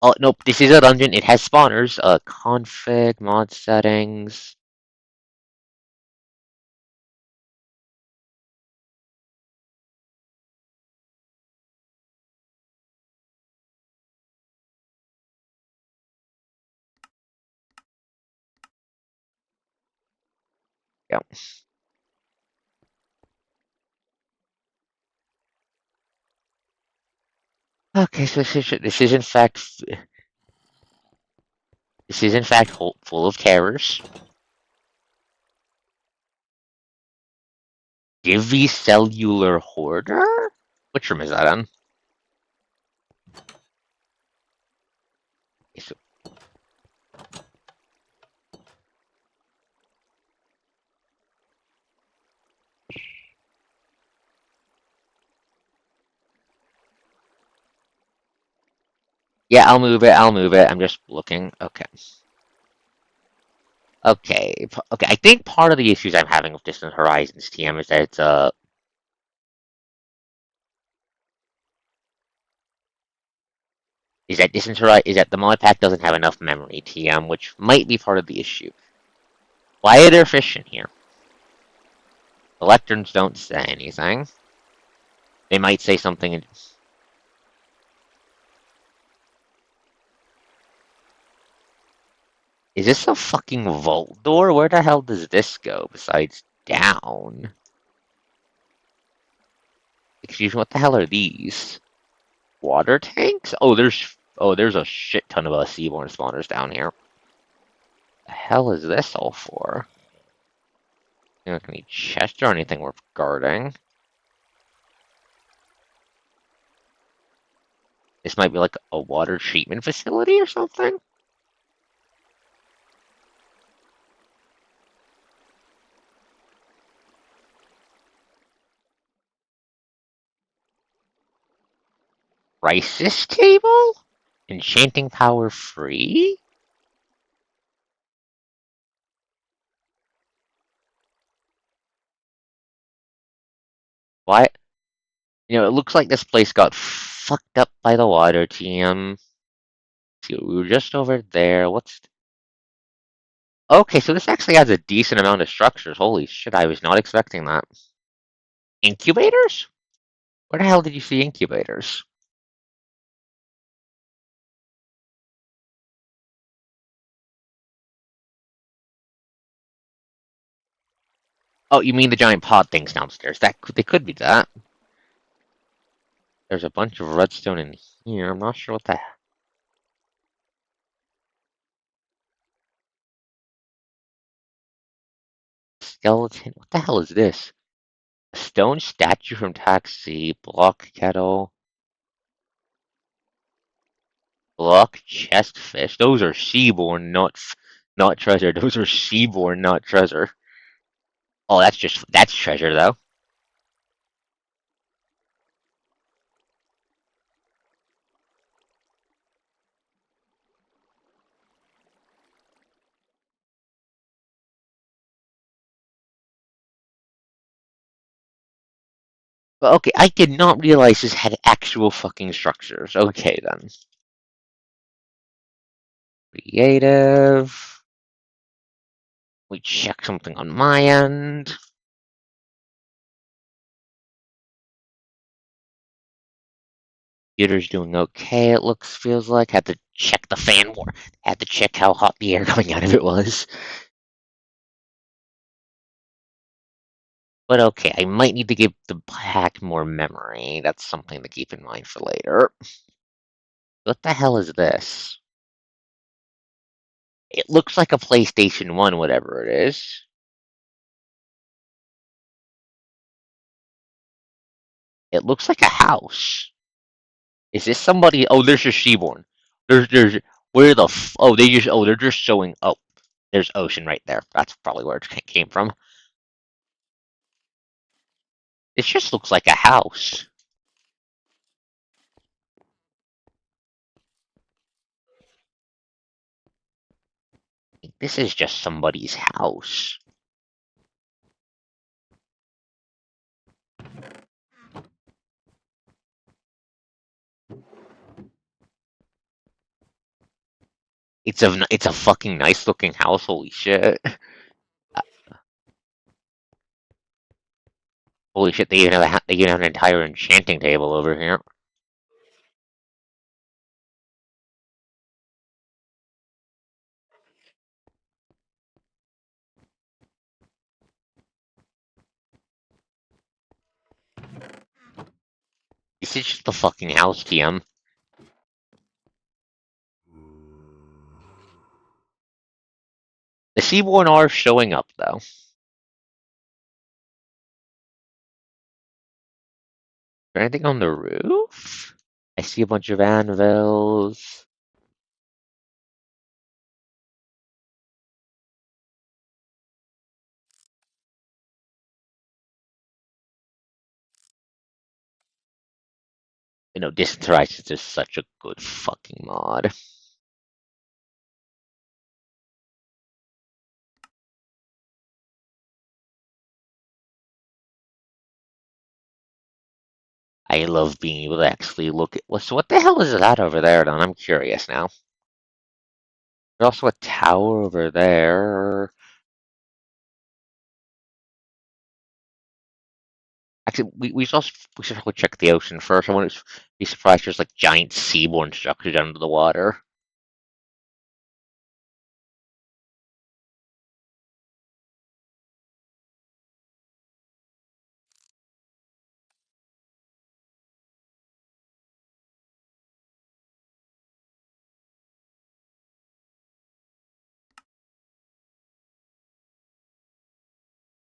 Oh nope, this is a dungeon. It has spawners. Config mod settings. Yeah. Okay, so this is in fact full of terrors. Divvy Cellular Hoarder? Which room is that on? Okay, so, yeah, I'll move it. I'll move it. I'm just looking. Okay. Okay. Okay. I think part of the issues I'm having with Distant Horizons TM is that is that the mod pack doesn't have enough memory TM, which might be part of the issue. Why are there fish in here? The lecterns don't say anything. They might say something. Is this a fucking vault door? Where the hell does this go besides down? Excuse me, what the hell are these? Water tanks? Oh, there's a shit ton of seaborn spawners down here. The hell is this all for? You don't need chest or anything worth guarding. This might be like a water treatment facility or something? Crisis table? Enchanting power free? Why? It looks like this place got fucked up by the water team. See, we were just over there. Okay, so this actually has a decent amount of structures. Holy shit, I was not expecting that. Incubators? Where the hell did you see incubators? Oh, you mean the giant pod things downstairs? They could be that. There's a bunch of redstone in here. I'm not sure what the skeleton. What the hell is this? A stone statue from Taxi. Block kettle. Block chest fish. Those are seaborn, not treasure. Those are seaborn, not treasure. Oh, that's treasure though. But okay, I did not realize this had actual fucking structures. Okay then. Creative. We check something on my end. Computer's doing okay, feels like. Had to check the fan more. Had to check how hot the air coming out of it was. But okay, I might need to give the pack more memory. That's something to keep in mind for later. What the hell is this? It looks like a PlayStation 1, whatever it is. It looks like a house. Is this somebody? Oh, there's just Seaborn. There's, where the, they're just showing, oh, there's ocean right there. That's probably where it came from. It just looks like a house. This is just somebody's house. It's a fucking nice looking house. Holy shit! Holy shit! They even have an entire enchanting table over here. This is just the fucking house, TM. The Seaborn are showing up though. Is there anything on the roof? I see a bunch of anvils. Disinterest is just such a good fucking mod. I love being able to actually look at. So what the hell is that over there? Then I'm curious now. There's also a tower over there. Actually, we should probably check the ocean first. I wouldn't be surprised if there's like giant seaborne structures under the water.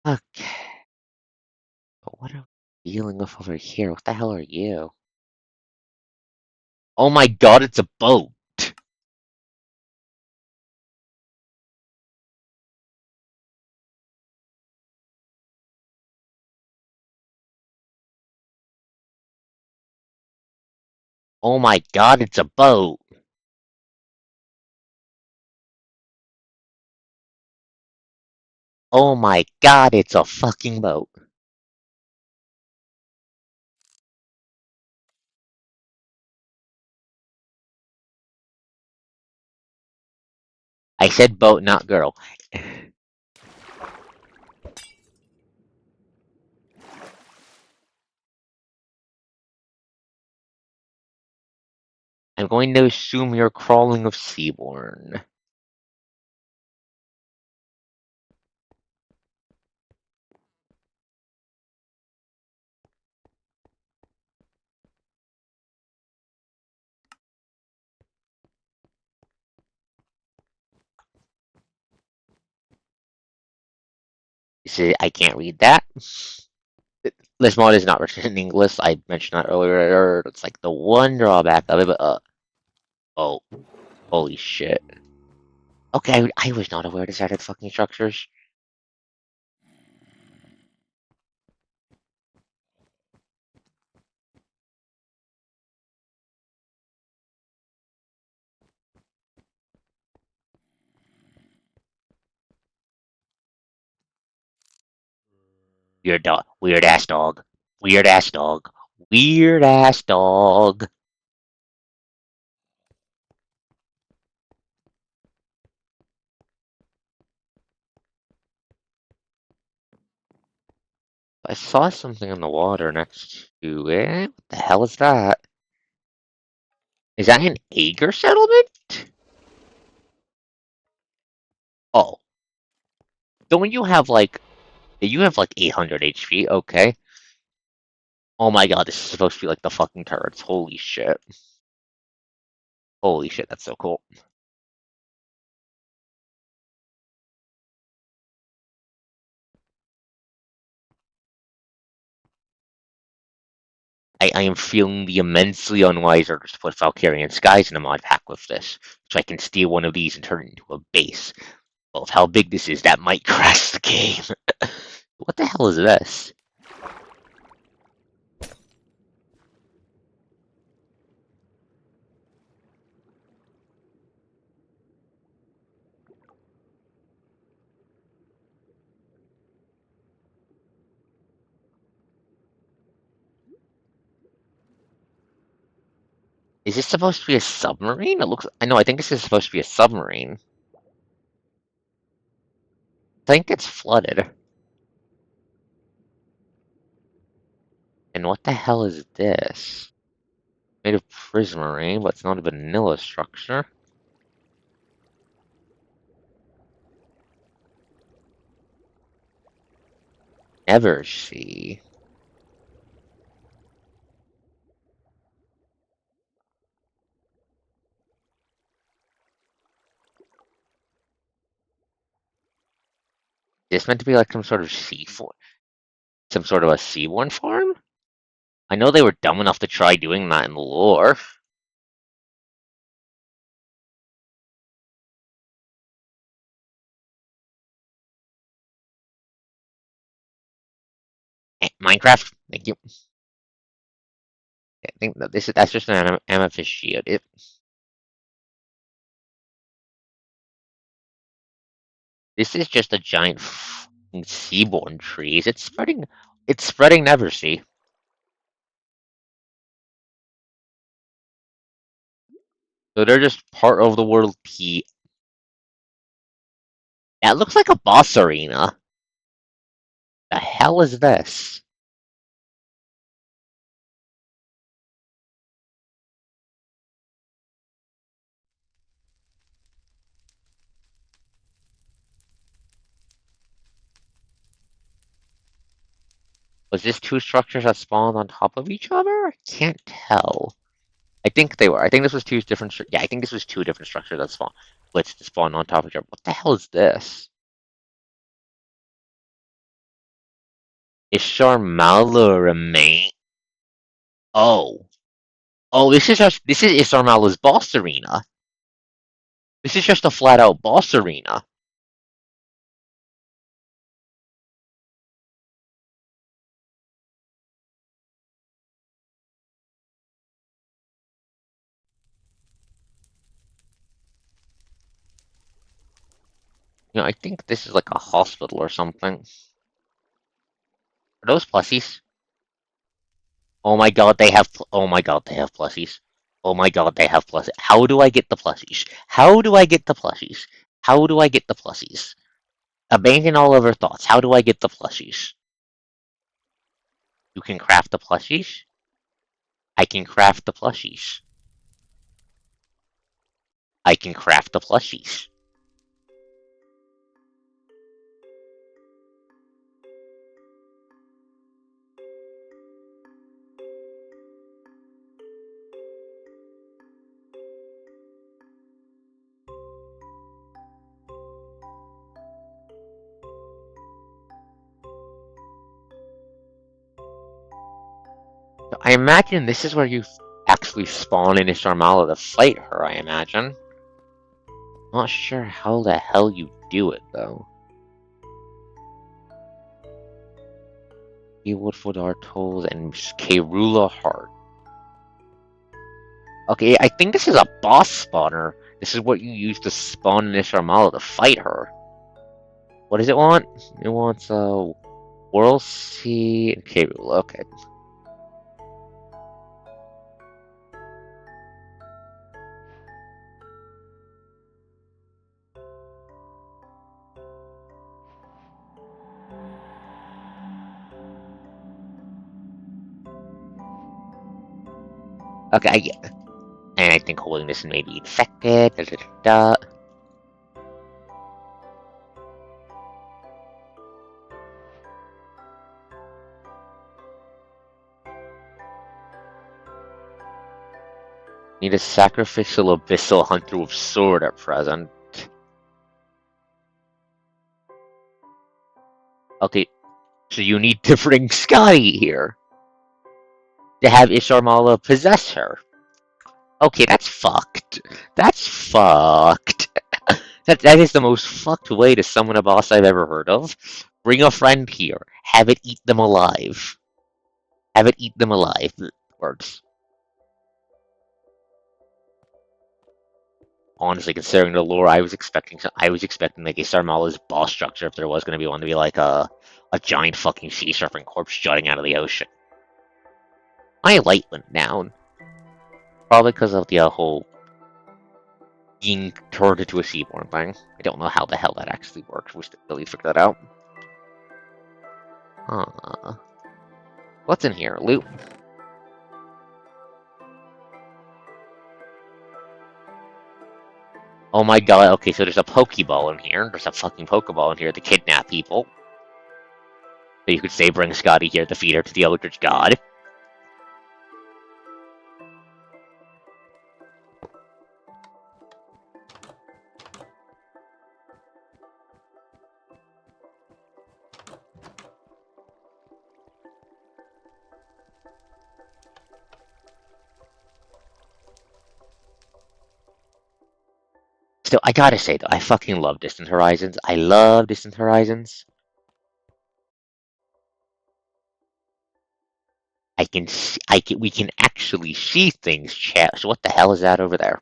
Okay, but what am I dealing with over here? What the hell are you? Oh my god, it's a boat! Oh my god, it's a boat! Oh my god, it's a fucking boat! I said boat, not girl. I'm going to assume you're crawling of seaborne. You see, I can't read that. This mod is not written in English. I mentioned that earlier. It's like the one drawback of it, but oh, holy shit. Okay, I was not aware this added fucking structures. Weird dog. Weird ass dog. Weird ass dog. Weird ass dog. I saw something in the water next to it. What the hell is that? Is that an Ager settlement? Oh. Don't you have like 800 HP? Okay. Oh my god, this is supposed to be like the fucking turrets. Holy shit. Holy shit, that's so cool. I am feeling the immensely unwise urge to put Valkyrian Skies in a mod pack with this, so I can steal one of these and turn it into a base. Well, of how big this is, that might crash the game. What the hell is this? Is this supposed to be a submarine? It looks. I know. I think this is supposed to be a submarine. I think it's flooded. And what the hell is this? Made of prismarine, but it's not a vanilla structure. Never see. Is this meant to be like some sort of some sort of a seaborne farm? I know they were dumb enough to try doing that in the lore. Minecraft, thank you. I think that that's just an amethyst shield. This is just a giant seaborne trees. It's spreading. It's spreading never see. So they're just part of the world P. That looks like a boss arena. The hell is this? Was this two structures that spawned on top of each other? I can't tell. I think they were. I think this was two different. Yeah, I think this was two different structures that spawned on top of each other. What the hell is this? Is Sharmala remain? Oh, oh, this is Isarmala's boss arena. This is just a flat out boss arena. I think this is like a hospital or something. Are those plussies? Oh my god, they have. Oh my god, they have plussies. Oh my god, they have plussies. How do I get the plussies? How do I get the plussies? How do I get the plussies? Abandon all other thoughts. How do I get the plushies? You can craft the plushies? I can craft the plushies. I can craft the plushies. I imagine this is where you actually spawn in Isharmala to fight her, I imagine. Not sure how the hell you do it, though. Woodford Artolls and Kerula Heart. Okay, I think this is a boss spawner. This is what you use to spawn in Isharmala to fight her. What does it want? It wants, World Sea and Kerula. Okay. Okay, I get it. And I think holding this may be infected. Da, da, da, da. Need a sacrificial abyssal hunter with sword at present. Okay, so you need to bring Scotty here to have Isharmala possess her. Okay, that's fucked. That's fucked. That is the most fucked way to summon a boss I've ever heard of. Bring a friend here. Have it eat them alive. Have it eat them alive. Works. Honestly, considering the lore, I was expecting like a Sarmala's boss structure if there was going to be one to be like a giant fucking sea serpent corpse jutting out of the ocean. My light went down, probably because of the whole being turned into a seaborn thing. I don't know how the hell that actually works. We should really figure that out. What's in here? Loot. Oh my god, okay, so there's a Pokeball in here. There's a fucking Pokeball in here to kidnap people. So you could say bring Scotty here to feed her to the Eldritch God. Still, I gotta say though, I fucking love Distant Horizons. I love Distant Horizons. We can actually see things, chat. So what the hell is that over there?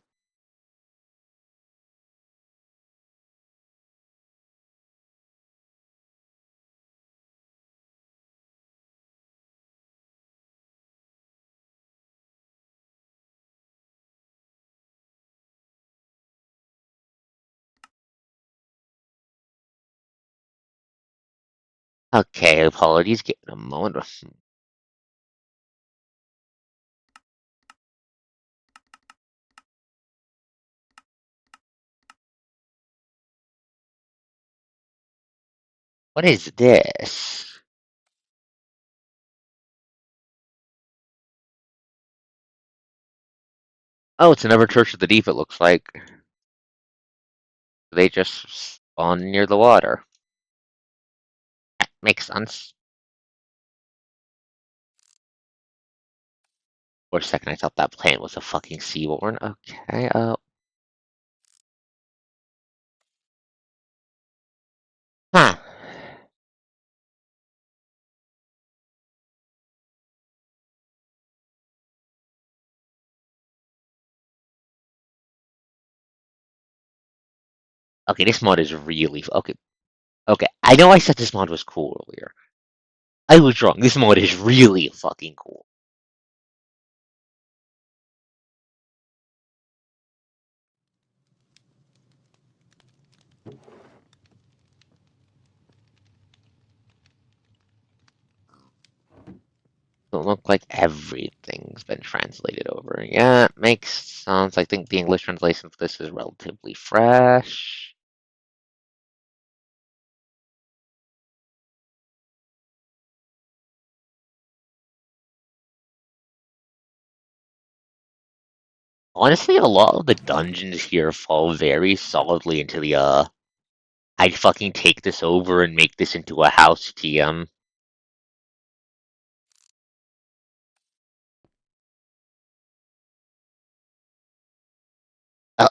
Okay, apologies, getting a moment. What is this? Oh, it's another Church of the Deep, it looks like. They just spawn near the water. Makes sense. For a second, I thought that plant was a fucking seaborn. Okay, huh. Okay, this mod is really okay. Okay, I know I said this mod was cool earlier. I was wrong. This mod is really fucking cool. Don't look like everything's been translated over. Yeah, it makes sense. I think the English translation for this is relatively fresh. Honestly, a lot of the dungeons here fall very solidly into the I'd fucking take this over and make this into a house TM.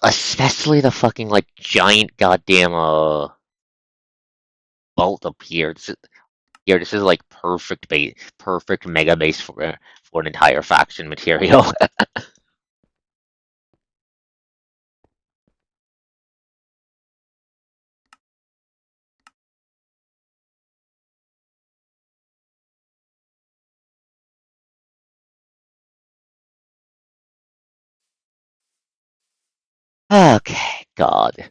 Especially the fucking like giant goddamn vault up here. This is like perfect base, perfect mega base for an entire faction material. 'Okay, God.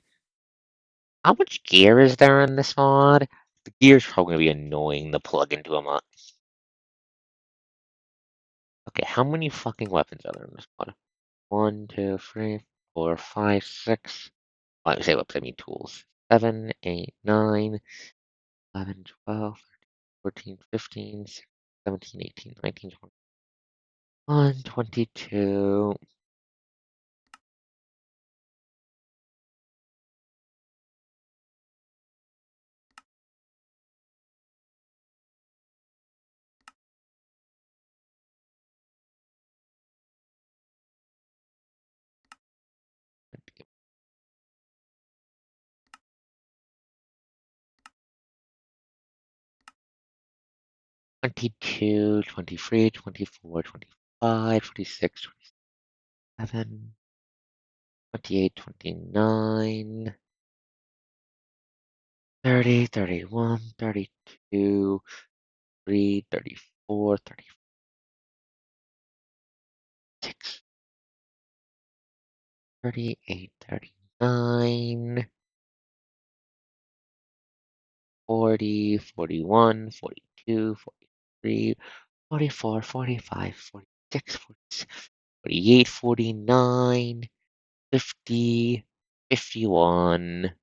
How much gear is there in this mod? The gear's probably gonna be annoying to plug into a mod. Okay, how many fucking weapons are there in this mod? 1, 2, 3, 4, 5, 6. Oh, I say weapons, I mean tools. 7, 8, 9, 11, 12, 14, 15, 16, 17, 18, 19, 21, 22. 22, 23, 24, 25, 26, 27, 28, 29, 30, 31, 32, 33, 34, 36, 38, 39, 40, 41, 42, 43, 44, 45, 46, 48, 49, 50, 51,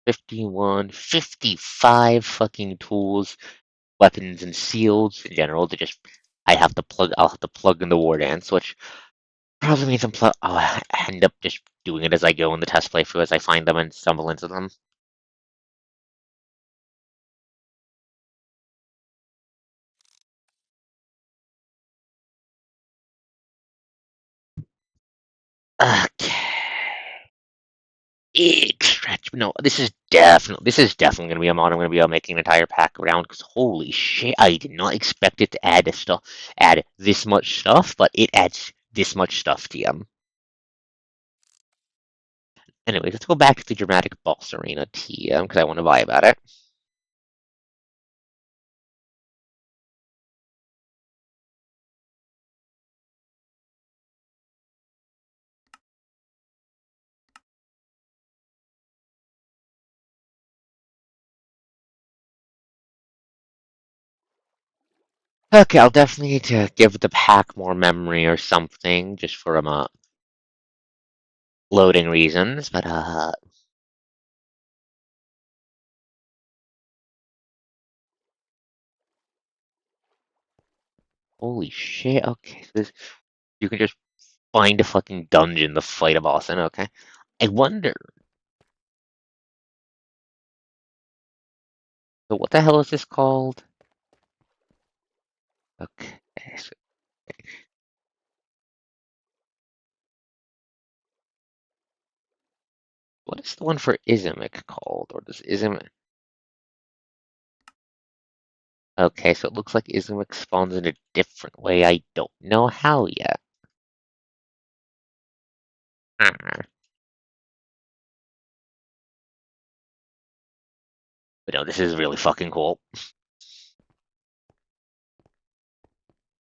51, 55 fucking tools, weapons, and shields in general to just I'll have to plug in the war dance, which probably means I'll end up just doing it as I go in the test playthrough as I find them and stumble into them. Okay. Stretch. No, this is definitely gonna be a mod I'm gonna be making an entire pack around because holy shit, I did not expect it to add this much stuff, but it adds this much stuff, TM. Anyways, let's go back to the dramatic boss arena, TM, because I want to buy about it. Okay, I'll definitely need to give the pack more memory or something, just for loading reasons, but Holy shit, okay. So you can just find a fucking dungeon to fight a boss in, okay. I wonder. So what the hell is this called? Okay. So what is the one for Izimik called? Or does Izimik. Okay, so it looks like Izimik spawns in a different way. I don't know how yet. Ah. But no, this is really fucking cool.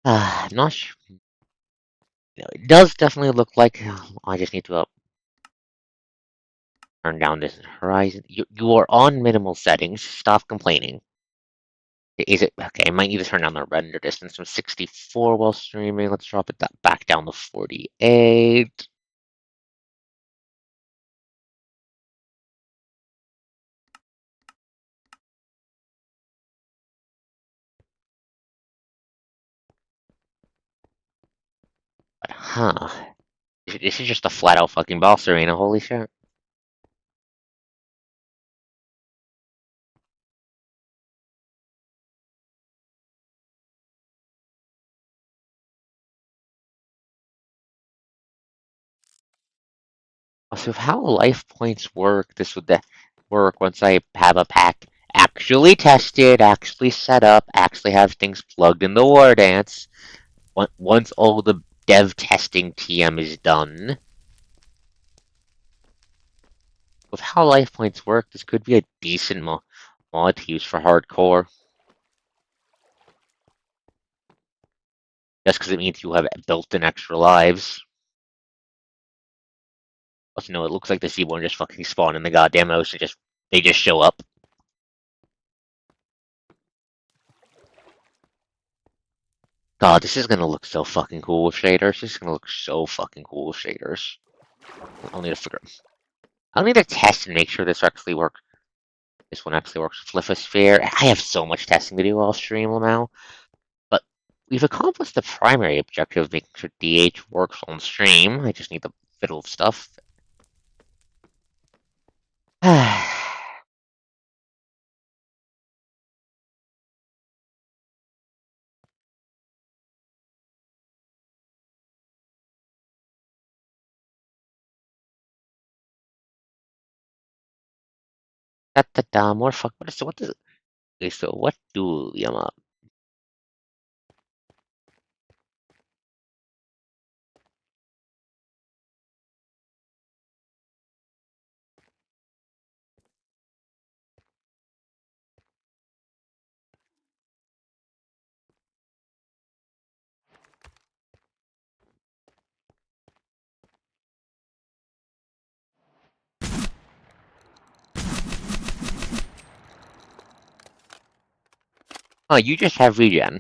I'm not sure. It does definitely look like. I just need to turn down this horizon. You are on minimal settings. Stop complaining. Is it okay? I might need to turn down the render distance from 64 while streaming. Let's drop it back down to 48. But huh? This is just a flat out fucking boss arena. Holy shit! Also, how life points work? This would work once I have a pack actually tested, actually set up, actually have things plugged in the war dance. Once all the dev testing TM is done, with how life points work, this could be a decent mod to use for hardcore. Just because it means you have built-in extra lives. Also, no, it looks like the Seaborn just fucking spawn in the goddamn ocean. They just show up. God, this is gonna look so fucking cool with shaders. This is gonna look so fucking cool with shaders. I'll need to figure. I'll need to test and make sure this actually works. This one actually works with Lithosphere. I have so much testing to do off stream now, but we've accomplished the primary objective of making sure DH works on stream. I just need the fiddle stuff. Da da da. More fuck. What is it? Okay, so what do Yama? Oh, you just have regen.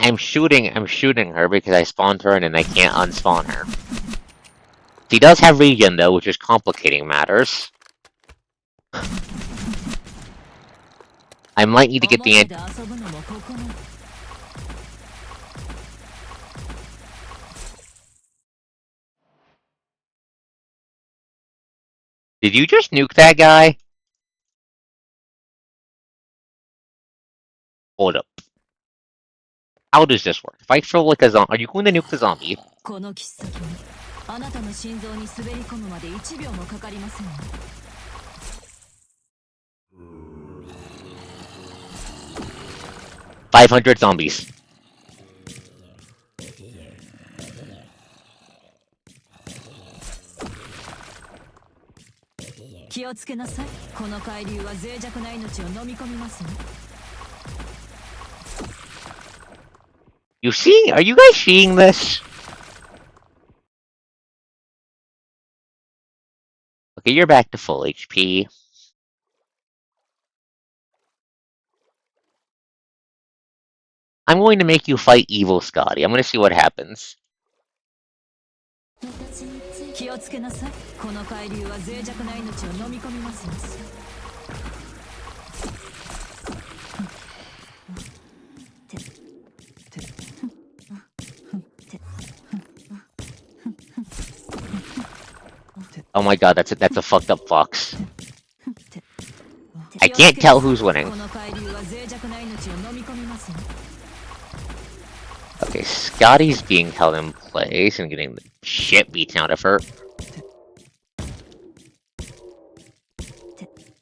I'm shooting her because I spawned her in and I can't unspawn her. She does have regen though, which is complicating matters. I might need to get the Did you just nuke that guy? Hold up. How does this work? If I throw like a zombie, are you going to nuke the zombie? 500 zombies. You see? Are you guys seeing this? Okay, you're back to full HP. I'm going to make you fight evil Scotty. I'm going to see what happens. Oh my god, that's a fucked up fox. I can't tell who's winning. Okay, Scotty's being held in place and getting the shit beaten out of her.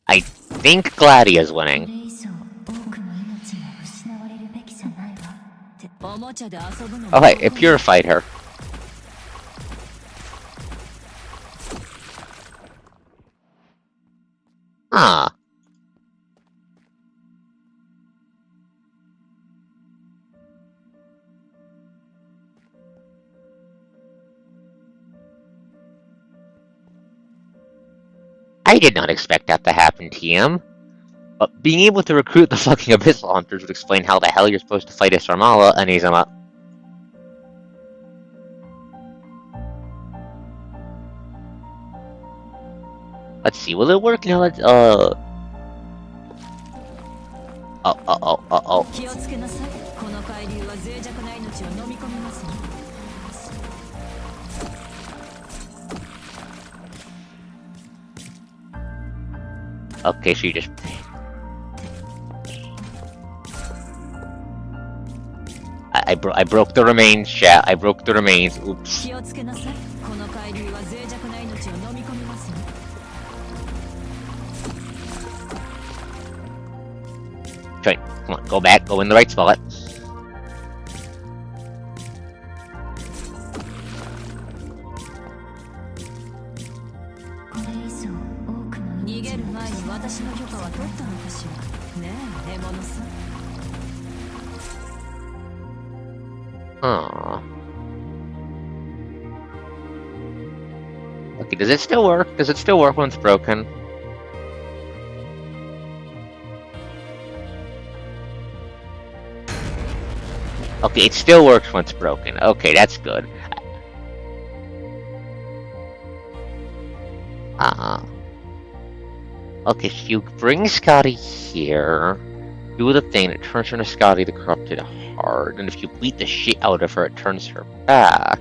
I think Gladia's winning. Oh hey, it purified her. Ah. I did not expect that to happen, TM. But being able to recruit the fucking Abyssal Hunters would explain how the hell you're supposed to fight Isarmala and Izama. Let's see, will it work now? Oh. Okay, so you just... I broke the remains, chat. I broke the remains. Oops. Try. Come on, go back. Go in the right spot. Aww. Okay, does it still work? Does it still work when it's broken? Okay, it still works when it's broken. Okay, that's good. Okay, so you bring Scotty here, do the thing, it turns her into Scotty the Corrupted Heart, and if you beat the shit out of her, it turns her back.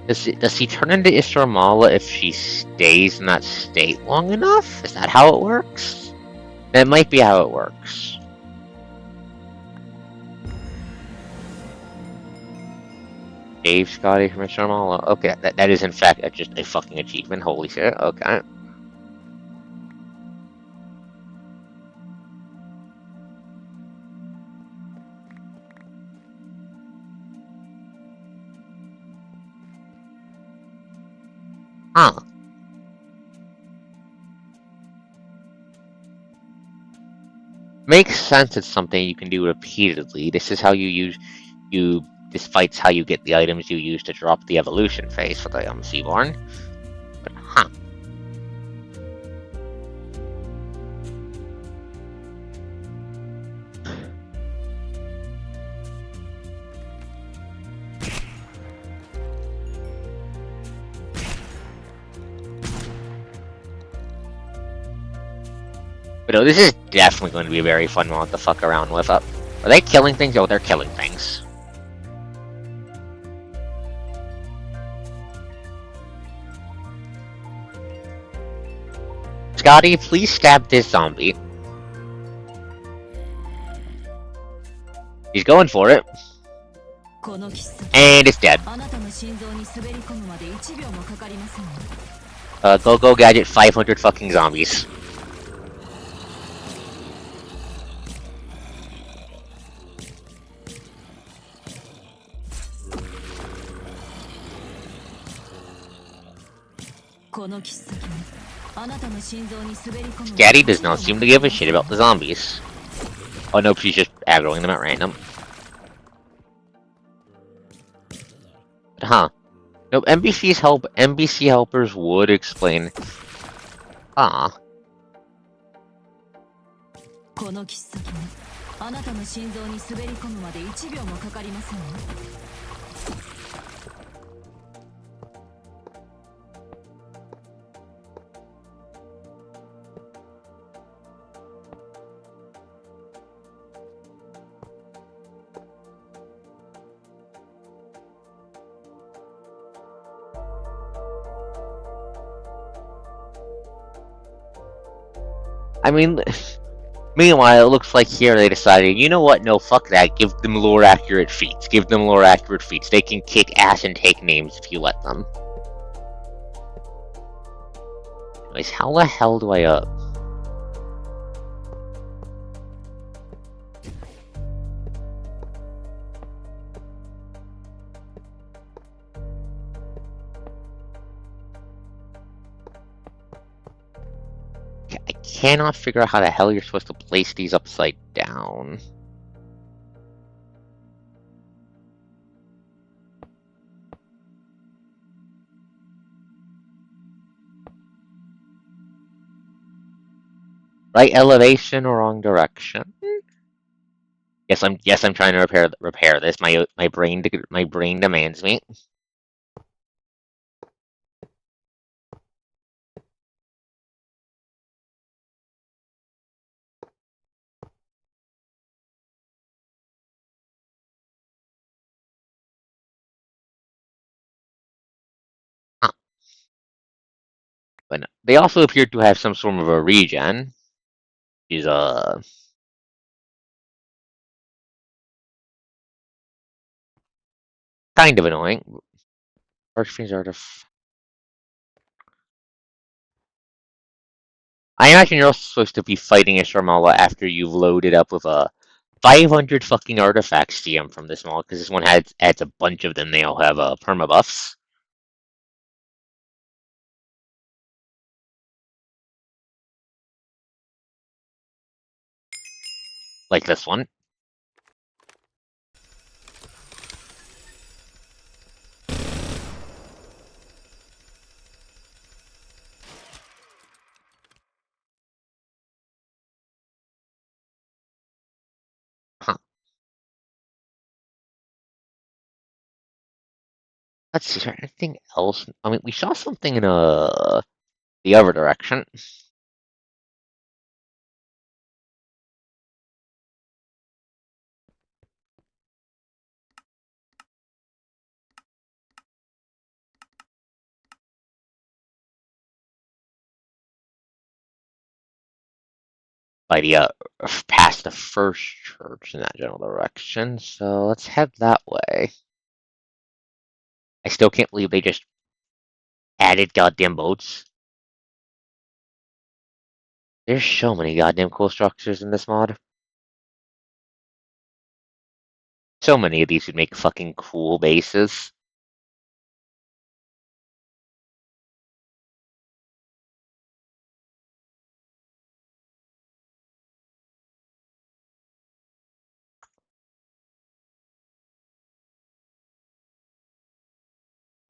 Does he turn into Isarmala if she stays in that state long enough? Is that how it works? That might be how it works. Save Scotty from Isarmala. Okay, that is in fact just a fucking achievement. Holy shit. Okay. Huh. Makes sense it's something you can do repeatedly. This is how this fight's how you get the items you use to drop the evolution phase for the Seaborn. But huh. But no, this is definitely going to be a very fun one to fuck around with. Are they killing things? Oh, they're killing things. Scotty, please stab this zombie. He's going for it. And it's dead. Go gadget 500 fucking zombies. Scatty does not seem to give a shit about the zombies. Oh nope, she's just aggroing them at random. But, huh. Nope, NPC helpers would explain Ah. この切っ先があなたの心臓に滑り込むまで1秒もかかりませんわ。I mean, meanwhile, it looks like here they decided, you know what? No, fuck that. Give them lore accurate feats. Give them lore accurate feats. They can kick ass and take names if you let them. Anyways, how the hell do I I cannot figure out how the hell you're supposed to place these upside down. Right elevation or wrong direction? Yes, I'm trying to repair this. My brain demands me. Huh. But no, they also appear to have some sort of a regen. Is kind of annoying. Archfiends are I imagine you're also supposed to be fighting a Sharmala after you've loaded up with a 500 fucking artifacts DM from this model, because this one adds a bunch of them. They all have perma buffs. Like this one. Huh. Let's see, is there anything else? I mean, we saw something in the other direction. By the past the first church in that general direction. So let's head that way. I still can't believe they just added goddamn boats. There's so many goddamn cool structures in this mod. So many of these would make fucking cool bases.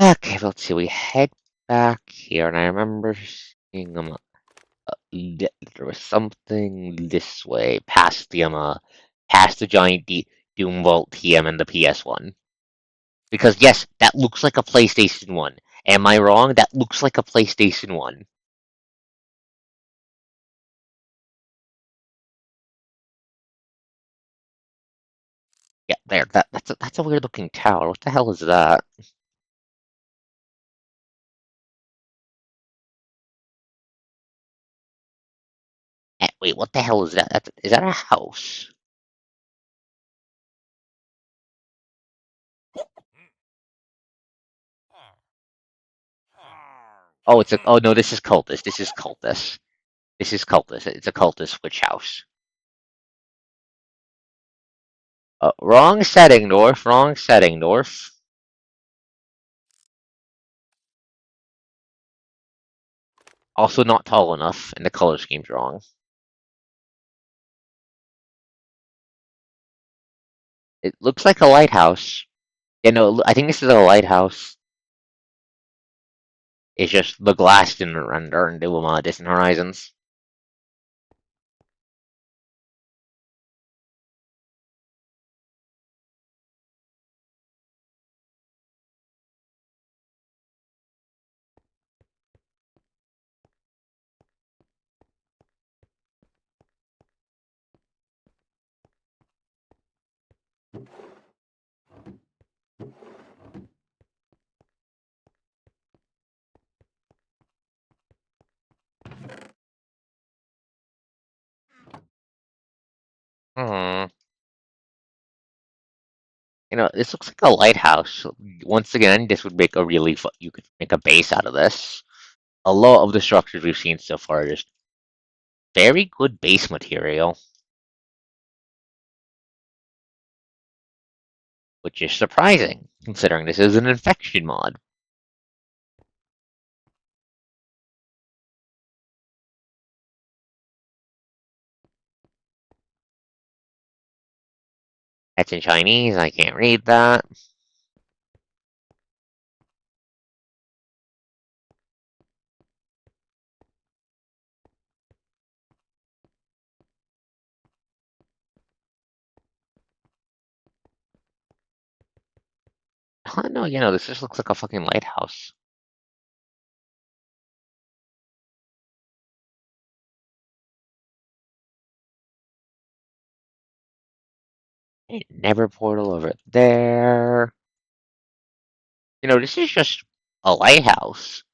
Okay, let's see. We head back here, and I remember seeing them. There was something this way, past the giant Doom Vault TM and the PS1. Because yes, that looks like a PlayStation 1. Am I wrong? That looks like a PlayStation 1. Yeah, there. That's a weird looking tower. What the hell is that? Wait, what the hell is that? Is that a house? Oh, oh no, this is cultist. This is cultist. This is cultist. It's a cultist witch house. Wrong setting, North. Wrong setting, North. Also not tall enough, and the color scheme's wrong. It looks like a lighthouse. Yeah, no, I think this is a lighthouse. It's just the glass didn't render and do Distant Horizons. Hmm. This looks like a lighthouse. Once again, this would make a really you could make a base out of this. A lot of the structures we've seen so far are just very good base material, which is surprising, considering this is an infection mod. That's in Chinese, I can't read that. Oh, no, this just looks like a fucking lighthouse. Never portal over there. This is just a lighthouse.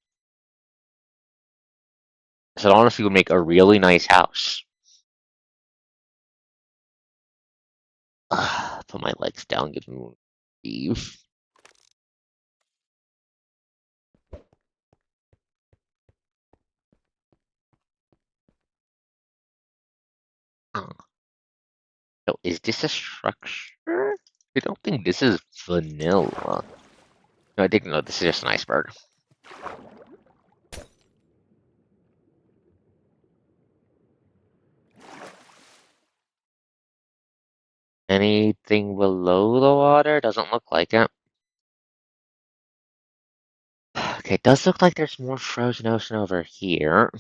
So it honestly would make a really nice house. Put my legs down, give me leave. So is this a structure? I don't think this is vanilla. No, I think no, this is just an iceberg. Anything below the water? Doesn't look like it. Okay, it does look like there's more frozen ocean over here.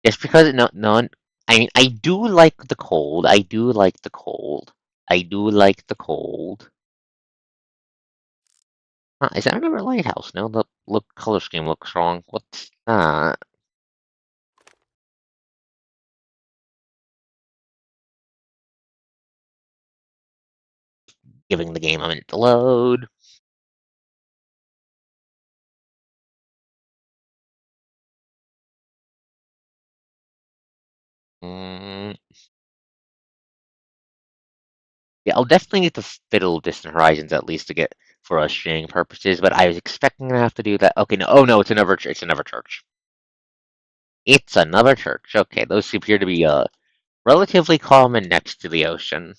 Just because I mean, I do like the cold. I do like the cold. I do like the cold. Is that another lighthouse? No, the look color scheme looks wrong. What's that? Giving the game a minute to load. Mm, yeah, I'll definitely need to fiddle Distant Horizons at least to get for us streaming purposes. But I was expecting to have to do that. Okay, no, oh no, it's another church. It's another church. Okay, those appear to be relatively common next to the ocean.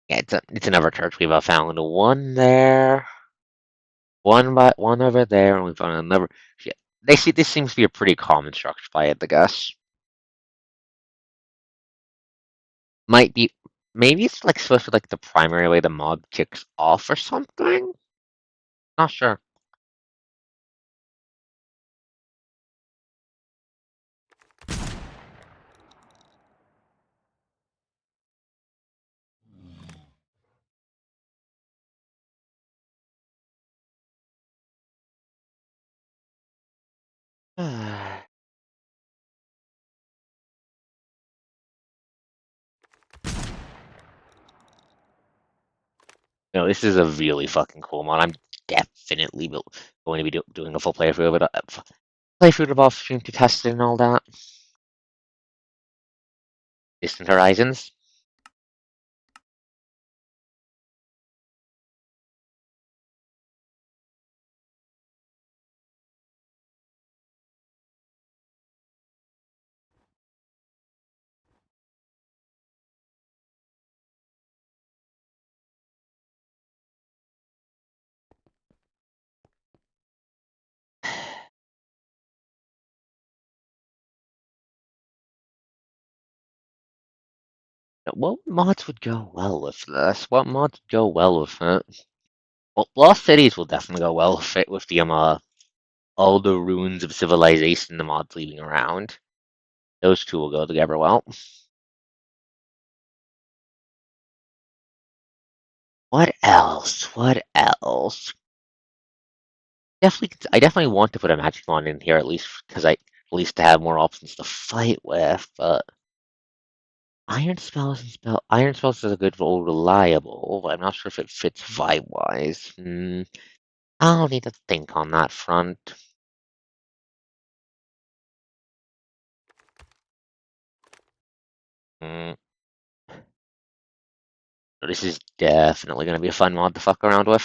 Yeah, it's another church. We've found one there, one over there, and we found another. Yeah, this seems to be a pretty common structure if I had to guess. Might be maybe it's like supposed to be like the primary way the mob kicks off or something. Not sure. No, this is a really fucking cool mod. I'm definitely going to be doing a full playthrough of it. Playthrough of off stream to test it and all that. Distant Horizons. What mods would go well with this? What mods would go well with it? Well, Lost Cities will definitely go well with it with the all the ruins of civilization the mods leaving around. Those two will go together well. What else? What else? I definitely want to put a magic wand in here at least because at least to have more options to fight with. But Iron spells is a good role, reliable, but I'm not sure if it fits vibe wise. I'll need to think on that front. Mm, so this is definitely gonna be a fun mod to fuck around with.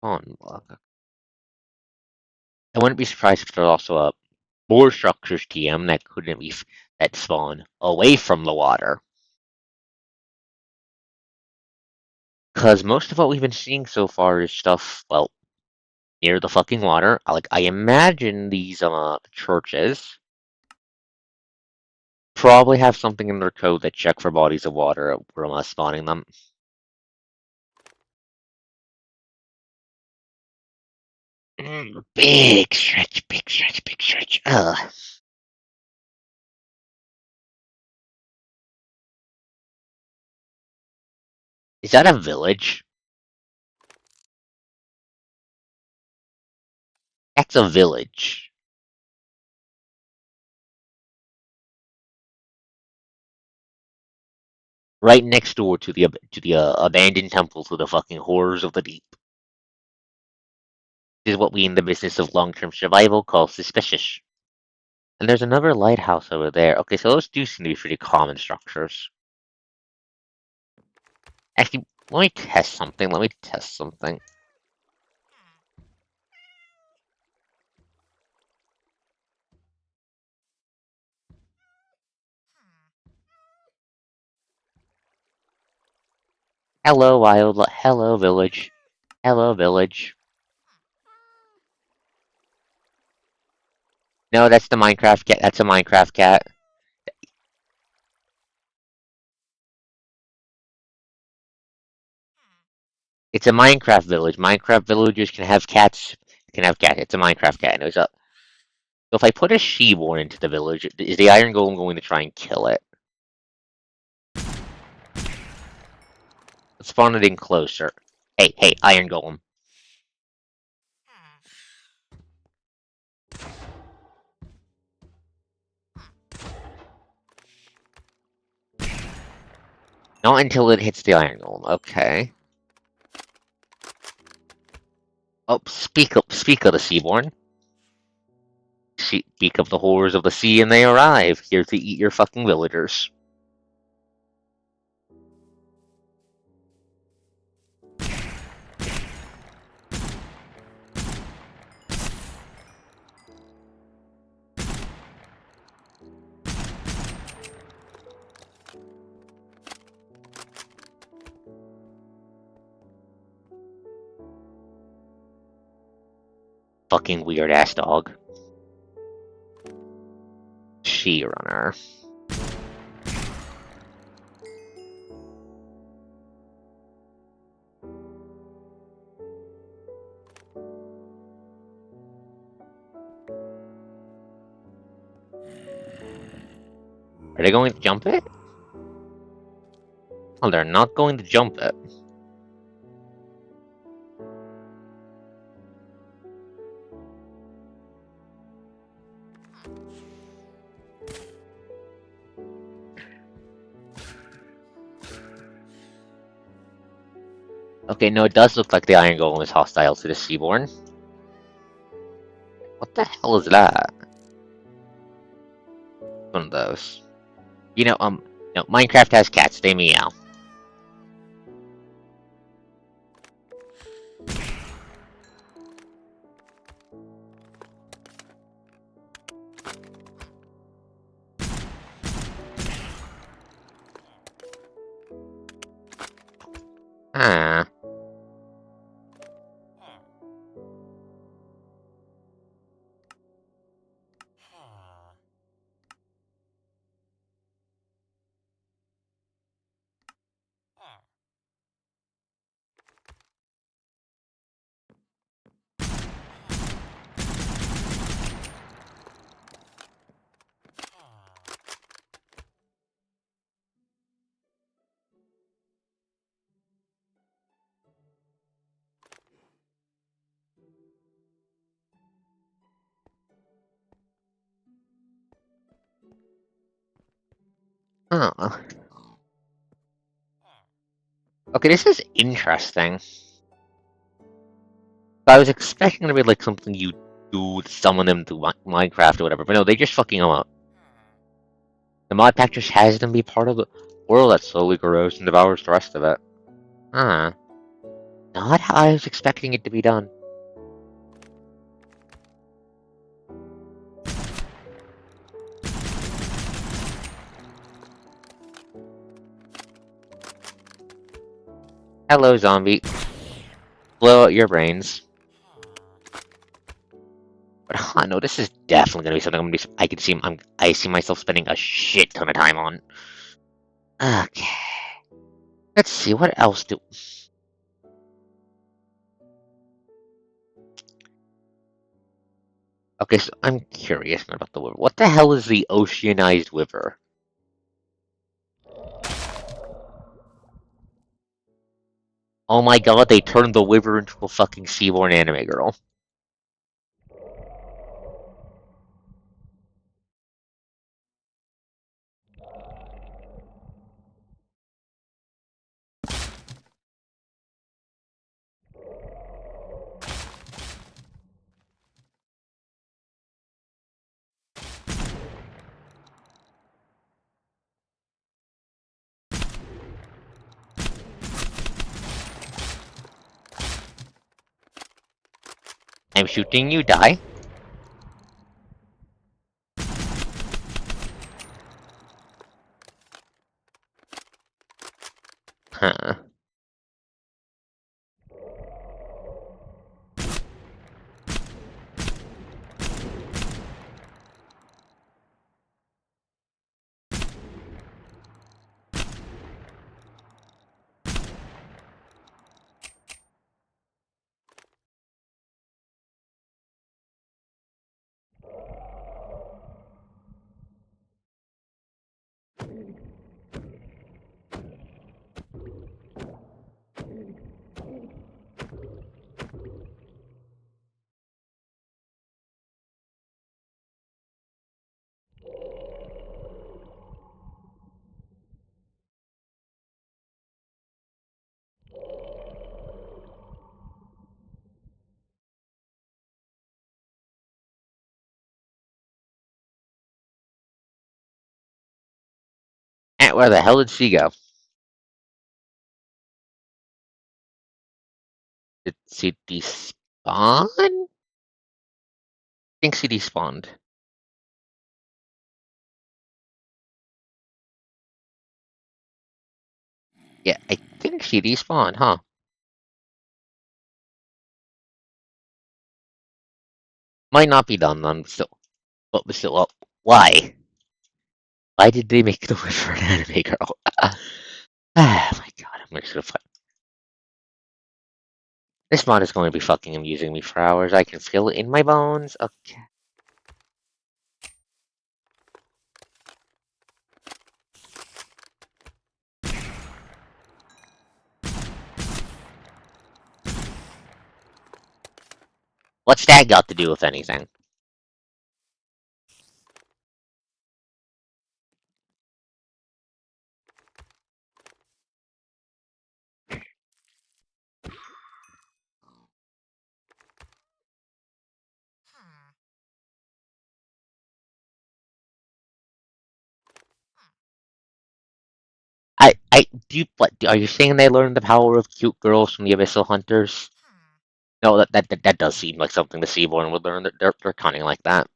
Fun block. I wouldn't be surprised if there's also a more structures TM that couldn't be that spawn away from the water. Because most of what we've been seeing so far is stuff, well, near the fucking water. Like, I imagine these churches probably have something in their code that check for bodies of water from spawning them. Big stretch, big stretch, big stretch. Ugh. Is that a village? That's a village. Right next door to the abandoned temple to the fucking horrors of the deep. This is what we in the business of long-term survival call suspicious. And there's another lighthouse over there. Okay, so those do seem to be pretty common structures. Actually, let me test something. Let me test something. Hello, village. Hello, village. No, that's the Minecraft cat. That's a Minecraft cat. It's a Minecraft village. Minecraft villagers can have cats. Can have cats. It's a Minecraft cat. So if I put a she-born into the village, is the Iron Golem going to try and kill it? Let's spawn it in closer. Hey, Iron Golem. Not until it hits the Iron Golem. Okay. Oh, speak of the Seaborn. Speak of the horrors of the sea, and they arrive here to eat your fucking villagers. Fucking weird ass dog. She runner. Are they going to jump it? Oh, they're not going to jump it. Okay, no, it does look like the Iron Golem is hostile to the Seaborn. What the hell is that? One of those. You know, no, Minecraft has cats, they meow. Ah. Oh. Okay, this is interesting. I was expecting it to be like something you do to summon them to Minecraft or whatever, but no, they just fucking them up. The mod pack just has them be part of the world that slowly grows and devours the rest of it. Huh. Not how I was expecting it to be done. Hello, zombie. Blow out your brains. But no, this is definitely gonna be something I see myself spending a shit ton of time on. Okay. Let's see, what else do... Okay, so I'm curious about the Wyver. What the hell is the oceanized Wyver? Oh my god, they turned the Wyver into a fucking Seaborn anime girl. I'm shooting you, die. Huh. And where the hell did she go? Did she despawn? I think she despawned. Yeah, I think she despawned, huh? Might not be done then, but still, why? Why did they make the Wyver an anime girl? Ah, my god, I'm just gonna fight. This mod is going to be fucking amusing me for hours. I can feel it in my bones. Okay. What's that got to do with anything? Are you saying they learned the power of cute girls from the Abyssal Hunters? No, that does seem like something the Seaborn would learn. They're cunning like that.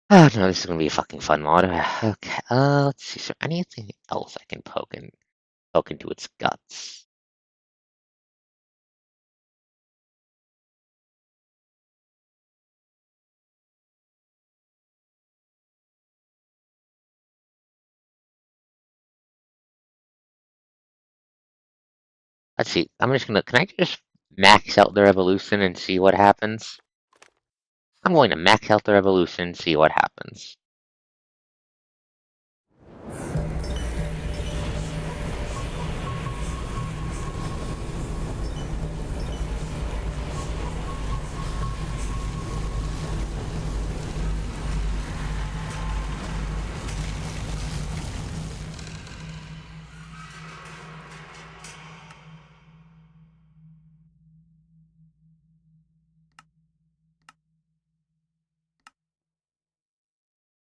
Oh no, this is gonna be a fucking fun mod. Okay, let's see. Is there anything else I can poke into its guts? Let's see. Can I just max out their evolution and see what happens? I'm going to max out their evolution and see what happens.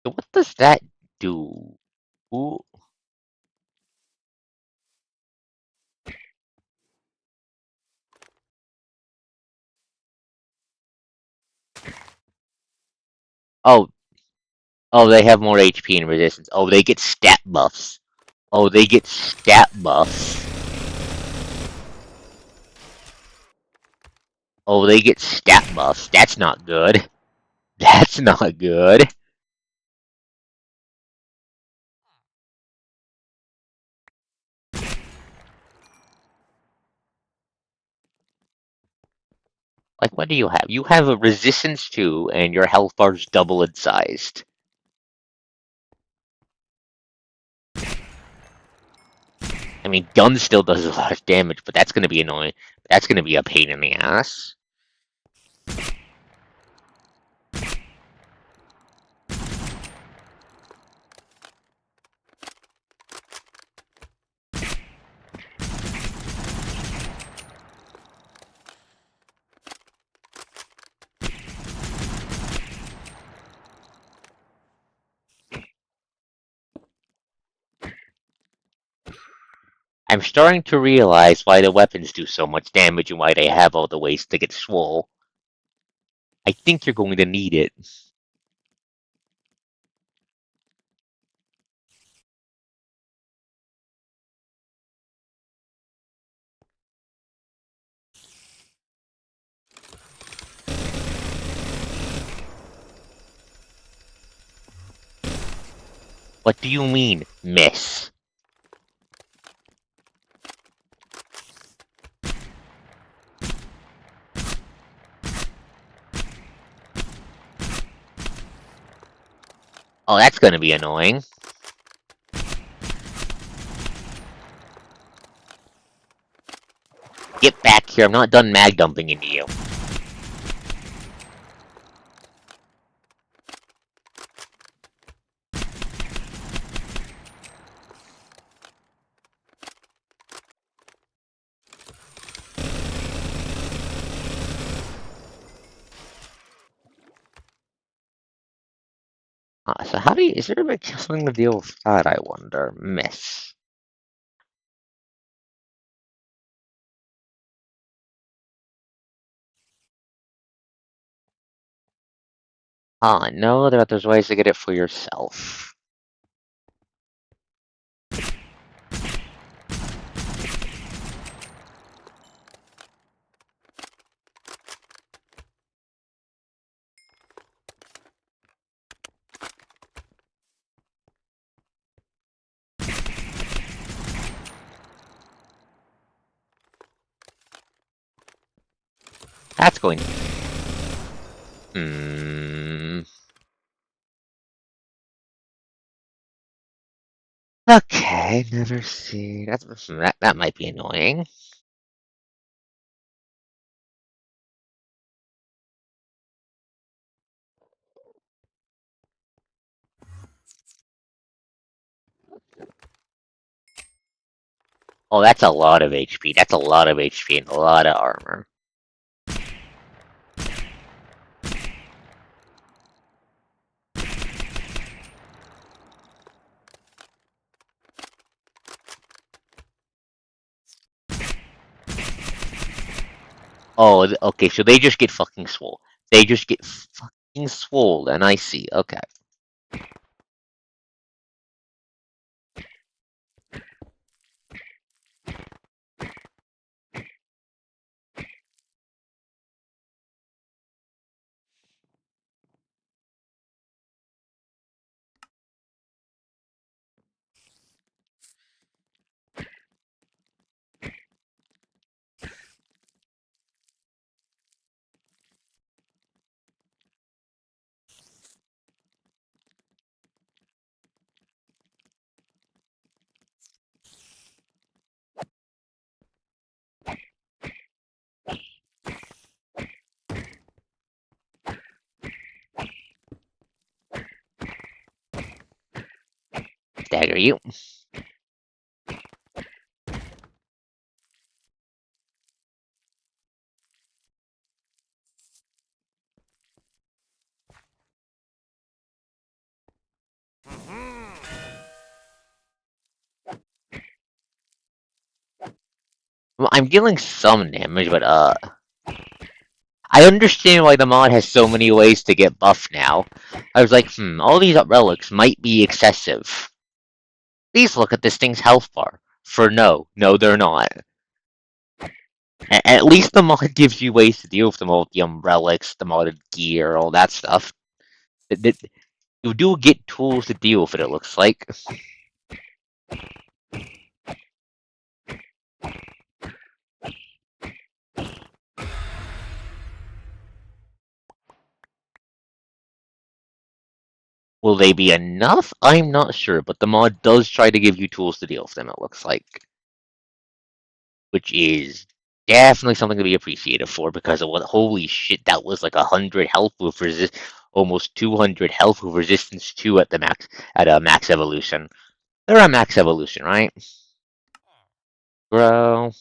So what does that do? Ooh. Oh, oh, they have more HP and resistance. Oh, they get stat buffs. Oh, they get stat buffs. Oh, they get stat buffs. That's not good. That's not good. Like, what do you have? You have a resistance 2, and your health bar's double in sized. I mean, gun still does a lot of damage, but that's gonna be annoying. That's gonna be a pain in the ass. I'm starting to realize why the weapons do so much damage and why they have all the ways to get swole. I think you're going to need it. What do you mean, miss? Oh, that's gonna be annoying. Get back here, I'm not done mag dumping into you. So how do you, is there like something to deal with that, I wonder? Miss. No, there's ways to get it for yourself. That's going. Hmm. Okay, never see. That might be annoying. Oh, that's a lot of HP. That's a lot of HP and a lot of armor. Oh, okay, so they just get fucking swole. They just get fucking swole, and I see. Okay. Stagger you. I'm dealing some damage, but I understand why the mod has so many ways to get buffed now. I was like, all these relics might be excessive. Please look at this thing's health bar. No, they're not. At least the mod gives you ways to deal with them, all the relics, the modded gear, all that stuff. You do get tools to deal with it looks like. Will they be enough? I'm not sure, but the mod does try to give you tools to deal with them, it looks like. Which is definitely something to be appreciated for, because of what, holy shit, that was like 100 health with almost 200 health with resistance 2 at the max, at a max evolution. They're at max evolution, right? Bro.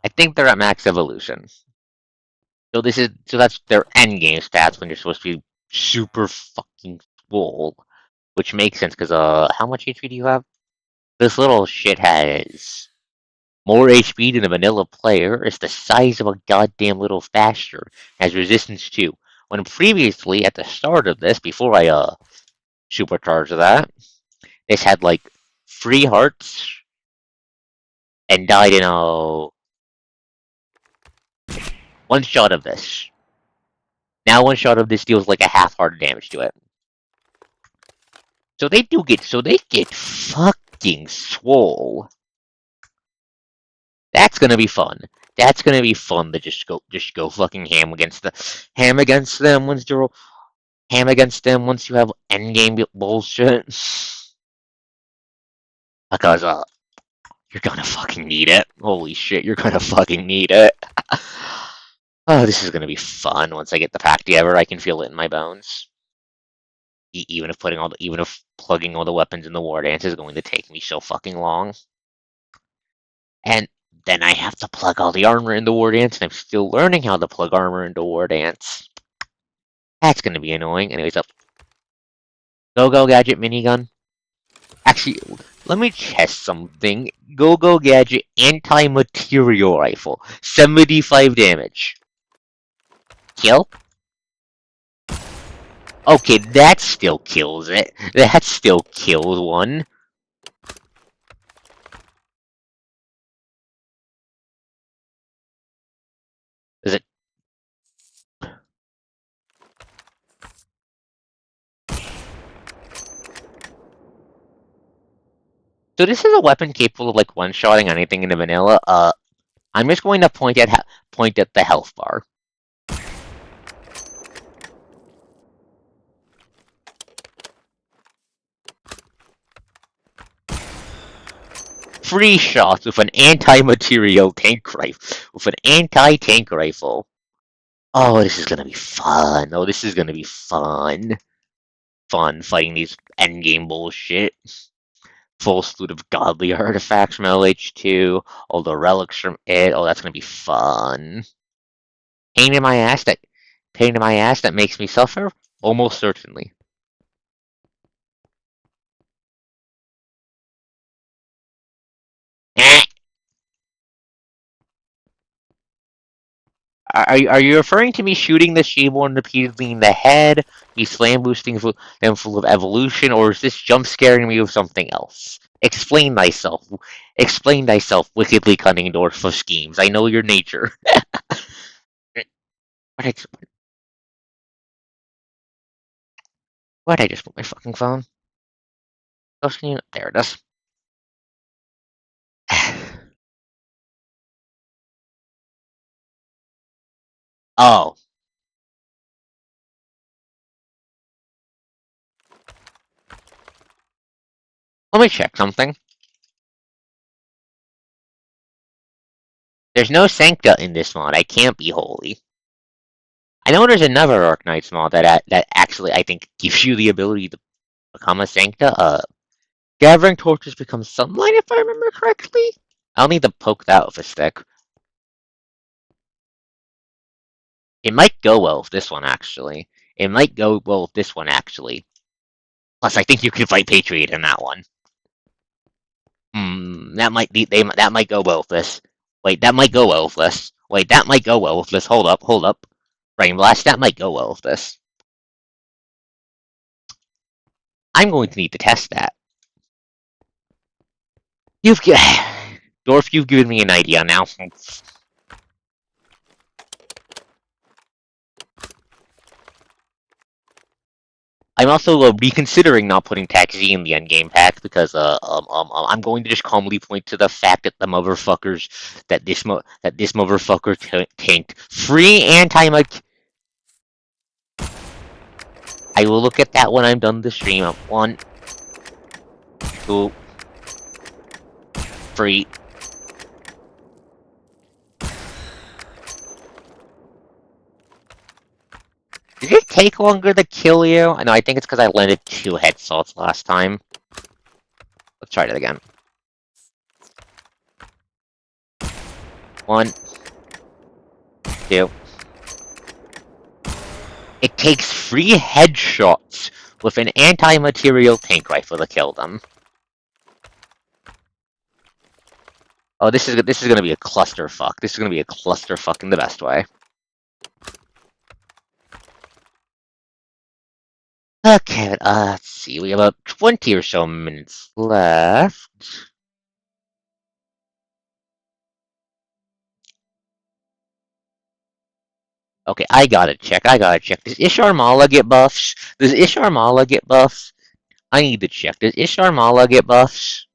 I think they're at max evolution. So that's their end game stats when you're supposed to be super fucking swole. Which makes sense, because how much HP do you have? This little shit has more HP than a vanilla player. It's the size of a goddamn little bastard. Has resistance 2. When previously, at the start of this, before I supercharged that, this had like 3 hearts and died in a one shot of this. Now one shot of this deals like a half heart damage to it. So they get fucking swole. That's gonna be fun. That's gonna be fun to just go fucking ham against them once you have endgame bullshit. Because you're gonna fucking need it. Holy shit, you're gonna fucking need it. Oh, this is gonna be fun once I get the pack together. I can feel it in my bones. Even if plugging all the weapons in the war dance is going to take me so fucking long. And then I have to plug all the armor in the war dance, and I'm still learning how to plug armor into war dance. That's gonna be annoying. Anyways, up. Go gadget minigun. Actually, let me test something. Go gadget anti-material rifle. 75 damage. Kill? Okay, that still kills it. That still kills one. Is it? So this is a weapon capable of like one-shotting anything in the vanilla. I'm just going to point at the health bar. Free shots with an anti-material tank rifle. With an anti-tank rifle. Oh, this is gonna be fun. Oh, this is gonna be fun. Fun fighting these endgame bullshit. Full suit of godly artifacts from LH2. All the relics from it. Oh, that's gonna be fun. Pain in my ass that makes me suffer? Almost certainly. Eh. Are you referring to me shooting the Sheeborn repeatedly in the head, me slam boosting them full of evolution, or is this jump scaring me with something else? Explain thyself. Explain thyself, wickedly cunning dwarf of schemes. I know your nature. What why'd I just put my fucking phone? There it is. Oh. Let me check something. There's no Sancta in this mod. I can't be holy. I know there's another Arknights mod that actually I think gives you the ability to become a Sancta. Gathering torches becomes sunlight, if I remember correctly. I'll need to poke that with a stick. It might go well with this one, actually. It might go well with this one, actually. Plus, I think you can fight Patriot in that one. That might be, that might go well with this. Wait, that might go well with this. Wait, that might go well with this. Hold up, hold up. Brain Blast, that might go well with this. I'm going to need to test that. You've Dorf, you've given me an idea now. I'm also reconsidering not putting Taxi in the endgame pack because I'm going to just calmly point to the fact that this motherfucker tanked free anti. I will look at that when I'm done the stream. 1, 2, 3. Did it take longer to kill you? No, I think it's because I landed 2 head salts last time. Let's try it again. 1, 2. It takes 3 headshots with an anti-material tank rifle to kill them. Oh, this is gonna be a clusterfuck. This is gonna be a clusterfuck in the best way. Okay, let's see. We have about 20 or so minutes left. Okay, I gotta check. Does Isharmala get buffs? I need to check. Does Isharmala get buffs?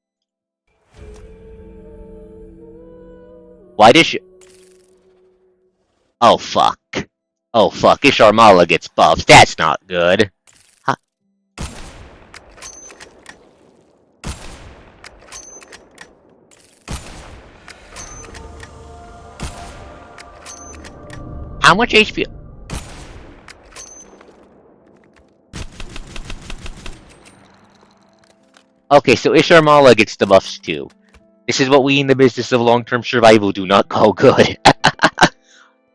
Why does she... Oh, fuck. Oh, fuck. Isharmala gets buffs. That's not good. Huh. How much HP... Okay, so Isharmala gets the buffs too. This is what we in the business of long-term survival do not call good.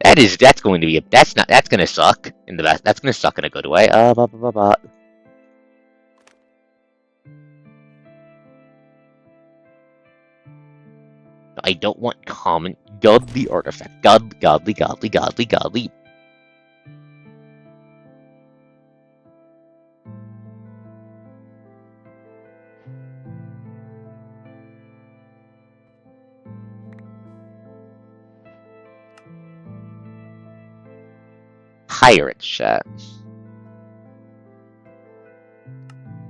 That's going to be that's gonna suck in the best. That's gonna suck in a good way. I don't want common godly artifact. Godly. Pirate shit.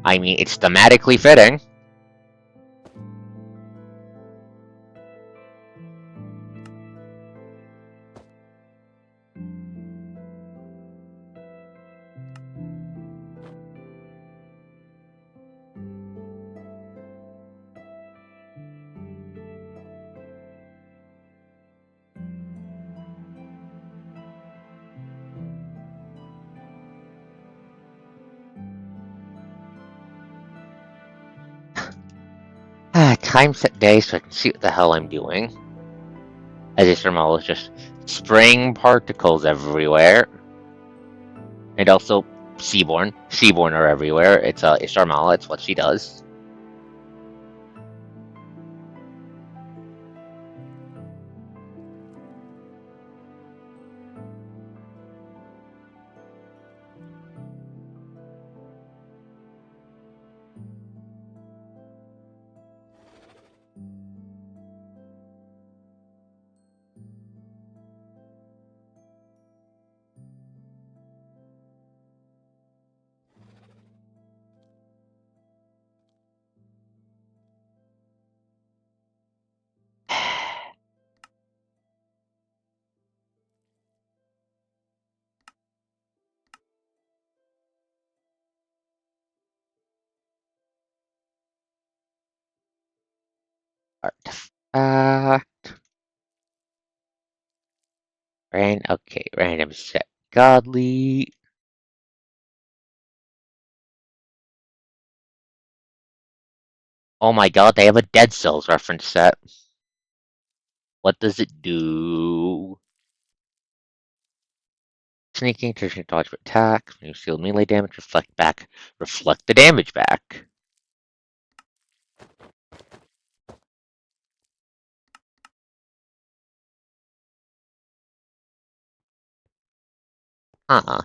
I mean, it's thematically fitting. Time set day so I can see what the hell I'm doing. As this remote is just spraying particles everywhere. And also Seaborn. Seaborn are everywhere. It's Sharmala, it's what she does. Artifact. Okay, random set. Godly. Oh my god, they have a Dead Cells reference set. What does it do? sneaking, traditional dodge for attack. When you steal melee damage, reflect the damage back. Huh.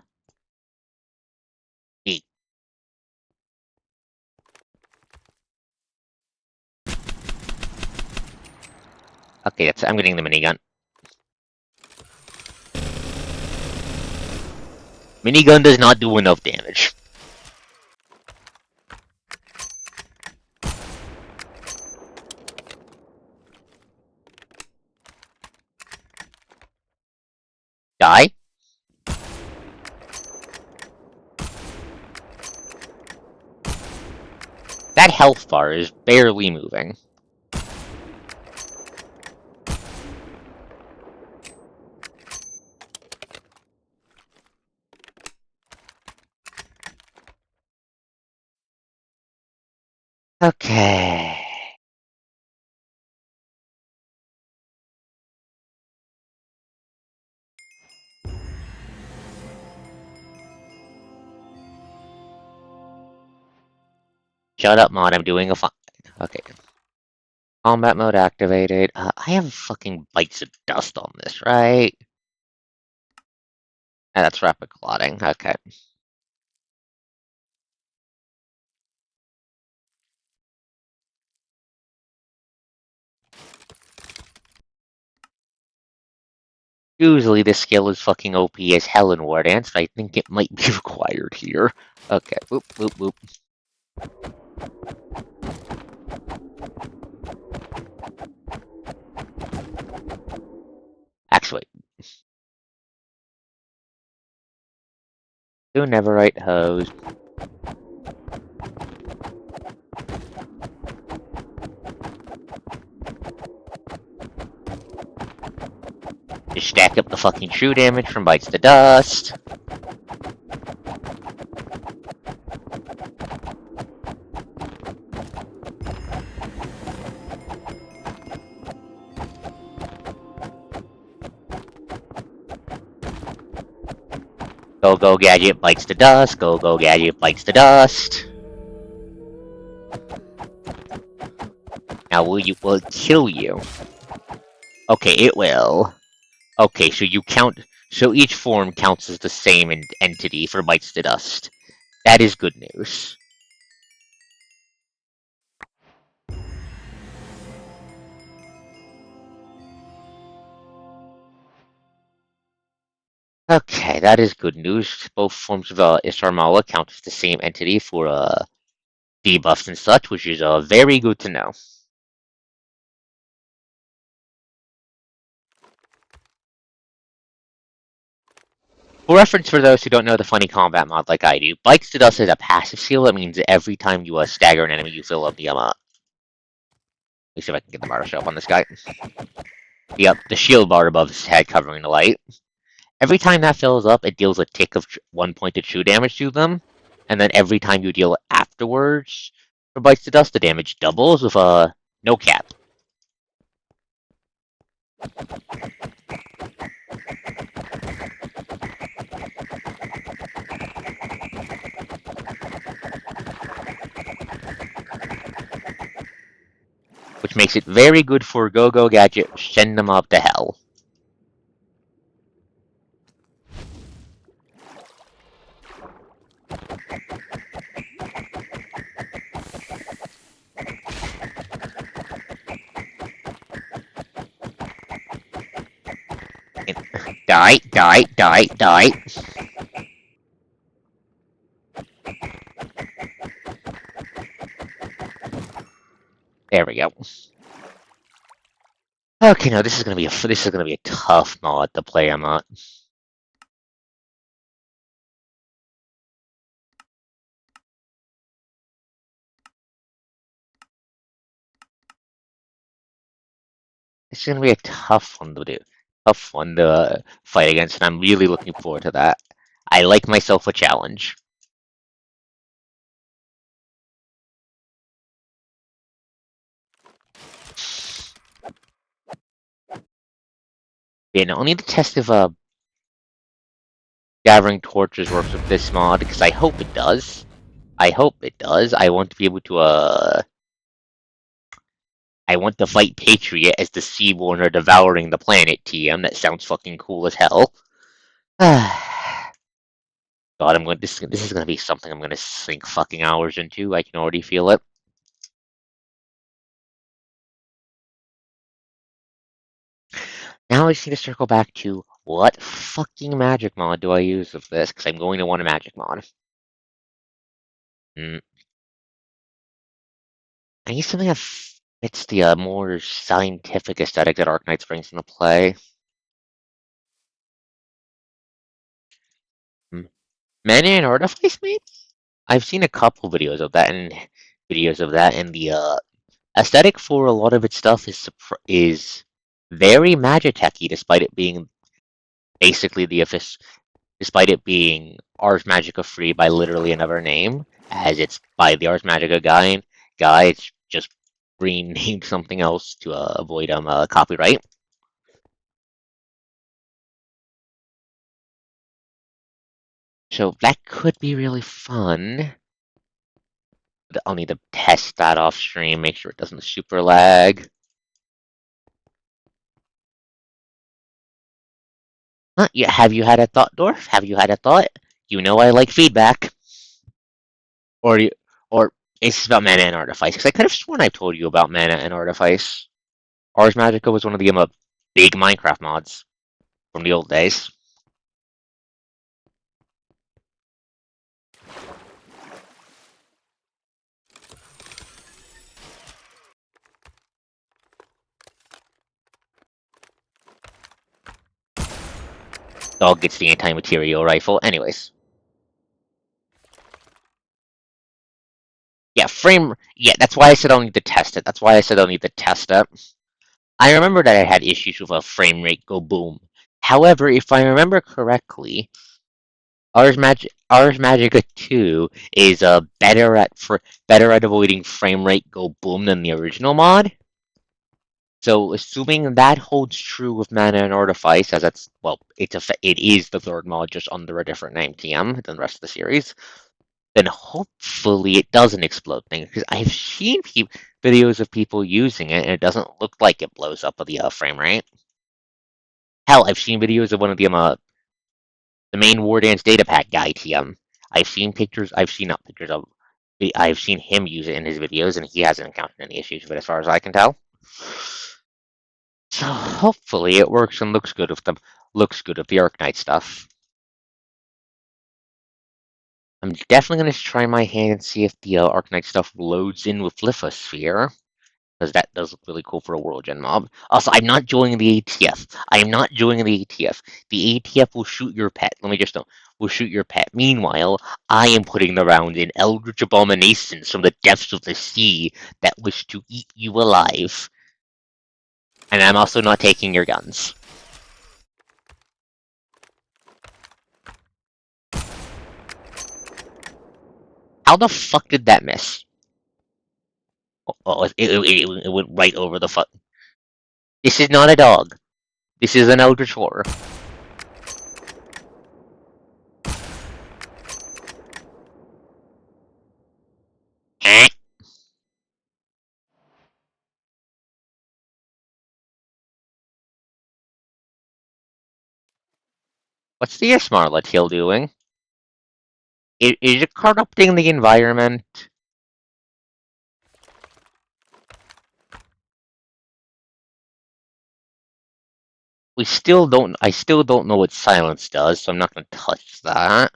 Neat. Okay, I'm getting the minigun. Minigun does not do enough damage. Die? That health bar is barely moving. Okay. Shut up, mod. I'm doing a fine. Okay. Combat mode activated. I have fucking bites of dust on this, right? That's rapid clotting. Okay. Usually this skill is fucking OP as hell in War Dance, but I think it might be required here. Okay. Boop, boop, boop. Actually, do never write hose. Just stack up the fucking true damage from bites to dust. Go, go, gadget, bites to dust. Go, go, gadget, bites to dust. Now, will it kill you? Okay, it will. Okay, so you count. So each form counts as the same entity for bites to dust. That is good news. Okay, that is good news. Both forms of Isarmala count as the same entity for debuffs and such, which is very good to know. For reference, for those who don't know the funny combat mod like I do, Bites to Dust is a passive skill. That means that every time you stagger an enemy, you fill up the Let me see if I can get the bar to show up on this guy. Yep, the shield bar above his head covering the light. Every time that fills up, it deals a tick of 1 point of true damage to them, and then every time you deal afterwards for Bites to Dust, the damage doubles with no cap. Which makes it very good for Go-Go Gadget, send them up to hell. Die, die, die, die. There we go. Okay, no, this is gonna be a tough mod to play. I'm not. It's gonna be a tough one to do. Tough one to fight against, and I'm really looking forward to that. I like myself a challenge. Yeah, no, I'll need to test if gathering torches works with this mod, because I hope it does. I hope it does. I want to be able to, I want to fight Patriot as the Seaborn are devouring the planet, TM. That sounds fucking cool as hell. God, this is gonna be something I'm gonna sink fucking hours into. I can already feel it. Now I just need to circle back to what fucking magic mod do I use of this? Because I'm going to want a magic mod. Mm. I need something that fits the more scientific aesthetic that Arknights brings into play. Mm. Mana and Artifice, maybe? I've seen a couple videos of that, and the aesthetic for a lot of its stuff is very Magitech-y, despite it being basically despite it being Ars Magica free by literally another name, as it's by the Ars Magica guy, it's just renamed something else to avoid copyright. So that could be really fun. But I'll need to test that off stream, make sure it doesn't super lag. Huh, yeah, have you had a thought, Dorf? Have you had a thought? You know I like feedback. Or you, or it's about Mana and Artifice, because I could have sworn I told you about Mana and Artifice. Ars Magica was one of the big Minecraft mods from the old days. Dog gets the anti-material rifle. Anyways. Yeah, that's why I said I'll need to test it. That's why I said I'll need to test it. I remember that I had issues with a frame rate go boom. However, if I remember correctly, Ars Magica 2 is better at avoiding frame rate go boom than the original mod. So, assuming that holds true with Mana and Artifice, as it is the third mod just under a different name TM than the rest of the series, then hopefully it doesn't explode things. Because I've seen videos of people using it, and it doesn't look like it blows up with the frame rate. Hell, I've seen videos of one of the main War Dance data pack guy TM. I've seen pictures. I've seen him use it in his videos, and he hasn't encountered any issues with it, as far as I can tell. So hopefully it works and looks good with the Arknight stuff. I'm definitely going to try my hand and see if the Arknight stuff loads in with Lithosphere, because that does look really cool for a World Gen mob. Also, I'm not joining the ATF. I am not joining the ATF. The ATF will shoot your pet. Let me just know. Will shoot your pet. Meanwhile, I am putting the round in eldritch abominations from the depths of the sea that wish to eat you alive. And I'm also not taking your guns. How the fuck did that miss? Oh, it went right over the fuck. This is not a dog. This is an eldritch horror. What's the Smarlet Hill doing? Is it corrupting the environment? I still don't know what silence does, so I'm not gonna touch that.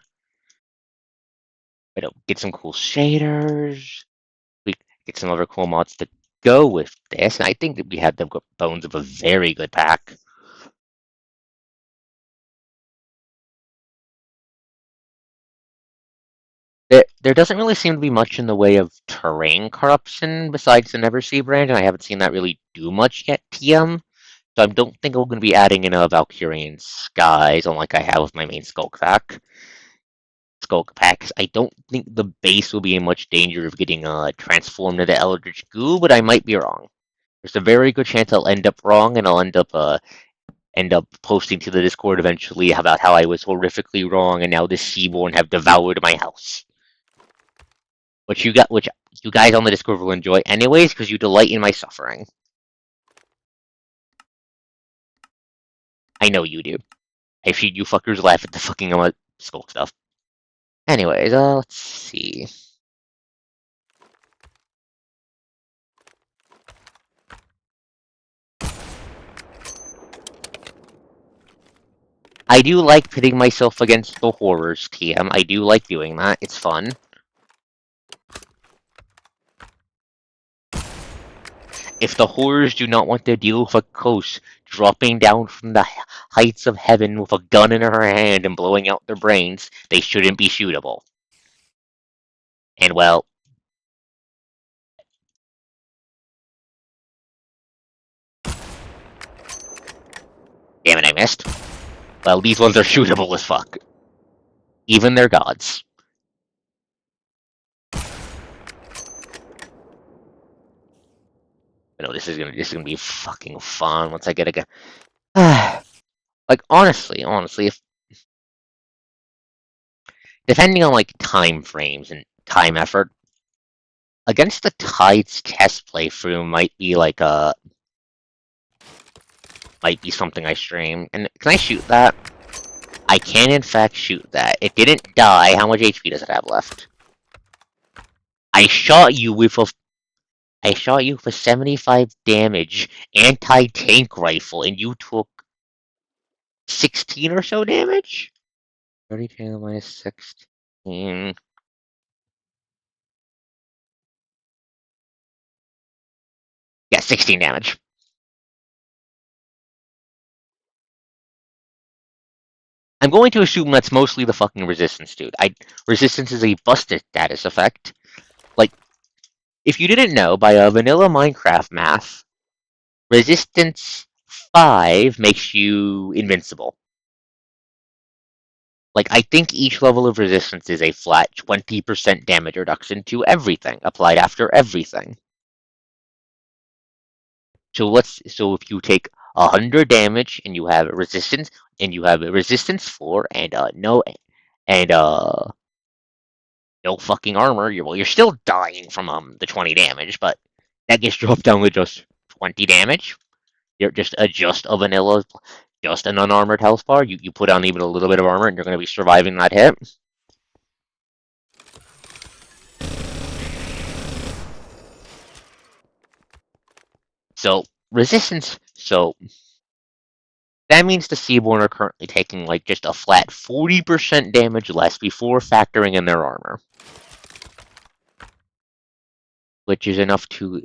But get some cool shaders. We get some other cool mods to go with this, and I think that we have the bones of a very good pack. There doesn't really seem to be much in the way of terrain corruption besides the Neversea brand, and I haven't seen that really do much yet, TM. So I don't think I'm going to be adding in a Valkyrian Skies, unlike I have with my main Skulk pack. I don't think the base will be in much danger of getting transformed into Eldritch Goo, but I might be wrong. There's a very good chance I'll end up wrong, and I'll end up end up posting to the Discord eventually about how I was horrifically wrong and now the Seaborn have devoured my house. Which you guys on the Discord will enjoy anyways, because you delight in my suffering. I know you do. I see you fuckers laugh at the fucking skull stuff. Anyways, let's see. I do like pitting myself against the horrors, TM. I do like doing that. It's fun. If the horrors do not want to deal with a ghost dropping down from the heights of heaven with a gun in her hand and blowing out their brains, they shouldn't be shootable. And well... Damn it, I missed. Well, these ones are shootable as fuck. Even their gods. No, this is gonna be fucking fun once I get a gun. Like honestly, if depending on like time frames and time effort, against the Tides test playthrough might be like might be something I stream. And can I shoot that? I can in fact shoot that. It didn't die. How much HP does it have left? I shot you with a 75 damage anti-tank rifle, and you took 16 or so damage? 32 minus 16. Yeah, 16 damage. I'm going to assume that's mostly the fucking resistance, dude. Resistance is a busted status effect. Like, if you didn't know, by a vanilla Minecraft math, resistance 5 makes you invincible. Like, I think each level of resistance is a flat 20% damage reduction to everything, applied after everything. So if you take 100 damage and you have resistance, and you have a resistance 4 and no fucking armor, you're still dying from the 20 damage, but that gets dropped down to just 20 damage. You're just a vanilla, just an unarmored health bar. You put on even a little bit of armor, and you're going to be surviving that hit. So resistance. So that means the Seaborn are currently taking like just a flat 40% damage less before factoring in their armor, which is enough to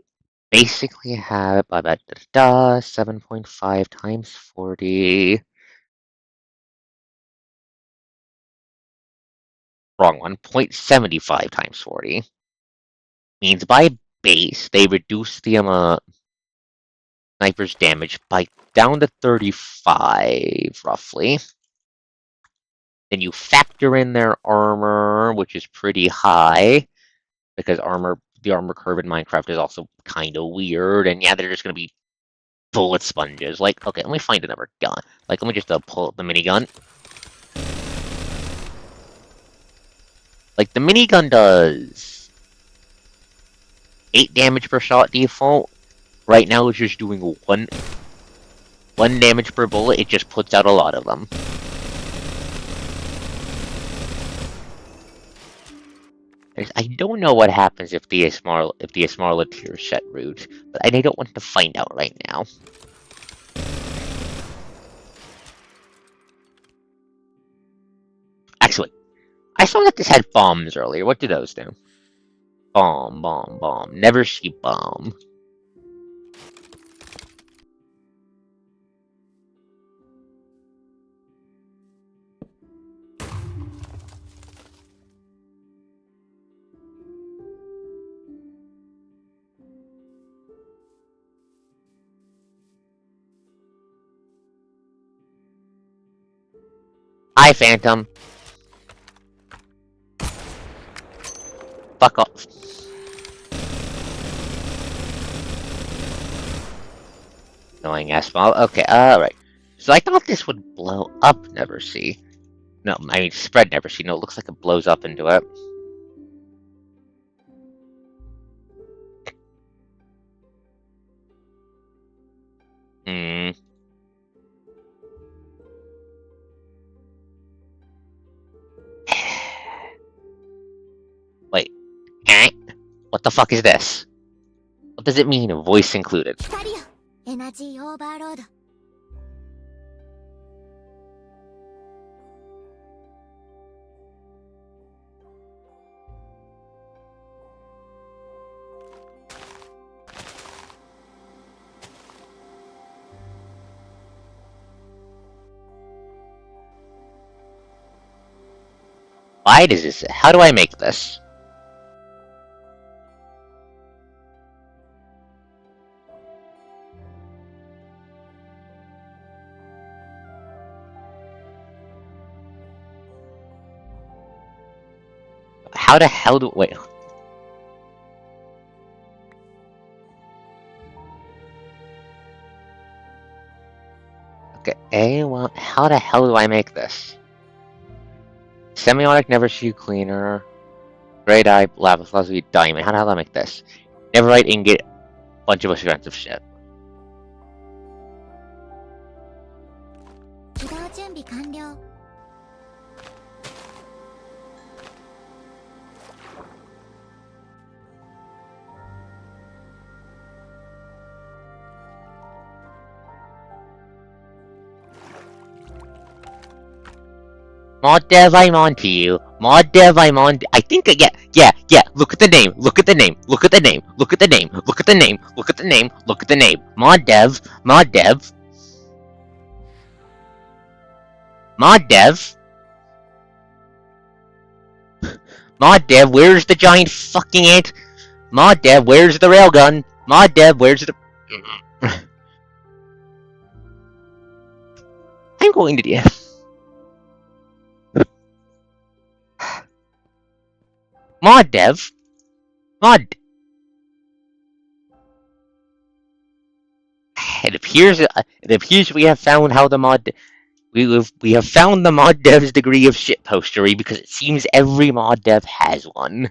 basically have 7.5 times 40. Wrong one. 0.75 times 40 means by base they reduce the sniper's damage by down to 35 roughly. Then you factor in their armor, which is pretty high because the armor curve in Minecraft is also kind of weird, and yeah, they're just gonna be bullet sponges. Like, okay, let me find another gun. Like, let me just pull up the minigun. Like, the minigun does 8 damage per shot default. Right now, it's just doing one damage per bullet. It just puts out a lot of them. I don't know what happens if the Asmarla tier set root, but I don't want to find out right now. Actually, I saw that this had bombs earlier. What do those do? Bomb, bomb, bomb. Never see bomb. Hi, Phantom. Fuck off. Annoying ass mob. Okay, alright. So I thought this would blow up Never See. No, I mean spread Never See. No, it looks like it blows up into it. Hmm. Wait. Eh? What the fuck is this? What does it mean, voice included? 光よエナジーオーバーロード Why does this? How do I make this? How the hell do wait? Okay, well, how the hell do I make this? Semiotic never see cleaner. Great eye, lapis lazuli, diamond. How the hell do I make this? Neverite ingot, bunch of expensive shit. 起動準備完了 Mod Dev, I'm on to you. Mod Dev, I'm on. I think, yeah. Look at the name. Look at the name. Look at the name. Look at the name. Look at the name. Look at the name. Look at the name. Mod Dev. Mod Dev. Mod Dev. Mod Dev, where's the giant fucking ant? Mod Dev, where's the railgun? Mod Dev, where's the. I'm going to. Yeah. Mod Dev. Mod. It appears we have found how the mod. We have found the mod dev's degree of shitpostery because it seems every mod dev has one.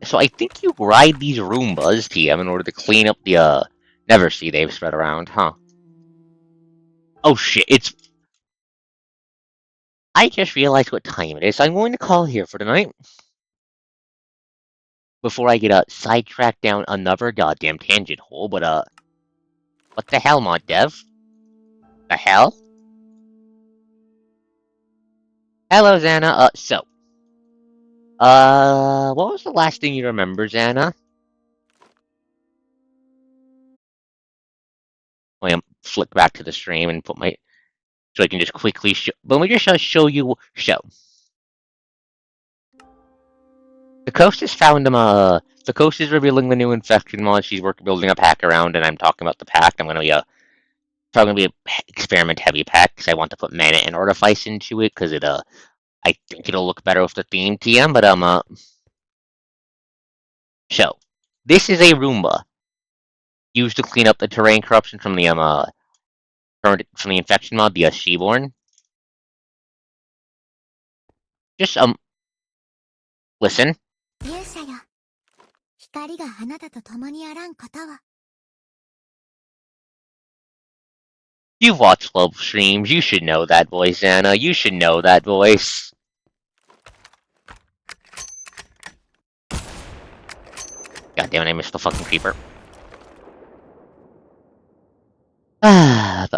So I think you ride these Roombas, TM, in order to clean up the Never See they've spread around, huh? Oh shit, it's. I just realized what time it is. I'm going to call here for tonight. Before I get sidetracked down another goddamn tangent hole, but what the hell, mod dev? The hell? Hello, Xana. What was the last thing you remember, Xana? Let me flick back to the stream and put my so I can just quickly show. But let me just show you. The coast has found him. The coast is revealing the new infection mod. She's building a pack around, and I'm talking about the pack. I'm gonna be probably gonna be a experiment heavy pack because I want to put mana and artifice into it because I think it'll look better with the theme TM. But so this is a Roomba used to clean up the terrain corruption from the from the infection mod, the Sheborn. Just listen. 勇者よ光があなたと共にあらんことは You've watched love streams. You should know that voice, Anna. You should know that voice. God damn it, I missed the fucking creeper. I'm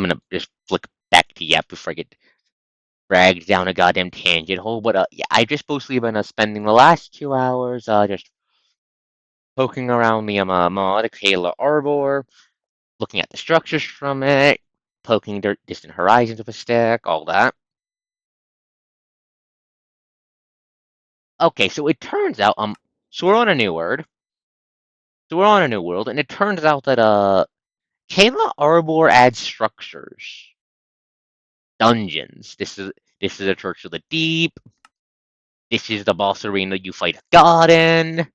gonna just flick back to Yap before I get dragged down a goddamn tangent hole. But yeah, I just mostly been spending the last 2 hours just poking around the mod Kayla Arbor, looking at the structures from it, poking distant horizons with a stick, all that. Okay, so it turns out so we're on a new world. So we're on a new world, and it turns out that Kayla Arbor adds structures. Dungeons. This is a Church of the Deep. This is the boss arena you fight a god in.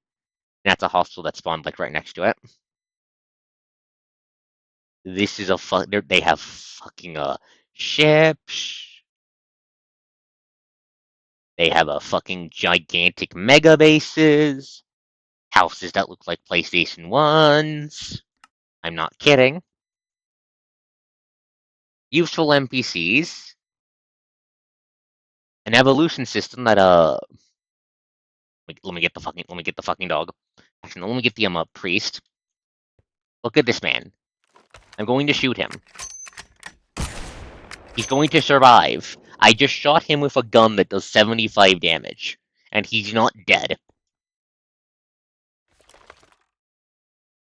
That's a hostel that spawned like right next to it. This is they have fucking ships. They have a fucking gigantic mega bases. Houses that look like PlayStation 1s. I'm not kidding. Useful NPCs. An evolution system that let me get the fucking dog. Actually, let me get the priest. Look at this man. I'm going to shoot him. He's going to survive. I just shot him with a gun that does 75 damage, and he's not dead.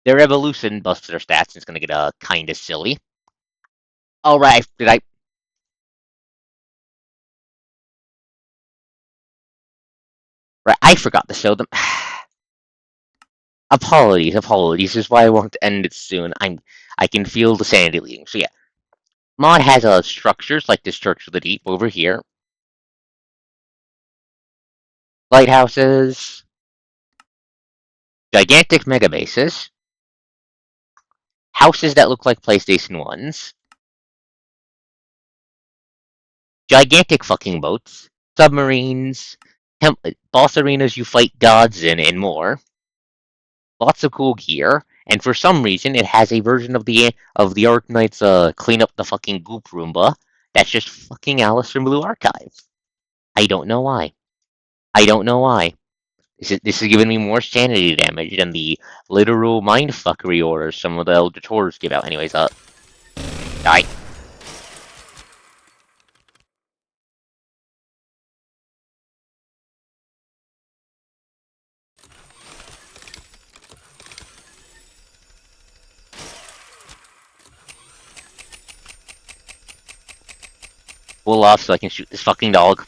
Their evolution busts their stats, and it's gonna get kinda silly. All right, did I? Right, I forgot to show them. Apologies. This is why I want to end it soon. I can feel the sanity leaving. So yeah, mod has structures like this Church of the Deep over here, lighthouses, gigantic mega bases, houses that look like PlayStation 1s, gigantic fucking boats, submarines, boss arenas you fight gods in, and more. Lots of cool gear, and for some reason, it has a version of the Ark Knight's clean up the fucking goop Roomba that's just fucking Alice from Blue Archive. I don't know why. I don't know why. This is giving me more sanity damage than the literal mindfuckery orders some of the Elder Tours give out. Anyways, die. Pull off so I can shoot this fucking dog.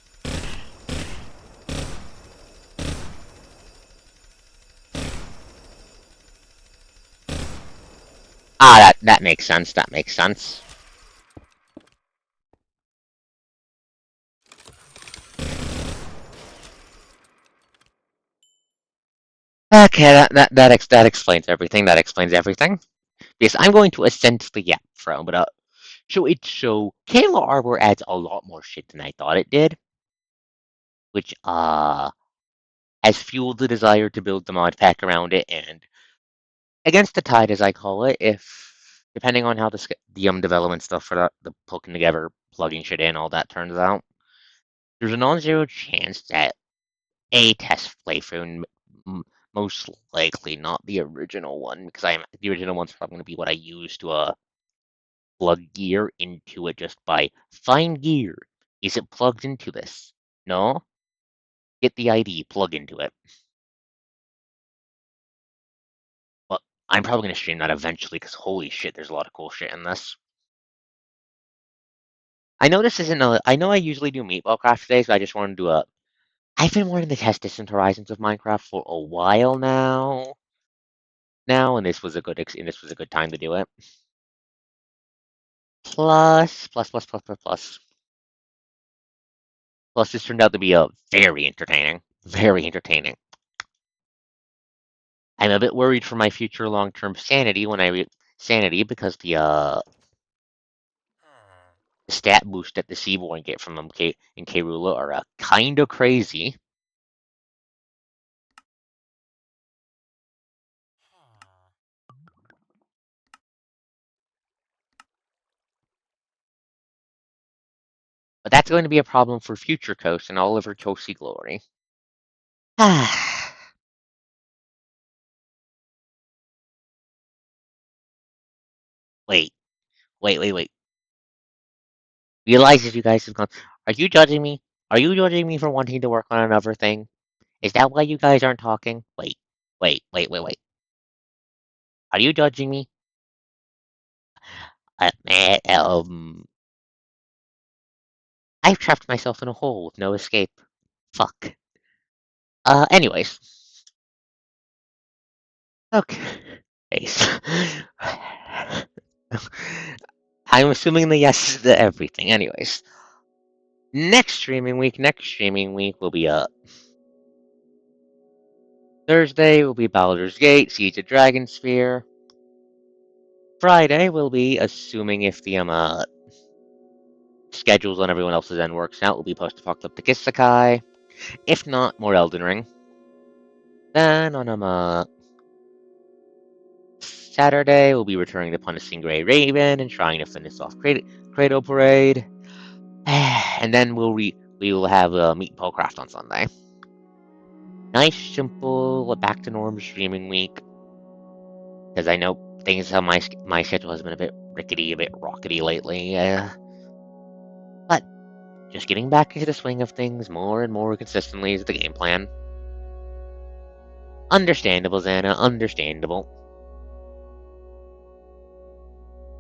Ah, that makes sense. That makes sense. Okay, that explains everything. That explains everything. Yes, I'm going to ascend the Yap throne, but Kayla Arbor adds a lot more shit than I thought it did, which has fueled the desire to build the mod pack around it, and against the tide, as I call it, if depending on how the development stuff for the putting together, plugging shit in, all that turns out, there's a non-zero chance that a test playthrough, most likely not the original one, because the original one's probably going to be what I use to plug gear into it just by find gear. Is it plugged into this? No? Get the ID, plug into it. Well, I'm probably going to stream that eventually because holy shit, there's a lot of cool shit in this. I know this isn't I know I usually do Meatball Craft today, so I just wanted to do I've been wanting to test Distant Horizons of Minecraft for a while and this was a good time to do it. Plus. Plus, this turned out to be very entertaining. Very entertaining. I'm a bit worried for my future long-term sanity because the stat boost that the Seaborn get from MK and K-Rula are kind of crazy. But that's going to be a problem for Future Coast and all of her coasty glory. Wait. Realize if you guys have gone. Are you judging me? Are you judging me for wanting to work on another thing? Is that why you guys aren't talking? Wait. Are you judging me? Uh, um, I've trapped myself in a hole with no escape. Fuck. Anyways. Okay. Ace. I'm assuming the yes to everything. Anyways, next streaming week will be Thursday will be Baldur's Gate, Siege of Dragonsphere. Friday will be, assuming if the schedules on everyone else's end works out, will be post-apocalyptic Isekai. If not, more Elden Ring. Then on Saturday, we'll be returning to Punishing Grey Raven and trying to finish off Cradle Parade. And then we will have Meet Polecraft on Sunday. Nice, simple, back to norm streaming week. Because I know things how my schedule has been a bit rickety, a bit rockety lately. But just getting back into the swing of things more and more consistently is the game plan. Understandable, Xana, understandable.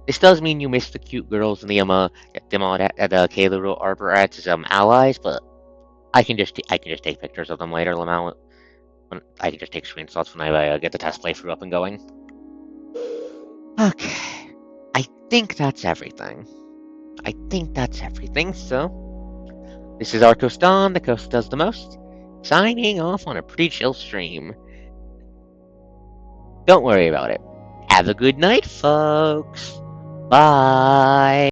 This does mean you miss the cute girls and the Kayla Arbor as allies, but I can just take pictures of them later, Lamau. I can just take screenshots when I get the test playthrough up and going. Okay, I think that's everything. So this is ArkosDawn, the coast does the most, signing off on a pretty chill stream. Don't worry about it. Have a good night, folks. Bye.